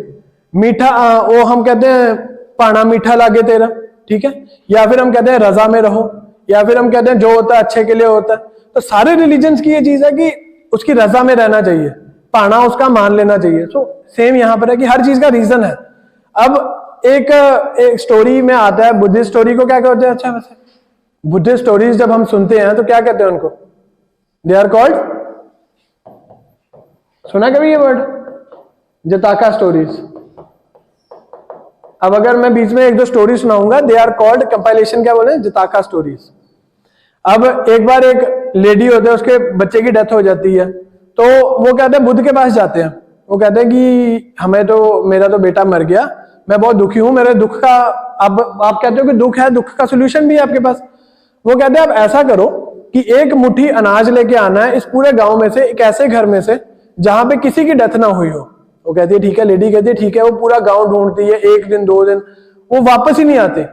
मीठा, वो हम कहते हैं पाना मीठा लागे तेरा, ठीक है, या फिर हम कहते हैं रजा में रहो, या फिर हम कहते हैं जो होता है अच्छे के लिए होता है। तो सारे रिलीजन्स की ये चीज है कि उसकी रजा में रहना चाहिए, पाना उसका मान लेना चाहिए। सो सेम यहां पर है कि हर चीज का रीजन है। अब एक स्टोरी में आता है, बुद्धिस्ट स्टोरी को क्या कहते हैं? अच्छा, वैसे बुद्धिस्ट स्टोरीज जब हम सुनते हैं तो क्या कहते हैं उनको? दे आर कॉल्ड, सुना कभी ये वर्ड? जताका स्टोरीज। अब अगर मैं बीच में 1-2 स्टोरी सुनाऊंगा, दे आर कॉल्ड कंपाइलेशन, क्या बोले? जताका स्टोरीज। अब एक बार एक लेडी होते हैं, उसके बच्चे की डेथ हो जाती है, तो वो कहते हैं बुद्ध के पास जाते हैं। वो कहते हैं कि हमें तो, मेरा तो बेटा मर गया, मैं बहुत दुखी हूं, मेरे दुख का, अब आप कहते हो कि दुख है, दुख का सोल्यूशन भी है आपके पास। वो कहते हैं आप ऐसा करो कि 1 मुट्ठी अनाज लेके आना है इस पूरे गांव में से, एक ऐसे घर में से जहां पे किसी की डेथ ना हुई हो। वो कहती है ठीक है, लेडी कहती है ठीक है। वो पूरा गांव ढूंढती है, 1 दिन 2 दिन, वो वापस ही नहीं आते,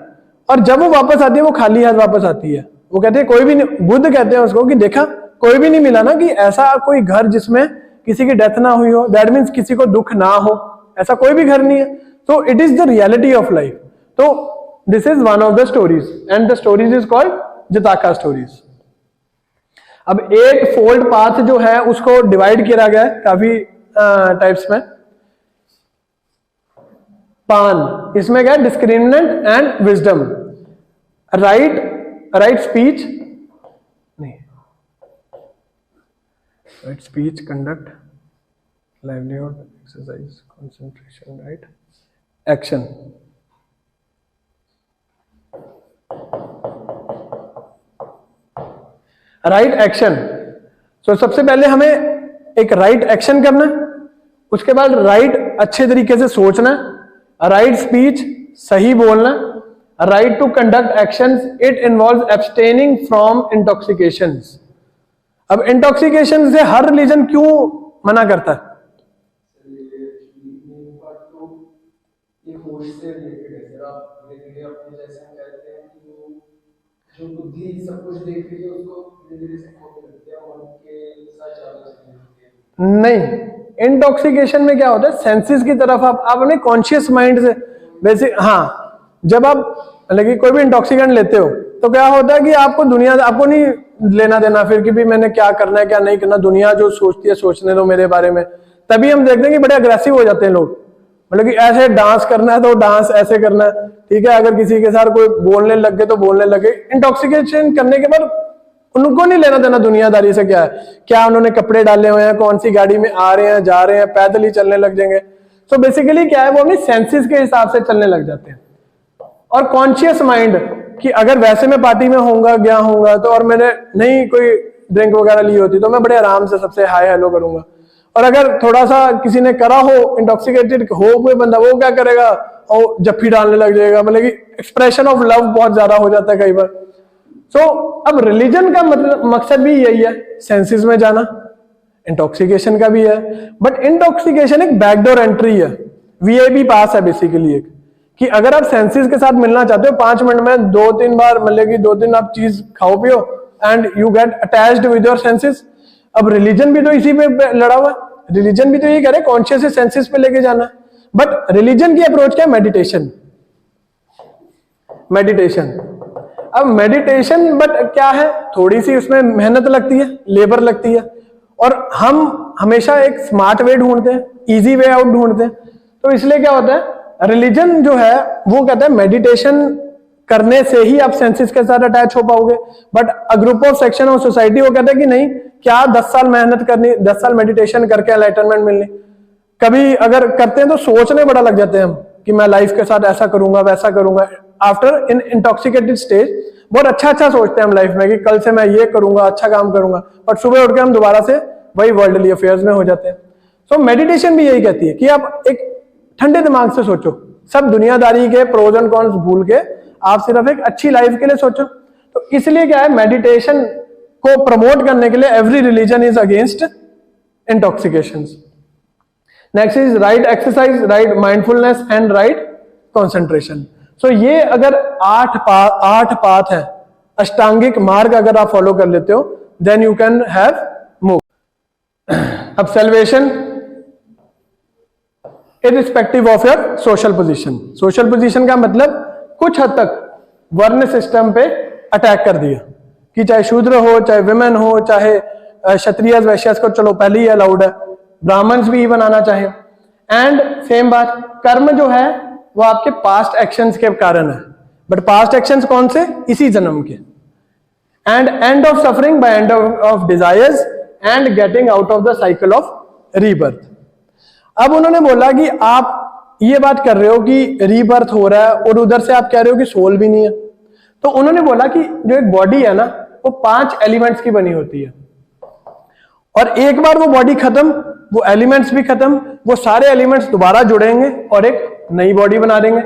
और जब वो वापस आती है वो खाली हाथ वापस आती है। वो कहते हैं कोई भी नहीं, बुद्ध कहते हैं उसको कि देखा कोई भी नहीं मिला ना, कि ऐसा कोई घर जिसमें किसी की डेथ ना हुई हो, दैट मीन्स किसी को दुख ना हो, ऐसा कोई भी घर नहीं है। तो it is the reality of life. तो this is one of the stories, and the stories is called Jataka stories. अब 8 फोल्ड पाथ जो है उसको डिवाइड किया गया है काफी टाइप्स में। पान, इसमें क्या है, discriminant and wisdom. Right speech नहीं, right speech, conduct, livelihood, exercise, concentration, right action. Right action, तो सबसे पहले हमें एक राइट एक्शन करना है, उसके बाद राइट अच्छे तरीके से सोचना, राइट स्पीच सही बोलना, right to conduct actions, it involves abstaining from intoxications. अब इंटॉक्सिकेशन से हर रिलीजन क्यों मना करता है? जो बुद्धि सब कुछ देख रही है उसको धीरे-धीरे से खो देती है और उनके साथ चालू नहीं, इंटॉक्सिकेशन में क्या होता है, सेंसेस की तरफ आप अपने कॉन्शियस माइंड से, वैसे हाँ, जब आप लेकिन कोई भी इंटॉक्सिकेंट लेते हो तो क्या होता है कि आपको दुनिया, आपको नहीं लेना देना फिर कि भी मैंने क्या करना है क्या नहीं करना, दुनिया जो सोचती है सोचने दो मेरे बारे में। तभी हम देखते हैं कि बड़े अग्रेसिव हो जाते हैं लोग, मतलब कि ऐसे डांस करना है तो डांस ऐसे करना है, ठीक है, अगर किसी के साथ कोई बोलने लग गए तो बोलने लगे। इंटॉक्सिकेशन करने के बाद उनको नहीं लेना देना दुनियादारी से, क्या है, क्या उन्होंने कपड़े डाले हुए हैं, कौन सी गाड़ी में आ रहे हैं, जा रहे हैं, पैदल ही चलने लग जाएंगे। सो बेसिकली क्या है, वो अपनी सेंसेस के हिसाब से चलने लग जाते हैं। और कॉन्शियस माइंड कि अगर वैसे मैं पार्टी में होऊंगा गया होऊंगा तो, और मैंने नहीं कोई ड्रिंक वगैरह ली होती तो मैं बड़े आराम से सबसे हाय हेलो करूंगा। और अगर थोड़ा सा किसी ने करा हो, इंटॉक्सिकेटेड हो कोई बंदा, वो क्या करेगा, और जफ्फी डालने लग जाएगा, मतलब कि एक्सप्रेशन ऑफ लव बहुत ज्यादा हो जाता है कई बार। सो अब रिलीजन का मतलब मकसद भी यही है, सेंसेस में जाना, इंटॉक्सिकेशन का भी है, बट इंटॉक्सिकेशन एक बैकडोर एंट्री है, वीआईपी पास है बेसिकली एक, कि अगर आप सेंसेस के साथ मिलना चाहते हो 5 मिनट में 2-3 बार, मतलब कि 2-3 आप चीज खाओ पियो and you get attached with your senses. अब रिलीजन भी तो इसी पे लड़ा हुआ है, रिलीजन भी तो ये कह रहे कॉन्शियस से सेंसेस पे लेके जाना है, बट रिलीजन की अप्रोच क्या है, मेडिटेशन। अब मेडिटेशन बट क्या है, थोड़ी सी उसमें मेहनत लगती है, लेबर लगती है, और हम हमेशा एक स्मार्ट वे ढूंढते हैं, इजी वे आउट ढूंढते हैं। तो इसलिए क्या होता है, रिलीजन जो है वो कहता है मेडिटेशन करने से ही आप सेंसेस के साथ अटैच हो पाओगे, but a group of section of society वो कहता है कि नहीं, क्या 10 साल मेहनत करनी, 10 साल मेडिटेशन करके एनलाइटनमेंट मिलनी। कभी अगर करते हैं तो सोचने बड़ा लग जाते हैं हम कि मैं लाइफ के साथ ऐसा करूंगा वैसा करूंगा। आफ्टर इन इंटॉक्सिकेटेड स्टेज बहुत अच्छा सोचते हैं हम लाइफ में कि कल से मैं ये करूंगा, अच्छा काम करूंगा, बट सुबह उठ के हम दोबारा से वही वर्ल्डली अफेयर्स में हो जाते हैं। सो मेडिटेशन भी यही कहती है कि आप एक ठंडे दिमाग से सोचो, सब दुनियादारी के प्रोज एंड कॉन्स भूल के आप सिर्फ एक अच्छी लाइफ के लिए सोचो। तो इसलिए क्या है, मेडिटेशन को प्रमोट करने के लिए every religion is against intoxications. Next is right exercise, right mindfulness and right concentration. So ये अगर 8 पाथ है, अष्टांगिक मार्ग अगर आप फॉलो कर लेते हो, देन यू कैन हैव मोक्ष। अब salvation irrespective of your social position. Social position का मतलब कुछ हद तक वर्ण सिस्टम पे अटैक कर दिया कि चाहे शूद्र हो, चाहे विमेन हो, चाहे क्षत्रिय वैश्य को चलो पहले ही अलाउड है, ब्राह्मण्स भी बनाना चाहे। एंड सेम बात, कर्म जो है वो आपके पास्ट एक्शंस के कारण है, बट पास्ट एक्शंस कौन से, इसी जन्म के। And end of suffering by end of desires and getting out of the cycle of rebirth. अब उन्होंने बोला कि आप ये बात कर रहे हो कि रीबर्थ हो रहा है और उधर से आप कह रहे हो कि सोल भी नहीं है। तो उन्होंने बोला कि जो एक बॉडी है ना वो 5 एलिमेंट्स की बनी होती है, और एक बार वो बॉडी खत्म, वो एलिमेंट्स भी खत्म, वो सारे एलिमेंट्स दोबारा जुड़ेंगे और एक नई बॉडी बना देंगे।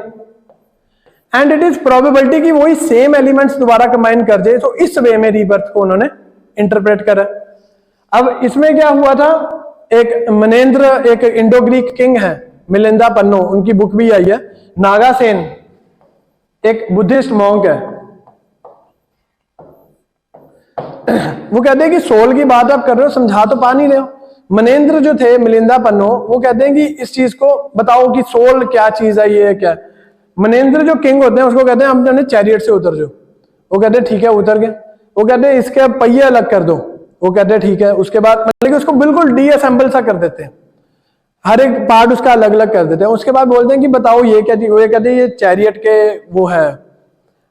एंड इट इज प्रोबेबिलिटी कि वही सेम एलिमेंट्स दोबारा कंबाइन कर जाए। तो इस वे में रीबर्थ को उन्होंने इंटरप्रेट करा। अब इसमें क्या हुआ था, एक मनेंद्र, एक इंडो ग्रीक किंग है, मिलिंदा पन्नो, उनकी बुक भी आई है, नागासेन एक बुद्धिस्ट मॉन्क है। वो कहते हैं कि सोल की बात आप कर रहे हो, समझा तो पा नहीं रहे हो। मनेंद्र जो थे, मिलिंदा पन्नो, वो कहते हैं कि इस चीज को बताओ कि सोल क्या चीज है, ये क्या है। मनेंद्र जो किंग होते हैं उसको कहते हैं हम चैरियट से उतर जाओ। वो कहते हैं ठीक है, उतर गए। वो कहते हैं इसके पहिए अलग कर दो। वो कहते हैं ठीक है। उसके बाद मतलब कि उसको बिल्कुल डीअसेंबल सा कर देते हैं। हर एक पार्ट उसका अलग अलग कर देते हैं। उसके बाद बोलते हैं कि बताओ ये क्या चीज, वो ये कहते हैं ये चैरियट के वो है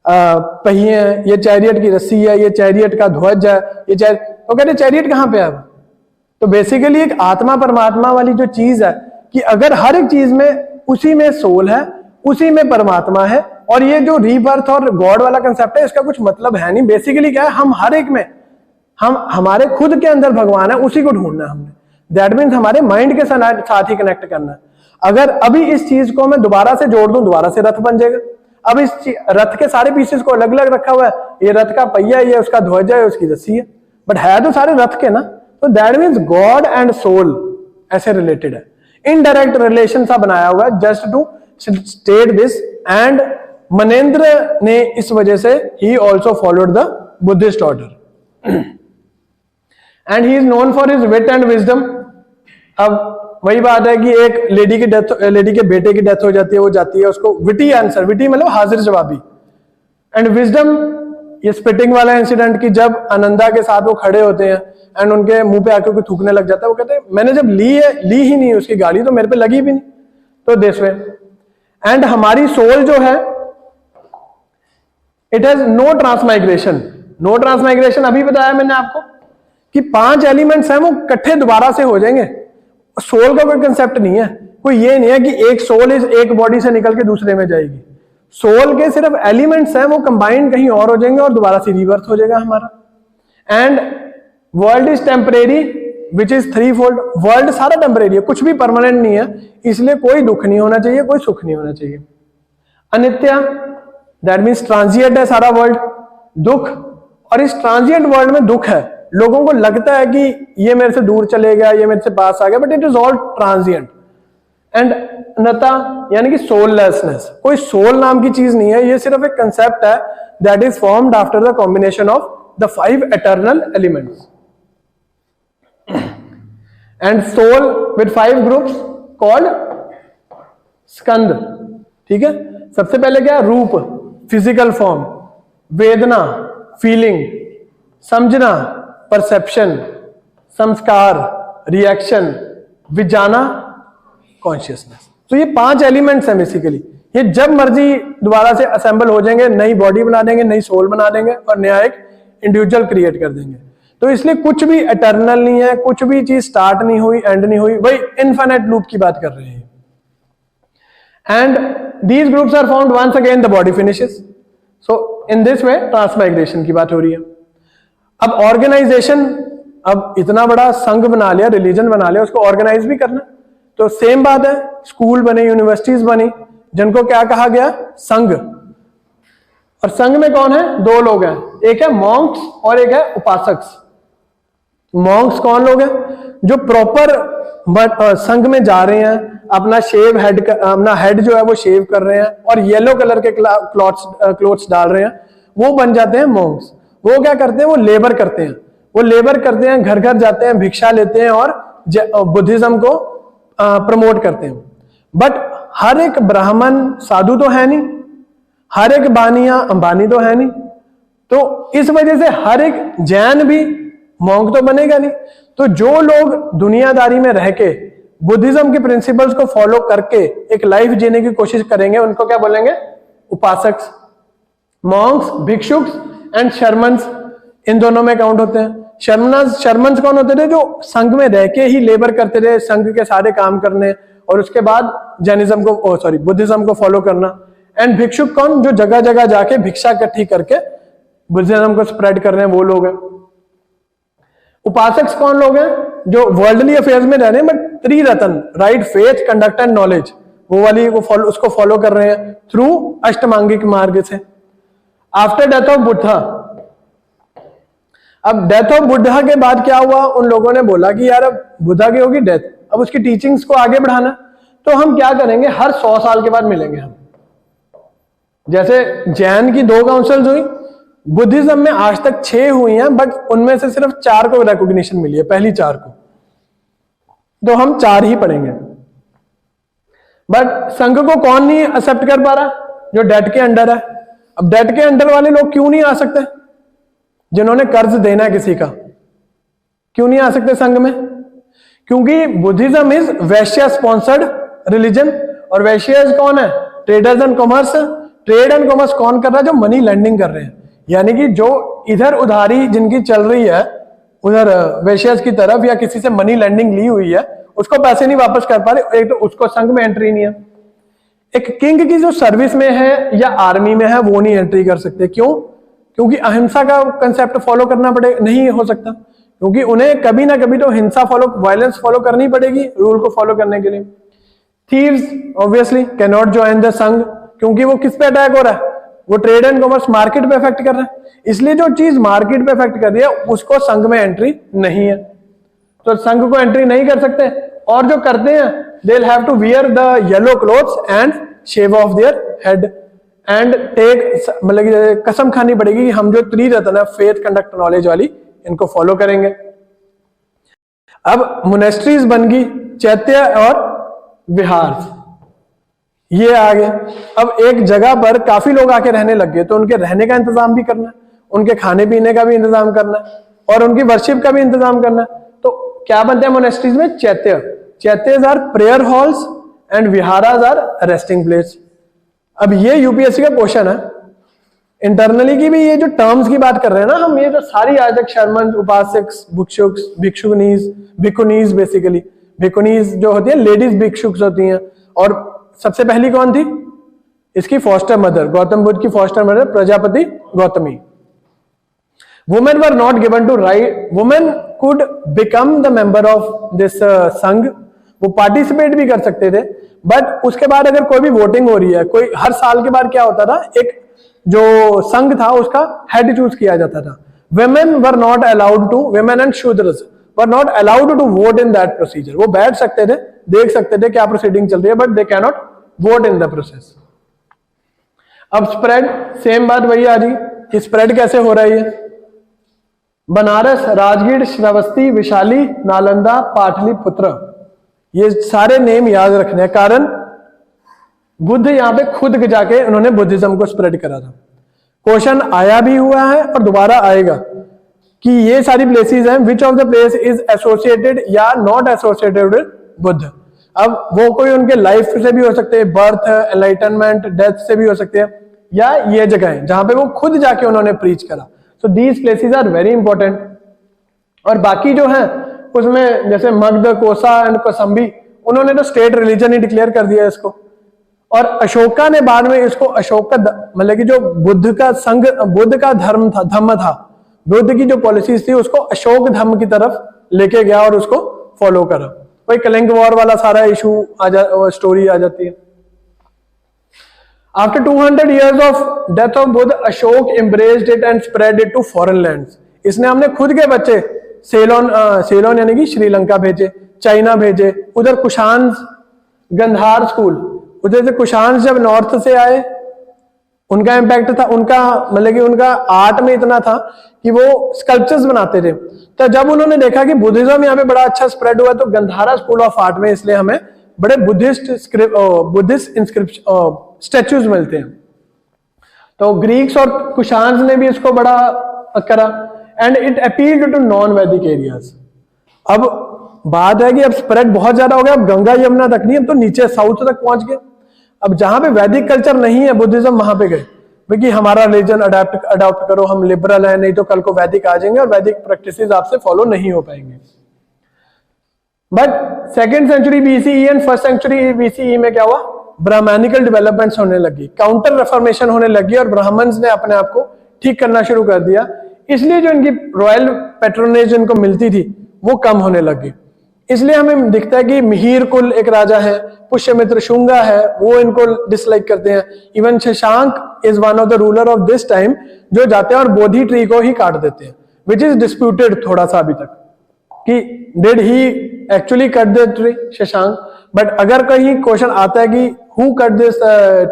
पहिए हैं, ये चैरियट की रस्सी है, ये चैरियट का ध्वज है, ये वो कहते हैं चैरियट कहाँ पे है। तो बेसिकली एक आत्मा परमात्मा वाली जो चीज है कि अगर हर एक चीज में उसी में सोल है, उसी में परमात्मा है, और ये जो रीबर्थ और गॉड वाला कंसेप्ट है इसका कुछ मतलब है नहीं। बेसिकली क्या है, हम हर एक में हम हमारे खुद के अंदर भगवान है, उसी को ढूंढना है हमने। दैट मीन्स हमारे माइंड के साथ ही कनेक्ट करना है। अगर अभी इस चीज को मैं दोबारा से जोड़ दूं, दोबारा से रथ बन जाएगा। अब इस रथ के सारे पीसेस को अलग अलग रखा हुआ है, ये रथ का पहिया, ये उसका ध्वज है, उसकी रस्सी है, बट है तो सारे रथ के ना। तो that means god and soul ऐसे रिलेटेड है, इनडायरेक्ट रिलेशन सा बनाया हुआ है, just to state this. And Menander ने इस वजह से ही also followed the Buddhist order and he is known for his wit and wisdom. अब वही बात है कि एक लेडी के बेटे की डेथ हो जाती है, वो जाती है, उसको विटी आंसर, विटी मतलब हाजिर जवाबी, एंड विजडम ये स्पिटिंग वाला इंसिडेंट की जब आनंदा के साथ वो खड़े होते हैं एंड उनके मुंह पे आके कोई थूकने लग जाता है, वो कहते हैं मैंने जब ली ही नहीं उसकी गाली तो मेरे पे लगी भी नहीं। तो दिस वे। एंड हमारी सोल जो है it has no transmigration. No transmigration अभी बताया मैंने आपको कि 5 एलिमेंट्स हैं वो इकट्ठे दोबारा से हो जाएंगे। सोल का कोई कंसेप्ट नहीं है, कोई ये नहीं है कि एक सोल एक बॉडी से निकल के दूसरे में जाएगी। सोल के सिर्फ एलिमेंट्स हैं वो कंबाइंड कहीं और हो जाएंगे और दोबारा से रिबर्थ हो जाएगा हमारा। And world is temporary which is 3-fold। World सारा टेम्परेरी है, कुछ भी परमानेंट नहीं है, इसलिए कोई दुख नहीं होना चाहिए, कोई सुख नहीं होना चाहिए। अनित्य दैट मीन्स ट्रांजिएंट है सारा वर्ल्ड। दुख, और इस ट्रांजिएंट वर्ल्ड में दुख है, लोगों को लगता है कि ये मेरे से दूर चले गया, ये मेरे से पास आ गया, but it is all transient. And नता यानी कि सोललेसनेस, कोई सोल नाम की चीज नहीं है, ये सिर्फ एक कंसेप्ट है that is formed after the combination of the 5 eternal elements. And soul with 5 groups called skandha. ठीक है, सबसे पहले क्या, rupa physical form, vedana feeling, samjna perception, samskara reaction, vijnana consciousness. तो ये 5 एलिमेंट्स हैं बेसिकली। ये जब मर्जी दोबारा से असेंबल हो जाएंगे, नई बॉडी बना देंगे, नई सोल बना देंगे और नया एक इंडिविजुअल क्रिएट कर देंगे। तो इसलिए कुछ भी एटर्नल नहीं है, कुछ भी चीज स्टार्ट नहीं हुई एंड नहीं हुई, वही इनफाइनाइट लूप की बात कर रहे हैं। And these groups are found once again the body finishes. So in this way transmigration की बात हो रही है। अब ऑर्गेनाइजेशन, अब इतना बड़ा संघ बना लिया, रिलीजन बना लिया, उसको ऑर्गेनाइज भी करना। तो सेम बात है, स्कूल बने, यूनिवर्सिटीज बनी, जिनको क्या कहा गया, संघ। और संघ में कौन है, 2 लोग हैं, एक है मॉन्क्स और एक है उपासक्स। मॉन्क्स कौन लोग हैं, जो प्रॉपर संघ में जा रहे हैं, अपना अपना हेड जो है वो शेव कर रहे हैं और येलो कलर के क्लॉथ्स डाल रहे हैं, वो बन जाते हैं मॉन्क्स। वो क्या करते हैं, वो लेबर करते हैं, घर घर जाते हैं, भिक्षा लेते हैं और बुद्धिज्म को प्रमोट करते हैं। बट हर एक ब्राह्मण साधु तो है नहीं, हर एक बानिया अंबानी तो है नहीं, तो इस वजह से हर एक जैन भी मॉन्क तो बनेगा नहीं। तो जो लोग दुनियादारी में रह के बुद्धिज्म के प्रिंसिपल्स को फॉलो करके एक लाइफ जीने की कोशिश करेंगे, उनको क्या बोलेंगे, उपासक। मॉन्क्स, भिक्षुक्स एंड शर्मन्स इन दोनों में काउंट होते हैं। शर्मन्स कौन होते थे, जो संघ में रह के ही लेबर करते थे, संघ के सारे काम करने और उसके बाद बुद्धिज्म को फॉलो करना। एंड भिक्षुक कौन, जो जगह जगह जाके भिक्षा इकट्ठी करके बुद्धिज्म को स्प्रेड कर रहे हैं, वो लोग हैं। उपासक कौन लोग हैं, जो वर्ल्डली अफेयर्स में रह रहे हैं but triratna, right, faith, conduct and knowledge, वो वाली उसको फॉलो कर रहे हैं थ्रू अष्टमांगिक मार्ग से। आफ्टर डेथ ऑफ बुद्धा, अब डेथ ऑफ बुद्धा के बाद क्या हुआ, उन लोगों ने बोला कि यार अब बुद्धा की होगी डेथ, अब उसकी टीचिंग्स को आगे बढ़ाना, तो हम क्या करेंगे, हर 100 साल के बाद मिलेंगे हम। जैसे जैन की 2 काउंसिल्स हुई, बुद्धिज्म में आज तक 6 हुई हैं, बट उनमें से सिर्फ 4 को रिकॉग्निशन मिली है, पहली 4 को, तो हम 4 ही पढ़ेंगे। बट संघ को कौन नहीं एक्सेप्ट कर पा रहा, जो डेट के अंडर है। अब डेट के अंडर वाले लोग क्यों नहीं आ सकते, जिन्होंने कर्ज देना है किसी का, क्यों नहीं आ सकते संघ में, क्योंकि Buddhism is Vysya sponsored religion, और वैश्यज कौन है? Traders and commerce. Trade and commerce कौन कर रहा है? जो मनी लेंडिंग कर रहे हैं, यानी कि जो इधर उधारी जिनकी चल रही है उधर वैश्यज की तरफ, या किसी से मनी लेंडिंग ली हुई है, उसको पैसे नहीं वापस कर पा रहे, एक तो उसको संघ में एंट्री नहीं है। एक किंग की जो सर्विस में है या आर्मी में है वो नहीं एंट्री कर सकते। क्यों? क्योंकि अहिंसा का कंसेप्ट फॉलो करना पड़े, नहीं हो सकता, क्योंकि उन्हें कभी ना कभी तो हिंसा फॉलो, वायलेंस फॉलो करनी पड़ेगी रूल को फॉलो करने के लिए। Thieves obviously can not join the संघ, क्योंकि वो किस पे अटैक हो रहा है? वो ट्रेड एंड कॉमर्स मार्केट पे इफेक्ट कर रहा है, इसलिए जो चीज मार्केट पे इफेक्ट कर रही है उसको संघ में एंट्री नहीं है, तो संघ को एंट्री नहीं कर सकते। और जो करते हैं they will have to wear the yellow clothes and shave off their head and take, मतलब कसम खानी पड़ेगी कि हम जो त्रिरत्न है, फेथ, कंडक्ट, नॉलेज वाली, इनको फॉलो करेंगे। अब मोनेस्ट्रीज बन गई, चैत्य और विहार, ये आ गए। अब एक जगह पर काफी लोग आके रहने लग गए, तो उनके रहने का इंतजाम भी करना है, उनके खाने पीने का भी इंतजाम करना है, और उनकी वर्शिप का भी इंतजाम करना है। तो क्या बनते हैं मोनेस्ट्रीज में? Chaitya. Chaityas are prayer halls and viharas are resting place. अब ये यूपीएससी का क्वेश्चन है इंटरनली की भी, ये जो टर्म्स की बात कर रहे हैं ना हम, ये जो सारी आज तक शर्मन, उपासक, भिक्षुक, भिक्षुनीज, भिकुनीज, बेसिकली भिकुनीज जो होती है लेडीज भिक्षुक होती हैं, और सबसे पहली कौन थी इसकी? फॉस्टर मदर, गौतम बुद्ध की foster mother Prajapati Gautami. Women were not given to right, women could become the member of this sangha, वो पार्टिसिपेट भी कर सकते थे, बट उसके बाद अगर कोई भी वोटिंग हो रही है, कोई हर साल के बाद क्या होता था, एक जो संघ था उसका हेड चूज किया जाता था। women were not allowed to, women and shudras were not allowed to vote in that procedure। वो बैठ सकते थे, देख सकते थे क्या प्रोसीडिंग चल रही है, but they can not vote in the process. अब स्प्रेड, सेम बात वही आ रही कि स्प्रेड कैसे हो रही है। बनारस, राजगीर, श्रावस्ती, विशाली, नालंदा, पाटलिपुत्र, ये सारे नेम याद रखने हैं, कारण बुद्ध यहां पे खुद जाके उन्होंने बुद्धिज्म को स्प्रेड करा था। क्वेश्चन आया भी हुआ है और दोबारा आएगा कि ये सारी प्लेसेस हैं, which of the place is associated या नॉट एसोसिएटेड विद बुद्ध। अब वो कोई उनके लाइफ से भी हो सकते हैं, बर्थ, एनलाइटनमेंट, डेथ से भी हो सकते हैं, या ये जगह है जहां पे वो खुद जाके उन्होंने प्रीच करा। So these places are very important. और बाकी जो है उसमें जैसे मगध, कोसा एंड कोसंबी, उन्होंने तो स्टेट रिलीजन ही डिक्लेयर कर दिया इसको। और अशोका ने बाद में इसको अशोक का, मतलब कि जो बुद्ध का संघ, बुद्ध का धर्म था, बुद्ध की जो पॉलिसीज थी उसको अशोक धर्म की तरफ लेके गया और उसको फॉलो करा। वही कलिंग वॉर वाला सारा इशू स्टोरी आ जाती है। After 200 years of death of Buddha, Ashoka embraced it and spread it to foreign lands. इसने हमने खुद के बच्चे सेलोन यानी कि श्रीलंका भेजे, चाइना भेजे, उधर कुशान गंधार स्कूल, उधर से कुशान जब नॉर्थ से आए, उनका इम्पैक्ट था, उनका मतलब कि उनका आर्ट में इतना था कि वो स्कल्पचर्स बनाते थे। तो जब उन्होंने देखा कि बुद्धिज्म यहाँ पे बड़ा अच्छा स्प्रेड हुआ, तो गंधारा स्कूल ऑफ आर्ट में इसलिए हमें बड़े बुद्धिस्ट इंस्क्रिप्शन स्टैच्यूज मिलते हैं। तो ग्रीक्स और कुशान्स ने भी इसको बड़ा करा and it appealed to non Vedic areas. अब बात है कि अब स्प्रेड बहुत ज्यादा हो गया, अब गंगा यमुना तक नहीं, अब तो नीचे साउथ तक पहुंच गए। अब जहां पे वैदिक कल्चर नहीं है बुद्धिज्म, वहां पे गए क्योंकि हमारा रिलीजन अडॉप्ट करो, हम लिबरल है, नहीं तो कल को वैदिक आ जाएंगे और वैदिक प्रैक्टिसेस आपसे फॉलो नहीं हो पाएंगे। But second century BCE and first century BCE में क्या हुआ, ब्राह्मणिकल डेवलपमेंट्स होने लगी, काउंटर रिफॉर्मेशन होने लगी और ब्राह्मण्स ने अपने आप को ठीक करना शुरू कर दिया। इसलिए जो इनकी रॉयल पैट्रोनेज इनको मिलती थी वो कम होने लगी। इसलिए हमें दिखता है कि मिहिर कुल एक राजा है, पुष्यमित्र शुंगा है, वो इनको डिसलाइक करते हैं। Even Shashank is one of the ruler of this time, जो जाते हैं और बोधि ट्री को ही काट देते हैं, विच इज डिस्प्यूटेड थोड़ा सा अभी तक कि did he actually cut the tree Shashank. But अगर कहीं क्वेश्चन आता है कि हु कट दिस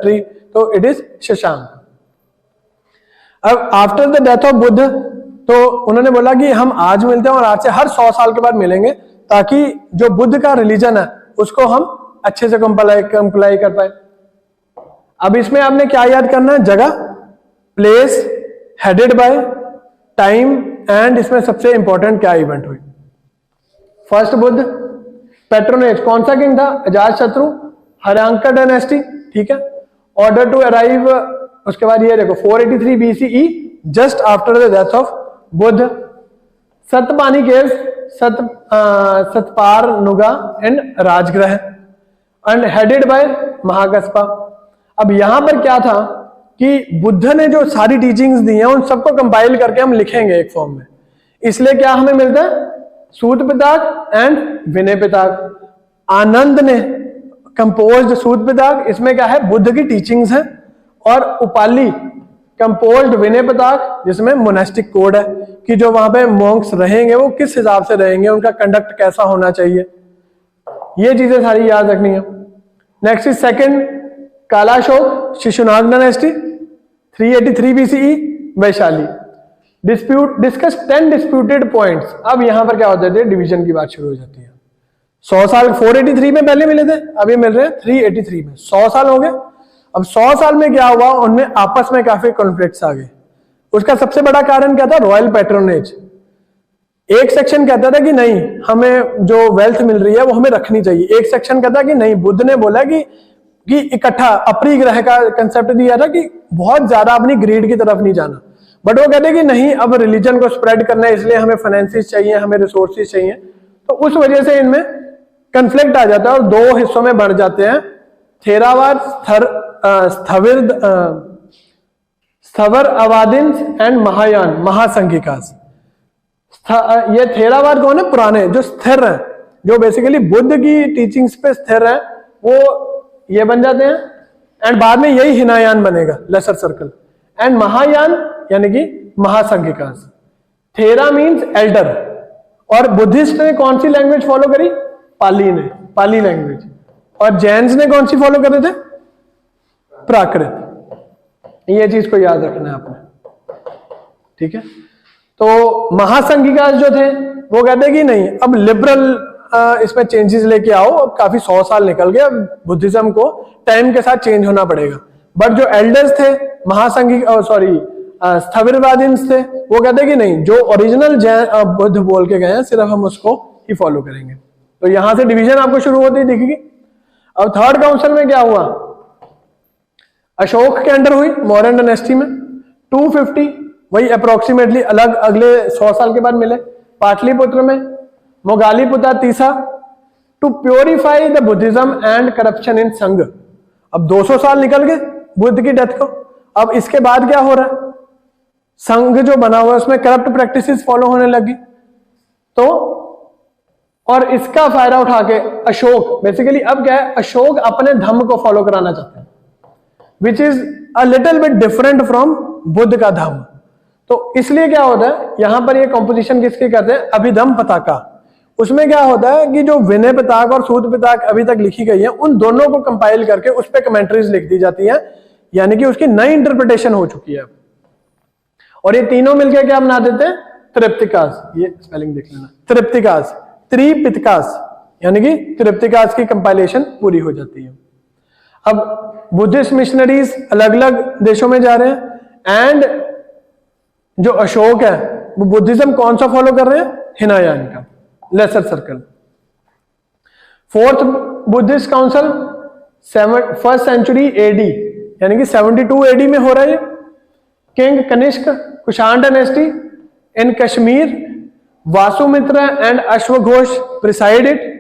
ट्री, तो इट इज शशांक। अब after the death of Buddha, तो उन्होंने बोला कि हम आज मिलते हैं और आज से हर 100 साल के बाद मिलेंगे, ताकि जो बुद्ध का रिलीजन है उसको हम अच्छे से कंप्लाई कर पाए। अब इसमें आपने क्या याद करना है, जगह, place, headed by, time and इसमें सबसे इंपॉर्टेंट क्या इवेंट हुई। फर्स्ट बुद्ध पैट्रोनेज कौन सा किंग था? अजातशत्रु, हर्यांका डायनेस्टी, ठीक है। ऑर्डर टू अराइव, उसके बाद ये देखो 483 BCE, just after the death of Buddha. Saptaparni caves, Sattapanniguha and Rajgriha, and headed by Mahakassapa. अब यहां पर क्या था कि बुद्ध ने जो सारी टीचिंग्स दी हैं उन सबको कंपाइल करके हम लिखेंगे एक फॉर्म में, इसलिए क्या हमें मिलता है? सूत पिताक एंड विनय पिताक। आनंद ने कंपोज्ड सूत पिताक, इसमें क्या है? बुद्ध की टीचिंग्स है, और उपाली कंपोज्ड विनय पिताक, जिसमें मोनेस्टिक कोड है कि जो वहां पे मॉन्क्स रहेंगे वो किस हिसाब से रहेंगे, उनका कंडक्ट कैसा होना चाहिए, ये चीजें सारी याद रखनी है। Next is second Kalashoka, Shishunaga dynasty, 383 BCE, Vaishali. Discuss 10 disputed points. अब यहां पर क्या होता है? डिवीजन की बात शुरू हो जाती है। 100 साल 483 में पहले मिले थे, अभी मिल रहे हैं 383 में, 100 साल हो गए। अब 100 साल में क्या हुआ? उनमें आपस में काफी कॉन्फ्लिक्ट्स आ गए। उसका सबसे बड़ा कारण क्या था? Royal patronage. एक सेक्शन कहता था कि नहीं, हमें जो वेल्थ मिल रही है वो हमें रखनी चाहिए। एक सेक्शन कहता कि नहीं, बुद्ध ने बोला कि इकट्ठा अपरिग्रह का कंसेप्ट दिया था कि बहुत ज्यादा अपनी ग्रीड की तरफ नहीं जाना। बट वो कहते कि नहीं, अब रिलीजन को स्प्रेड करना है, इसलिए हमें फाइनेंसिस चाहिए, हमें रिसोर्सेज चाहिए। तो उस वजह से इनमें कंफ्लिक्ट आ जाता है और दो हिस्सों में बढ़ जाते हैं, थेरावाद, स्थवर अवादिन्स एंड महायान, महासंघिकास। ये थेरावाद कौन है? पुराने जो स्थिर हैं, जो बेसिकली बुद्ध की टीचिंग्स पे स्थिर है, वो ये बन जाते हैं। एंड बाद में यही हिनायान बनेगा, लेसर सर्कल। एंड महायान यानी कि महासंघिकास। थेरा मीन्स एल्डर, और बुद्धिस्ट ने कौन सी लैंग्वेज फॉलो करी? पाली ने, पाली लैंग्वेज। और जैन्स ने कौन सी फॉलो करे थे? प्राकृत। ये चीज को याद रखना है आपने, ठीक है। तो महासंघिकास जो थे वो कहते कि नहीं, अब लिबरल इसमें चेंजेस लेके आओ। अब काफी 100 साल निकल गए, अब बुद्धिज्म को टाइम के साथ चेंज होना पड़ेगा। बट जो एल्डर्स थे, महासंघिक स्थविरवादिन्स थे, वो कहते कि नहीं, जो ओरिजिनल बुद्ध बोल के गए हैं सिर्फ हम उसको ही फॉलो करेंगे। तो यहां से डिवीजन आपको शुरू होती दिखेगी। अब थर्ड काउंसिल में क्या हुआ? अशोक के अंडर हुई, मौर्यन डायनेस्टी में। 250 वही अप्रोक्सीमेटली अलग अगले 100 साल के बाद मिले। पाटलिपुत्र में Moggaliputta Tissa, to purify the Buddhism and corruption in Sangha. अब 200 साल निकल गए बुद्ध की डेथ को। अब इसके बाद क्या हो रहा है? संघ जो बना हुआ है उसमें करप्ट प्रैक्टिसेस फॉलो होने लगी। तो और इसका फायदा उठा के अशोक, बेसिकली अब क्या है, अशोक अपने धम्म को फॉलो कराना चाहते हैं, which is a little bit different from Buddha का धम्म। तो इसलिए क्या होता है, यहां पर ये कॉम्पोजिशन किसकी करते हैं? अभिधम्म पताका। उसमें क्या होता है कि जो विनय पिताक और सूत पिताक अभी तक लिखी गई है, उन दोनों को कंपाइल करके उस पर कमेंट्रीज लिख दी जाती है, यानी कि उसकी नई इंटरप्रिटेशन हो चुकी है। और ये तीनों मिलकर क्या बना देते हैं? त्रिपिटकास। ये स्पेलिंग देख लेना, त्रिपिटकास, त्रिपिटकास, यानी कि त्रिपिटकास की कंपाइलेशन पूरी हो जाती है। अब बुद्धिस्ट मिशनरीज अलग अलग देशों में जा रहे हैं, एंड जो अशोक है वो बुद्धिज्म कौन सा फॉलो कर रहे हैं? हिनायान का, lesser circle. Fourth Buddhist council 1st century AD, यानी कि 72 एडी में हो रहा है। King Kanishka, Kushana dynasty in Kashmir, Vasumitra and अश्वघोष प्रिसाइड इट।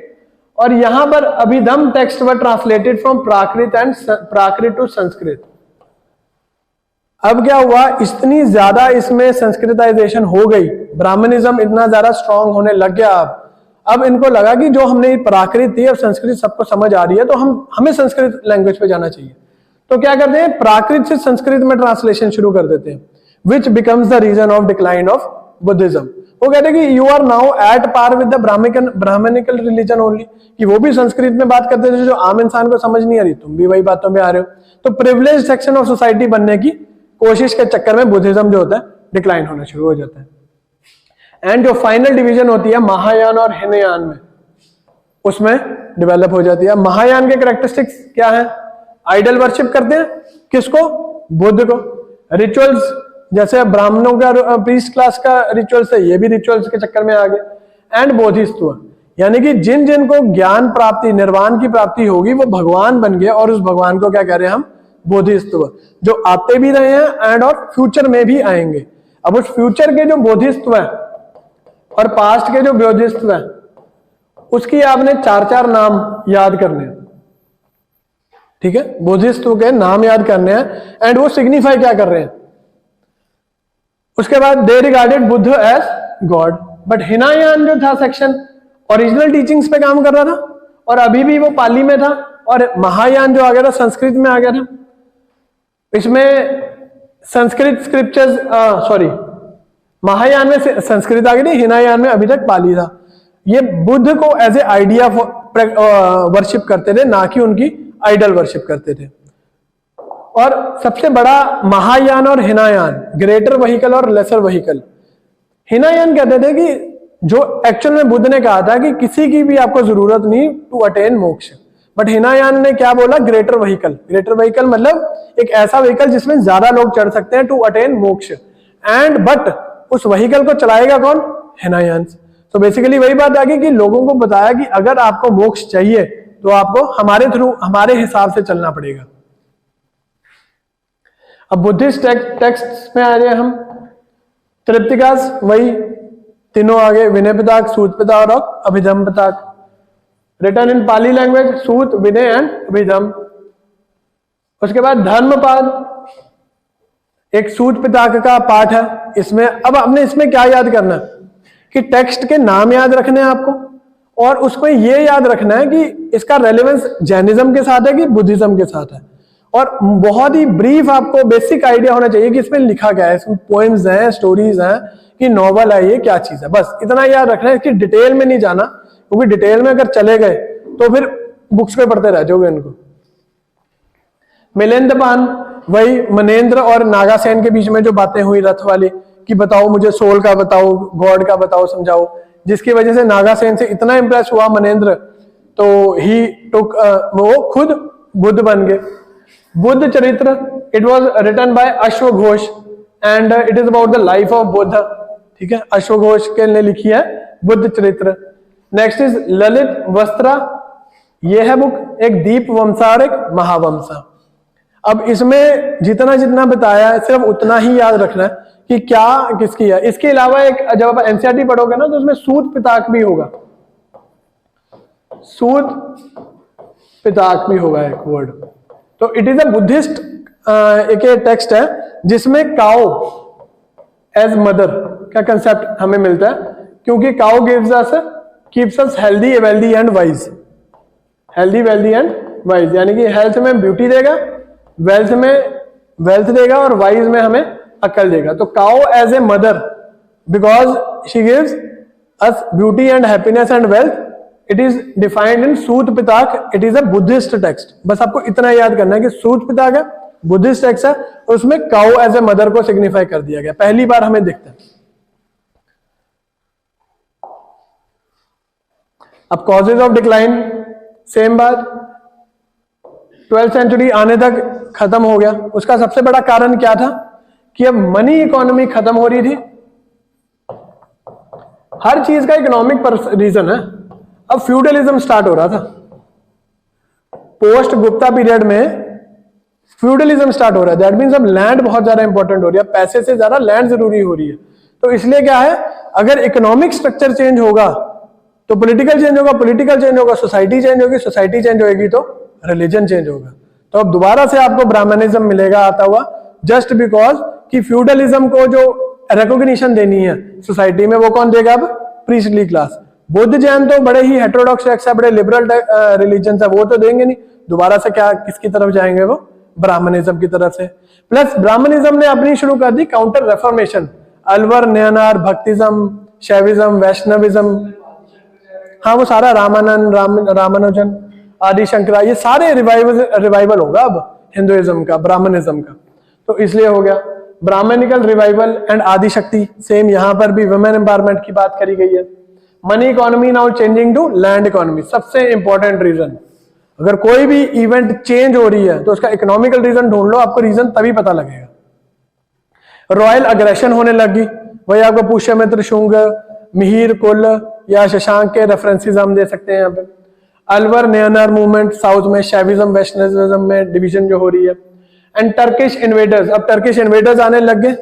और यहां पर Abhidhamma text were translated from Prakrit and Prakrit to Sanskrit. अब क्या हुआ, इतनी ज्यादा इसमें संस्कृताइजेशन हो गई, ब्राह्मणिज्म इतना ज्यादा स्ट्रांग होने लग गया। अब इनको लगा कि जो हमने प्राकृत थी, अब संस्कृत सबको समझ आ रही है, तो हमें संस्कृत लैंग्वेज पे जाना चाहिए। तो क्या करते हैं, प्राकृत से संस्कृत में ट्रांसलेशन शुरू कर देते हैं, which becomes the reason of decline of Buddhism. वो कहते हैं कि you are now at par with the Brahmanical religion only, कि वो भी संस्कृत में बात करते थे जो आम इंसान को समझ नहीं आ रही, तुम भी वही बातों में आ रहे हो। तो प्रिविलेज सेक्शन ऑफ सोसाइटी बनने की कोशिश के चक्कर में बुद्धिज्म जो होता है डिक्लाइन होना शुरू हो जाता है। एंड जो फाइनल डिवीजन होती है महायान और हिनयान में, उसमें डेवलप हो जाती है। महायान के कैरेक्टरिस्टिक्स क्या है? आइडल वर्शिप करते हैं, किसको? बुद्ध को। रिचुअल्स, जैसे ब्राह्मणों का प्रीस्ट क्लास का रिचुअल्स है, ये भी रिचुअल्स के चक्कर में आ गए। एंड बोधिसत्व, यानी कि जिन जिन को ज्ञान प्राप्ति, निर्वाण की प्राप्ति होगी, वो भगवान बन गए, और उस भगवान को क्या कह रहे हैं हम? बोधिसत्व, जो आते भी रहे हैं एंड और फ्यूचर में भी आएंगे। अब उस फ्यूचर के जो बोधिसत्व है और पास्ट के जो बोधिसत्व है, उसकी आपने 4-4 नाम याद करने हैं, ठीक है? बोधिसत्व के नाम याद करने हैं एंड वो सिग्निफाई क्या कर रहे हैं। उसके बाद they regarded Buddha as god, but Hinayana जो था सेक्शन ओरिजिनल टीचिंग्स पे काम कर रहा था, और अभी भी वो पाली में था, और महायान जो आ गया था संस्कृत में आ गया था। इसमें संस्कृत स्क्रिप्चर्स, सॉरी, महायान में संस्कृत आ गई थी, हिनायान में अभी तक पाली था। ये बुद्ध को एज ए आइडिया वर्शिप करते थे, ना कि उनकी आइडल वर्शिप करते थे। और सबसे बड़ा महायान और हिनायान, ग्रेटर व्हीकल और लेसर व्हीकल। हिनायान कहते थे कि जो एक्चुअल में बुद्ध ने कहा था कि किसी की भी आपको जरूरत नहीं टू अटेन मोक्ष, बट हिनायान ने क्या बोला? Greater vehicle. ग्रेटर व्हीकल मतलब एक ऐसा व्हीकल जिसमें ज्यादा लोग चढ़ सकते हैं टू अटेन मोक्ष, एंड बट उस व्हीकल को चलाएगा कौन? हिनायान। तो बेसिकली वही बात आ गई कि लोगों को बताया कि अगर आपको मोक्ष चाहिए तो आपको हमारे थ्रू, हमारे हिसाब से चलना पड़ेगा। अब बुद्धिस्ट टेक्स्ट में आ रहे हैं हम। त्रिपिटकास वही तीनों आगे, विनय पिटक, सूत पिटक और Abhidhamma Pitaka. Written in Pali language, Sutta, Vinaya and Abhidhamma. उसके बाद धर्मपाद एक सूत पिटक का पाठ है। इसमें अब हमने इसमें क्या याद करना है कि टेक्स्ट के नाम याद रखने हैं आपको, और उसको ये याद रखना है कि इसका रेलेवेंस जैनिज्म के साथ है कि बुद्धिज्म के साथ है। और बहुत ही ब्रीफ आपको बेसिक आइडिया होना चाहिए कि इसमें लिखा क्या है, इसमें पोएम्स हैं, स्टोरीज हैं कि नॉवल है, ये क्या चीज है, बस इतना याद रखना है। इसकी डिटेल में नहीं जाना, क्योंकि डिटेल में अगर चले गए तो फिर बुक्स पे पढ़ते रह जाओगे इनको। मिलिंदपान वही मनेन्द्र और नागासेन के बीच में जो बातें हुई रथ वाली कि बताओ मुझे सोल का बताओ, गॉड का बताओ, समझाओ, जिसकी वजह से नागासेन से इतना इंप्रेस हुआ मनेन्द्र, तो ही टुक, वो खुद बुद्ध बन गए। Buddha Charitra, it was written by अश्वघोष and it is about the life of Buddha, ठीक है? अश्वघोष के ने लिखी है बुद्ध चरित्र। नेक्स्ट इज ललित वस्त्रा, ये है बुक, एक दीप वंशा और एक महावंशा। अब इसमें जितना जितना बताया है सिर्फ उतना ही याद रखना है कि क्या किसकी है। इसके अलावा एक, जब आप एनसीईआरटी पढ़ोगे ना, तो उसमें सूत पिताक भी होगा, सूत पिताक भी होगा एक वर्ड। तो इट इज अ बुद्धिस्ट एक टेक्स्ट है जिसमें काउ एज मदर का कंसेप्ट हमें मिलता है, क्योंकि cow gives us, keeps us healthy, wealthy and wise. Healthy, wealthy and wise यानी कि हेल्थ में ब्यूटी देगा, वेल्थ में वेल्थ देगा, और वाइज में हमें अकल देगा। तो cow as a mother, because she gives us beauty and happiness and wealth, it is defined in Sutta Pitaka. It is a Buddhist text. बस आपको इतना याद करना है कि सूत पिताक है, बुद्धिस्ट टेक्स्ट है, उसमें काउ एज ए मदर को सिग्निफाई कर दिया गया, पहली बार हमें दिखता है। अब कॉजेज ऑफ डिक्लाइन, सेम बात, 12th सेंचुरी आने तक खत्म हो गया। उसका सबसे बड़ा कारण क्या था कि अब मनी इकोनॉमी खत्म हो रही थी। हर चीज का इकोनॉमिक रीजन है। अब फ्यूडलिज्म स्टार्ट हो रहा था, पोस्ट गुप्ता पीरियड में फ्यूडलिज्म स्टार्ट हो रहा है। दैट मींस अब लैंड बहुत ज्यादा इंपॉर्टेंट हो रही है, पैसे से ज्यादा लैंड जरूरी हो रही है। तो इसलिए क्या है, अगर इकोनॉमिक स्ट्रक्चर चेंज होगा तो पॉलिटिकल चेंज होगा, पॉलिटिकल चेंज होगा, सोसाइटी चेंज होगी, सोसाइटी चेंज होगी तो रिलीजन चेंज होगा। तो अब दोबारा से आपको ब्राह्मणिज्म मिलेगा आता हुआ, जस्ट बिकॉज कि फ्यूडलिज्म को जो रिकॉग्निशन देनी है सोसाइटी में, वो कौन देगा? अब प्रीस्टली क्लास। बुद्ध जैन तो बड़े ही हेटेरोडॉक्स टेक्स्ट है, बड़े लिबरल रिलीजन है, वो तो देंगे नहीं। दोबारा से क्या किसकी तरफ जाएंगे? वो ब्राह्मणिज्म की तरफ से। प्लस ब्राह्मणिज्म ने अपनी शुरू कर दी counter reformation, Alvar, Nayanar, bhaktism, Shaivism, Vaishnavism, हाँ वो सारा रामानंद, रामानुजन, आदि शंकरा, ये सारे रिवाइवल होगा अब हिंदुइज्म का, ब्राह्मणिज्म का। तो इसलिए हो गया ब्राह्मणिकल रिवाइवल एंड आदि शक्ति। सेम यहां पर भी वुमेन एम्पावरमेंट की बात करी गई है। Money economy now changing to land economy, सबसे इंपॉर्टेंट रीजन। अगर कोई भी इवेंट चेंज हो रही है तो उसका इकोनॉमिकल रीजन ढूंढ लो, आपको रीजन तभी पता लगेगा। रॉयल अग्रेशन होने लगी, वही आपको पुष्यमित्र, शुंग, मिहिर कुल या शशांक के रेफरेंसेस हम दे सकते हैं यहाँ पे। अलवर नयनर मूवमेंट साउथ में, शैविज्म वैष्णविज्म में डिवीजन जो हो रही है। एंड टर्किश इन्वेडर्स, अब टर्किश इन्वेडर्स आने लग गए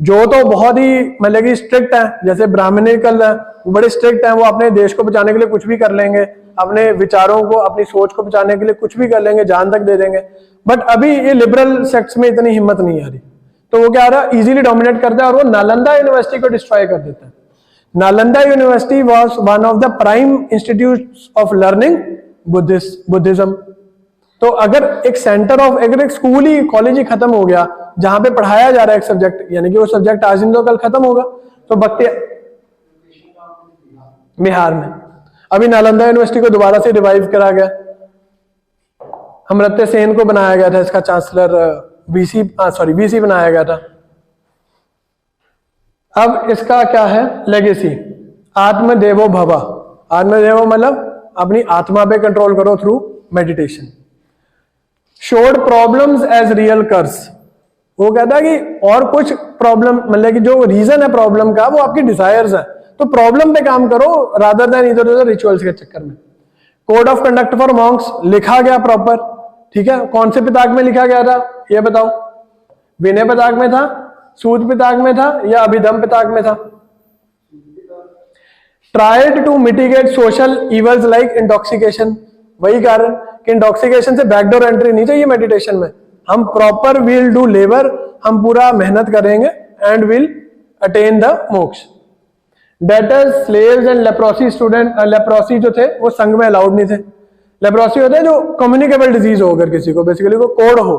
जो तो बहुत ही मतलब कि स्ट्रिक्ट है, जैसे ब्राह्मणिकल है, वो बड़े स्ट्रिक्ट हैं, वो अपने देश को बचाने के लिए कुछ भी कर लेंगे, अपने विचारों को अपनी सोच को बचाने के लिए कुछ भी कर लेंगे, जान तक दे देंगे। बट अभी ये लिबरल सेक्ट्स में इतनी हिम्मत नहीं आ रही, तो वो क्या आ रहा है, इजीली डोमिनेट करता है और वो नालंदा यूनिवर्सिटी को डिस्ट्रॉय कर देता है। Nalanda university was one of the prime institutes of learning Buddhism. तो अगर एक सेंटर ऑफ, अगर एक स्कूल ही कॉलेज ही खत्म हो गया जहां पे पढ़ाया जा रहा है एक सब्जेक्ट, यानी कि वो सब्जेक्ट आज नहीं तो कल खत्म होगा, तो भक्ति बिहार में अभी नालंदा यूनिवर्सिटी को दोबारा से रिवाइव करा गया। अमर्त्य सेन को बनाया गया था इसका चांसलर, वीसी बनाया गया था। अब इसका क्या है लेगेसी, आत्मदेवो भव। आत्मदेवो मतलब अपनी आत्मा पे कंट्रोल करो through meditation. Showed problems as real curse, वो कहता है कि और कुछ प्रॉब्लम मतलब कि जो रीजन है प्रॉब्लम का वो आपकी डिजायर्स है, तो प्रॉब्लम पे काम करो रादर देन इधर उधर रिचुअल्स के चक्कर में। Code of conduct for Monks लिखा गया प्रॉपर, ठीक है। कौन से पिताक में लिखा गया था ये बताओ, विनय पिताक में था, सूत पिताक में था या अभिधम पिताक में था? Tried to mitigate social evils like intoxication, वही कारण कि इंटॉक्सिकेशन से बैकडोर एंट्री नहीं चाहिए मेडिटेशन में। हम प्रॉपर विल डू लेबर, हम पूरा मेहनत करेंगे एंड विल अटेन द मोक्ष। Debtors, slaves and leprosy student, leprosy जो थे वो संघ में अलाउड नहीं थे। लेप्रोसी होते हैं जो कम्युनिकेबल डिजीज हो, अगर किसी को बेसिकली को कोड हो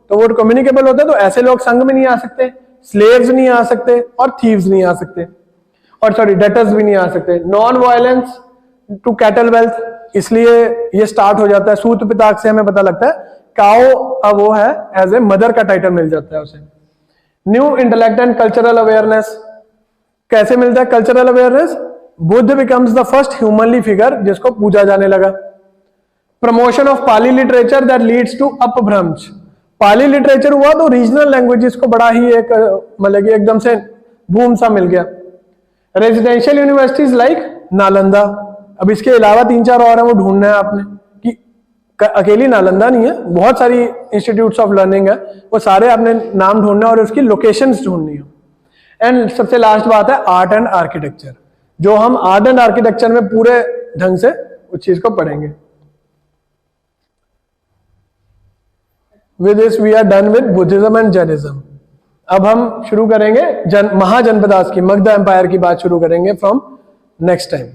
तो वो कम्युनिकेबल होता है, तो ऐसे लोग संघ में नहीं आ सकते, स्लेव्स नहीं आ सकते और थीव्स नहीं आ सकते, और सॉरी डेटर्स भी नहीं आ सकते। Non violence to cattle wealth, इसलिए ये स्टार्ट हो जाता है सूत पिताक से, हमें पता लगता है काओ अब वो है एज ए मदर का टाइटल मिल जाता है उसे। New intellect and cultural awareness, कैसे मिलता है cultural awareness? Buddha becomes the first humanly figure जिसको पूजा जाने लगा। Promotion of Pali literature that leads to Apabhramsha, Pali literature हुआ तो रीजनल लैंग्वेजेस को बड़ा ही एक मतलब कि एकदम से बूम सा मिल गया। रेजिडेंशियल यूनिवर्सिटीज लाइक नालंदा, अब इसके अलावा 3-4 और हैं, वो ढूंढना है आपने कि अकेली नालंदा नहीं है, बहुत सारी इंस्टीट्यूट्स ऑफ लर्निंग है, वो सारे आपने नाम ढूंढना है और उसकी लोकेशंस ढूंढनी है। एंड सबसे लास्ट बात है आर्ट एंड आर्किटेक्चर, जो हम आर्ट एंड आर्किटेक्चर में पूरे ढंग से उस चीज को पढ़ेंगे। With this we are done with Buddhism and Jainism. अब हम शुरू करेंगे महाजनपदास की, मगध एम्पायर की बात शुरू करेंगे फ्रॉम नेक्स्ट टाइम।